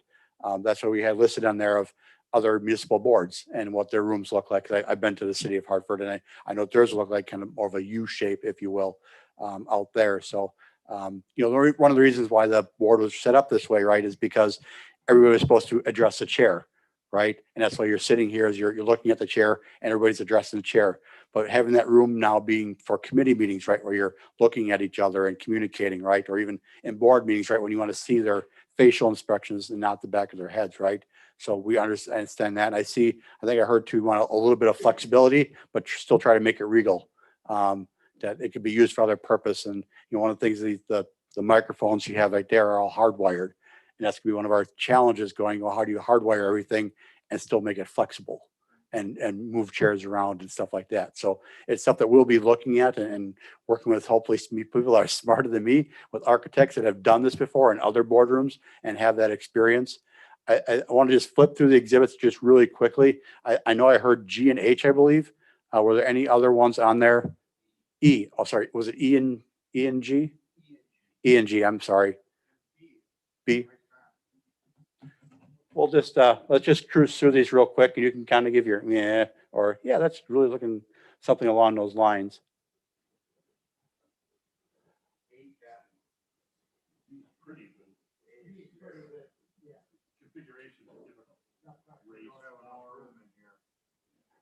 Speaker 13: That's what we had listed on there of other municipal boards and what their rooms look like. I've been to the city of Hartford and I know theirs look like kind of more of a U shape, if you will, out there. So, one of the reasons why the board was set up this way, right, is because everybody was supposed to address the chair, right? And that's why you're sitting here as you're looking at the chair and everybody's addressing the chair. But having that room now being for committee meetings, right, where you're looking at each other and communicating, right, or even in board meetings, right, when you want to see their facial expressions and not the back of their heads, right? So we understand that. And I think I heard too, want a little bit of flexibility, but still try to make it regal, that it could be used for other purpose. And, one of the things, the microphones you have right there are all hardwired. And that's gonna be one of our challenges going, well, how do you hardwire everything and still make it flexible and move chairs around and stuff like that. So it's stuff that we'll be looking at and working with hopefully people that are smarter than me with architects that have done this before in other boardrooms and have that experience. I want to just flip through the exhibits just really quickly. I know I heard G and H, I believe. Were there any other ones on there? E, oh, sorry. Was it E and G? E and G, I'm sorry. B. We'll just, let's just cruise through these real quick and you can kind of give your, yeah, or yeah, that's really looking something along those lines.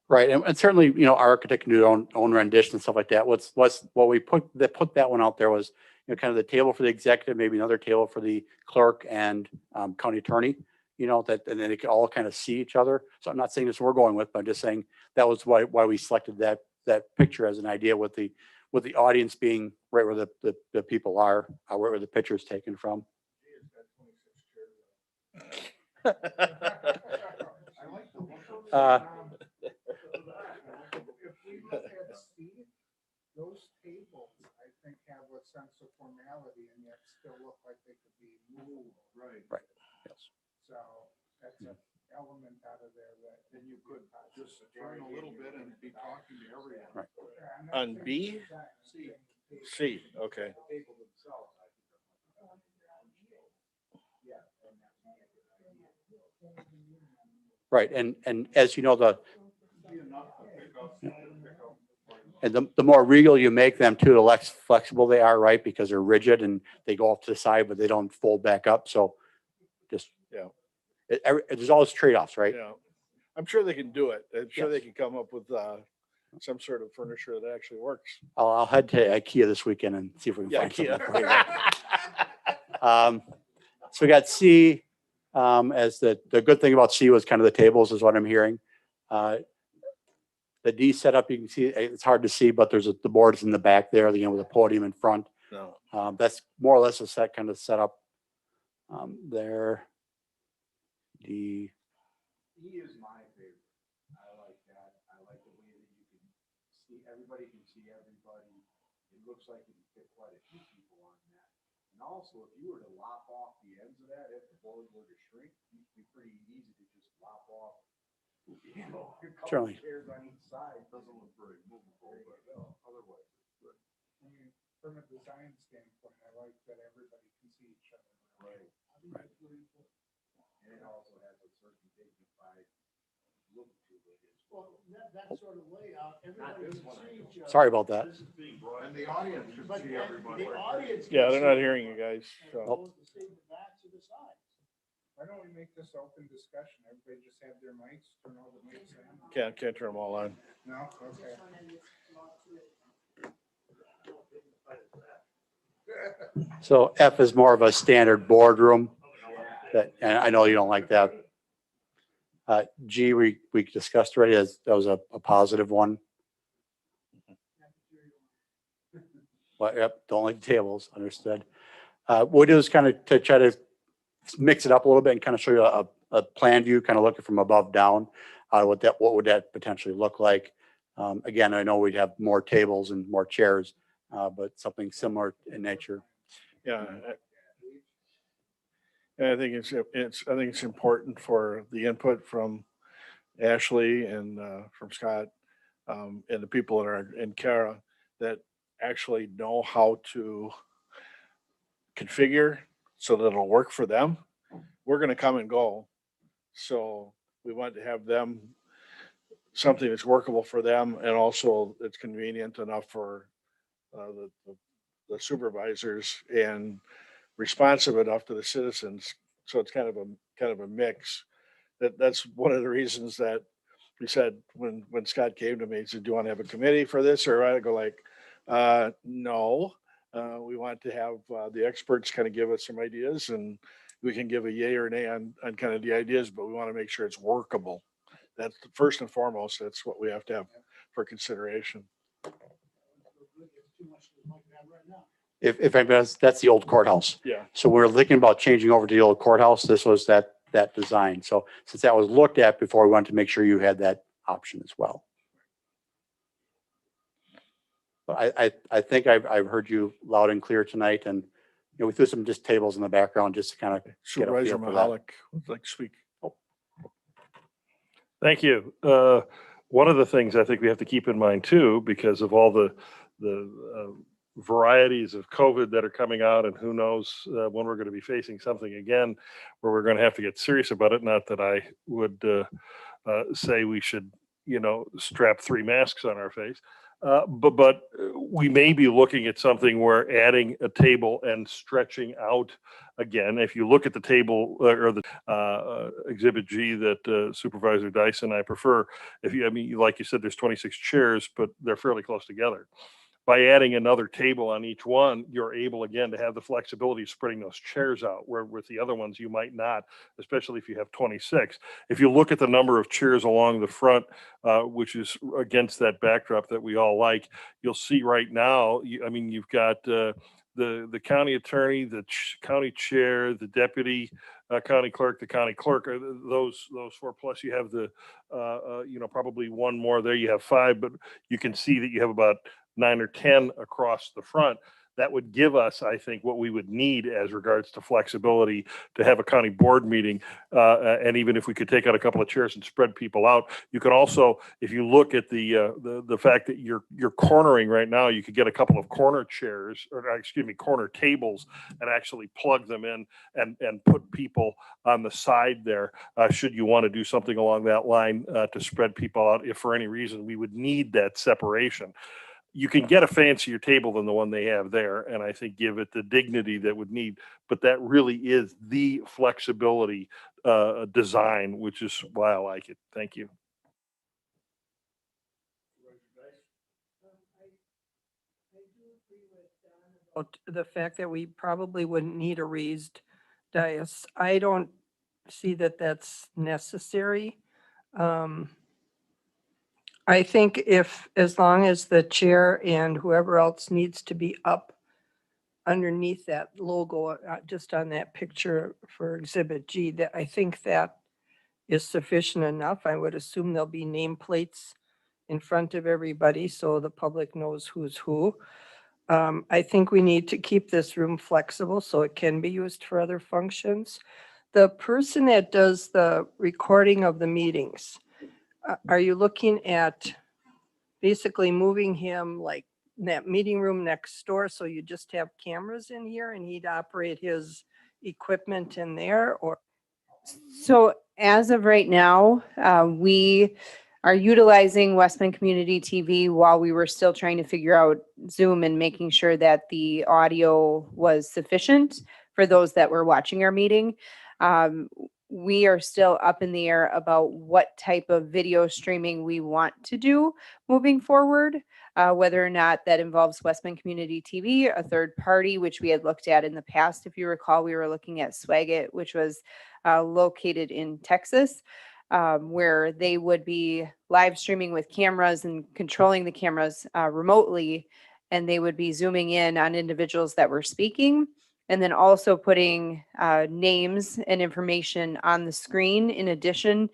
Speaker 13: Right, and certainly, our architect can do their own rendition and stuff like that. What we put that one out there was, kind of the table for the executive, maybe another table for the clerk and county attorney. That and then they can all kind of see each other. So I'm not saying this we're going with, but I'm just saying that was why we selected that picture as an idea with the audience being right where the people are, where the picture is taken from.
Speaker 5: Those tables, I think, have a sense of formality and yet still look like they could be moved. Right.
Speaker 13: Right. Yes.
Speaker 5: So that's an element out of there that then you could just turn a little bit and be talking to everyone.
Speaker 13: Right.
Speaker 2: On B? C, okay.
Speaker 13: Right, and as you know, the more regal you make them too, the less flexible they are, right? Because they're rigid and they go off to the side, but they don't fold back up. So just, there's always trade-offs, right?
Speaker 2: Yeah, I'm sure they can do it. I'm sure
Speaker 13: Yes.
Speaker 2: they can come up with some sort of furniture that actually works.
Speaker 13: I'll head to IKEA this weekend and see if we can find something. So we got C, as the good thing about C was kind of the tables is what I'm hearing. The D setup, you can see, it's hard to see, but there's the boards in the back there, with a podium in front.
Speaker 2: No.
Speaker 13: That's more or less a kind of setup there. D.
Speaker 5: E is my favorite. I like that. I like the way that you can
Speaker 9: see, everybody can see everybody. It looks like you can fit quite a few people on that. And also, if you were to lop off the ends of that, if the board were to shrink, it'd be pretty easy to just lop off, you know, a couple
Speaker 13: Certainly.
Speaker 9: chairs on each side. Doesn't look very movable, but otherwise it's good.
Speaker 5: I mean, from a design standpoint, I like that everybody can see each other.
Speaker 9: Right.
Speaker 13: Right.
Speaker 9: And it also has a certain dignified look to it as well.
Speaker 10: Well, that sort of layout, everybody
Speaker 9: this
Speaker 10: can
Speaker 9: one, I
Speaker 10: see
Speaker 9: know.
Speaker 10: each other.
Speaker 13: Sorry about that.
Speaker 9: And the audience should
Speaker 10: But
Speaker 9: see everybody.
Speaker 10: the audience.
Speaker 2: Yeah,
Speaker 10: can
Speaker 2: they're
Speaker 10: see
Speaker 2: not hearing you
Speaker 10: everybody,
Speaker 2: guys.
Speaker 10: as
Speaker 2: So.
Speaker 10: opposed to see the backs of the sides.
Speaker 5: Why don't we make this open discussion? Everybody just have their mics, turn all the mics on.
Speaker 2: Can't turn them all on.
Speaker 5: No, okay.
Speaker 13: So F is more of a standard boardroom. That, and I know you don't like that. G, we discussed already, as that was a positive one. Well, yep, don't like tables, understood. We'll do is kind of to try to mix it up a little bit and kind of show you a plan view, kind of looking from above down. What would that potentially look like? Again, I know we'd have more tables and more chairs, but something similar in nature.
Speaker 2: Yeah. And I think it's important for the input from Ashley and from Scott and the people that are in Kara that actually know how to configure so that it'll work for them. We're going to come and go. So we want to have them something that's workable for them and also it's convenient enough for the supervisors and responsive enough to the citizens. So it's kind of a mix. That's one of the reasons that we said when Scott came to me, he said, "Do you want to have a committee for this?" Or I go like, "No, we want to have the experts kind of give us some ideas, and we can give a yay or nay on kind of the ideas, but we want to make sure it's workable. That's first and foremost. That's what we have to have for consideration."
Speaker 13: If anybody, that's the old courthouse.
Speaker 2: Yeah.
Speaker 13: So we're thinking about changing over to the old courthouse. This was that design. So since that was looked at before, we wanted to make sure you had that option as well. But I think I've heard you loud and clear tonight, and we threw some just tables in the background just to kind of
Speaker 2: Supervisor Mahalik would like to speak.
Speaker 8: Thank you. One of the things I think we have to keep in mind too, because of all the varieties of COVID that are coming out, and who knows when we're going to be facing something again where we're going to have to get serious about it. Not that I would say we should, strap 3 masks on our face. But we may be looking at something where adding a table and stretching out again. If you look at the table or the Exhibit G that Supervisor Dyson and I prefer, like you said, there's 26 chairs, but they're fairly close together. By adding another table on each one, you're able again to have the flexibility of spreading those chairs out, where with the other ones you might not, especially if you have 26. If you look at the number of chairs along the front, which is against that backdrop that we all like, you'll see right now, you've got the county attorney, the county chair, the deputy county clerk, the county clerk, those 4 plus. You have the probably one more there. You have 5, but you can see that you have about 9 or 10 across the front. That would give us, I think, what we would need as regards to flexibility to have a county board meeting. And even if we could take out a couple of chairs and spread people out, you could also, if you look at the fact that you're cornering right now, you could get a couple of corner chairs, or corner tables, and actually plug them in and put people on the side there. Should you want to do something along that line to spread people out, if for any reason we would need that separation. You can get a fancier table than the one they have there, and I think give it the dignity that would need. But that really is the flexibility design, which is why I like it. Thank you.
Speaker 14: The fact that we probably wouldn't need a raised dais. I don't see that that's necessary. I think as long as the chair and whoever else needs to be up underneath that logo, just on that picture for Exhibit G, that I think that is sufficient enough. I would assume there'll be nameplates in front of everybody so the public knows who's who. I think we need to keep this room flexible so it can be used for other functions. The person that does the recording of the meetings, are you looking at basically moving him like in that meeting room next door, so you just have cameras in here and he'd operate his equipment in there, or?
Speaker 1: So as of right now, we are utilizing West Bend Community TV while we were still trying to figure out Zoom and making sure that the audio was sufficient for those that were watching our meeting. We are still up in the air about what type of video streaming we want to do moving forward, whether or not that involves West Bend Community TV, a third party, which we had looked at in the past. If you recall, we were looking at Swagit, which was located in Texas, where they would be live streaming with cameras and controlling the cameras remotely, and they would be zooming in on individuals that were speaking, and then also putting names and information on the screen in addition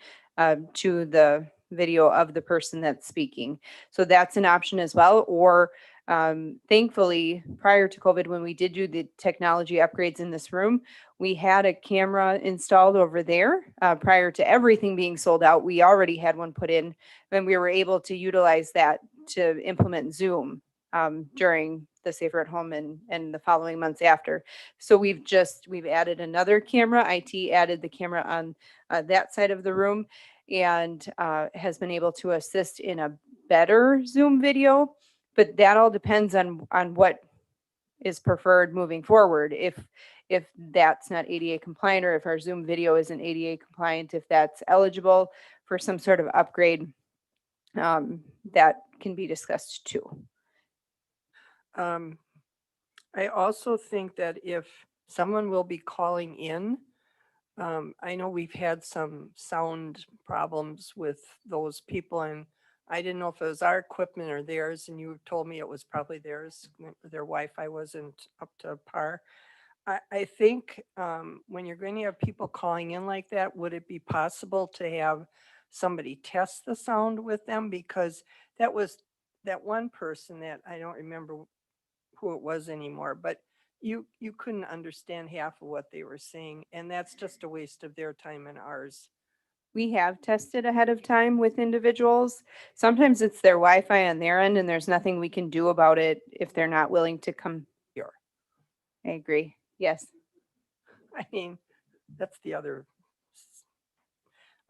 Speaker 1: to the video of the person that's speaking. So that's an option as well. Or thankfully, prior to COVID, when we did do the technology upgrades in this room, we had a camera installed over there prior to everything being sold out. We already had one put in, and we were able to utilize that to implement Zoom during the Safer at Home and the following months after. So we've added another camera. IT added the camera on that side of the room and has been able to assist in a better Zoom video. But that all depends on what is preferred moving forward. If that's not ADA compliant, or if our Zoom video isn't ADA compliant, if that's eligible for some sort of upgrade, that can be discussed too.
Speaker 14: I also think that if someone will be calling in, I know we've had some sound problems with those people, and I didn't know if it was our equipment or theirs, and you told me it was probably theirs. Their Wi-Fi wasn't up to par. I think when you're going to have people calling in like that, would it be possible to have somebody test the sound with them? Because that was that one person that I don't remember who it was anymore, but you couldn't understand half of what they were saying, and that's just a waste of their time and ours.
Speaker 1: We have tested ahead of time with individuals. Sometimes it's their Wi-Fi on their end, and there's nothing we can do about it if they're not willing to come here. I agree. Yes.
Speaker 14: I mean, that's the other.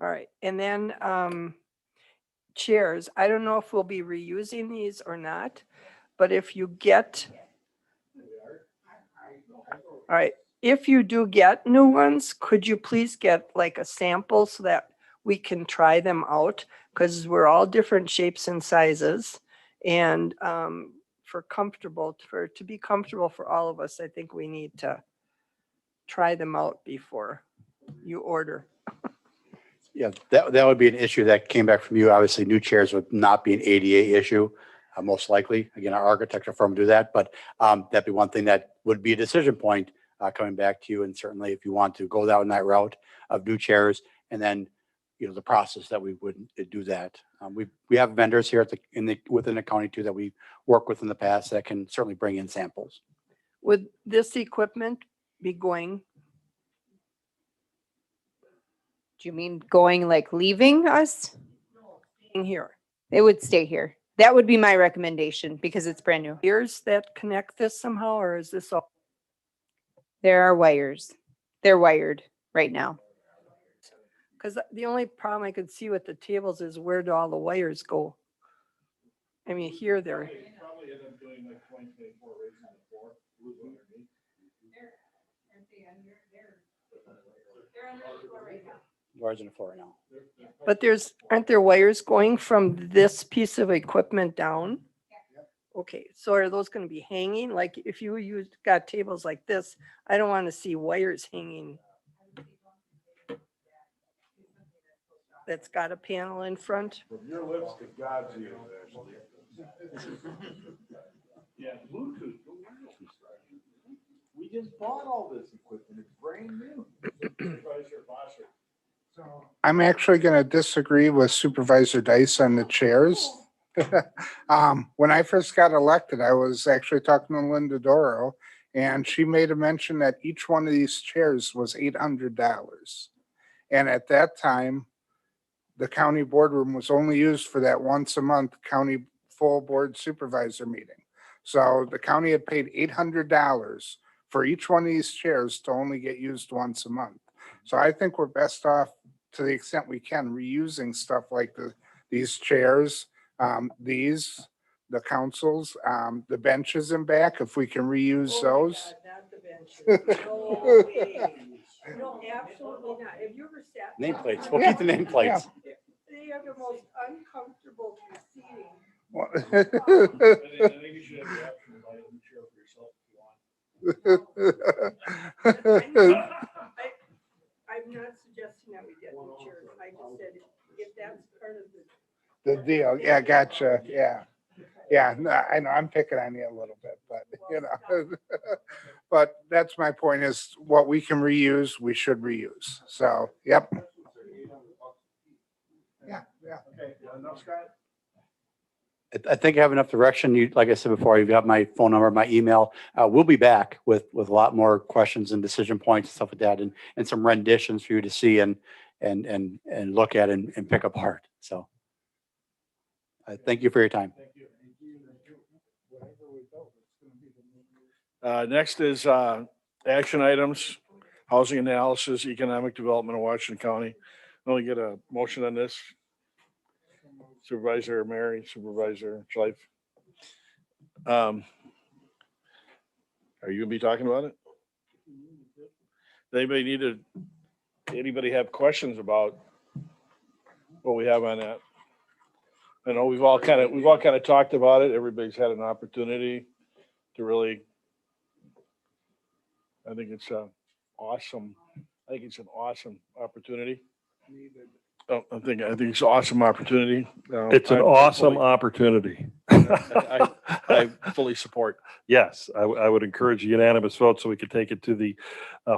Speaker 14: All right, and then chairs. I don't know if we'll be reusing these or not, but if you get, all right, if you do get new ones, could you please get like a sample so that we can try them out? Because we're all different shapes and sizes, and to be comfortable for all of us, I think we need to try them out before you order.
Speaker 13: Yeah, that would be an issue that came back from you. Obviously, new chairs would not be an ADA issue, most likely. Again, our architecture firm do that, but that'd be one thing that would be a decision point coming back to you. And certainly if you want to go down that route of new chairs, and then, the process that we would do that. We have vendors here within the county too that we work with in the past that can certainly bring in samples.
Speaker 14: Would this equipment be going?
Speaker 1: Do you mean going like leaving us?
Speaker 14: In here?
Speaker 1: It would stay here. That would be my recommendation because it's brand new.
Speaker 14: Ears that connect this somehow, or is this all?
Speaker 1: There are wires. They're wired right now.
Speaker 14: Because the only problem I could see with the tables is where do all the wires go? I mean, here they're.
Speaker 2: Probably end up doing like 2024 raising the floor.
Speaker 13: Wires in the floor right now.
Speaker 14: But aren't there wires going from this piece of equipment down? Okay, so are those going to be hanging? Like if you got tables like this, I don't want to see wires hanging. That's got a panel in front.
Speaker 2: From your lips to God's ears, Ashley. Yeah, Bluetooth.
Speaker 3: We just bought all this equipment. It's brand new.
Speaker 5: I'm actually going to disagree with Supervisor Dice on the chairs. When I first got elected, I was actually talking to Linda Doro, and she made a mention that each one of these chairs was $800. And at that time, the county boardroom was only used for that once a month county full board supervisor meeting. So the county had paid $800 for each one of these chairs to only get used once a month. So I think we're best off, to the extent we can, reusing stuff like these chairs, the councils, the benches in back, if we can reuse those.
Speaker 14: Not the benches. No way. No, absolutely not. Have you ever sat?
Speaker 13: Nameplates. We'll keep the nameplates.
Speaker 14: They are the most uncomfortable seating.
Speaker 5: Well,
Speaker 2: I think you should have the option to buy a new chair for yourself if you want.
Speaker 14: I'm not suggesting that we get new chairs. I just said if that's part of
Speaker 5: The deal, yeah, gotcha, yeah. Yeah, no, I know, I'm picking on you a little bit, but, you know, but that's my point is what we can reuse, we should reuse. So, yep. Yeah, yeah.
Speaker 2: Okay, enough, Scott?
Speaker 13: I think I have enough direction. You, like I said before, you've got my phone number, my email. We'll be back with a lot more questions and decision points and stuff like that, and some renditions for you to see and look at and pick apart. So, thank you for your time.
Speaker 2: Next is action items, housing analysis, economic development of Washington County. Only get a motion on this. Supervisor Mary, Supervisor Schleif. Are you gonna be talking about it? Anybody have questions about what we have on that? I know we've all kind of talked about it. Everybody's had an opportunity to really. I think it's awesome. I think it's an awesome opportunity. Oh, I think it's an awesome opportunity.
Speaker 8: It's an awesome opportunity.
Speaker 2: I fully support.
Speaker 8: Yes, I would encourage a unanimous vote so we could take it to the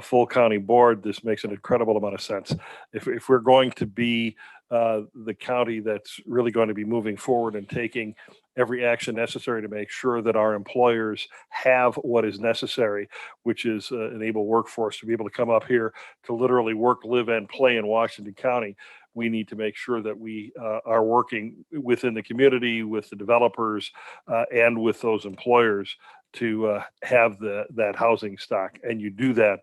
Speaker 8: full county board. This makes an incredible amount of sense. If we're going to be the county that's really going to be moving forward and taking every action necessary to make sure that our employers have what is necessary, which is an able workforce to be able to come up here to literally work, live, and play in Washington County, we need to make sure that we are working within the community, with the developers, and with those employers to have that housing stock. And you do that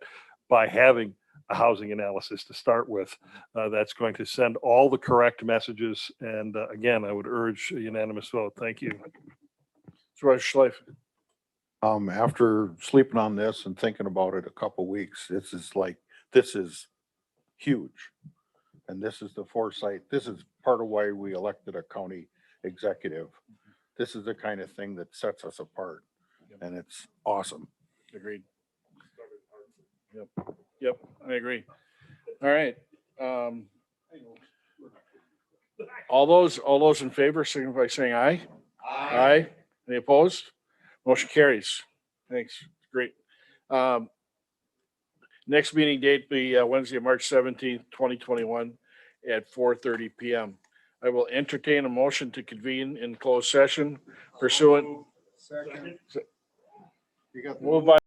Speaker 8: by having a housing analysis to start with. That's going to send all the correct messages. And again, I would urge a unanimous vote. Thank you.
Speaker 2: Supervisor Schleif.
Speaker 3: After sleeping on this and thinking about it a couple weeks, this is huge. And this is the foresight. This is part of why we elected a county executive. This is the kind of thing that sets us apart. And it's awesome.
Speaker 2: Agreed. Yep, I agree. All right. All those in favor, signify by saying aye. Aye. Any opposed? Motion carries. Thanks. Great. Next meeting date be Wednesday, March 17th, 2021 at 4:30 p.m. I will entertain a motion to convene in closed session pursuant.
Speaker 5: Second.
Speaker 2: Moved by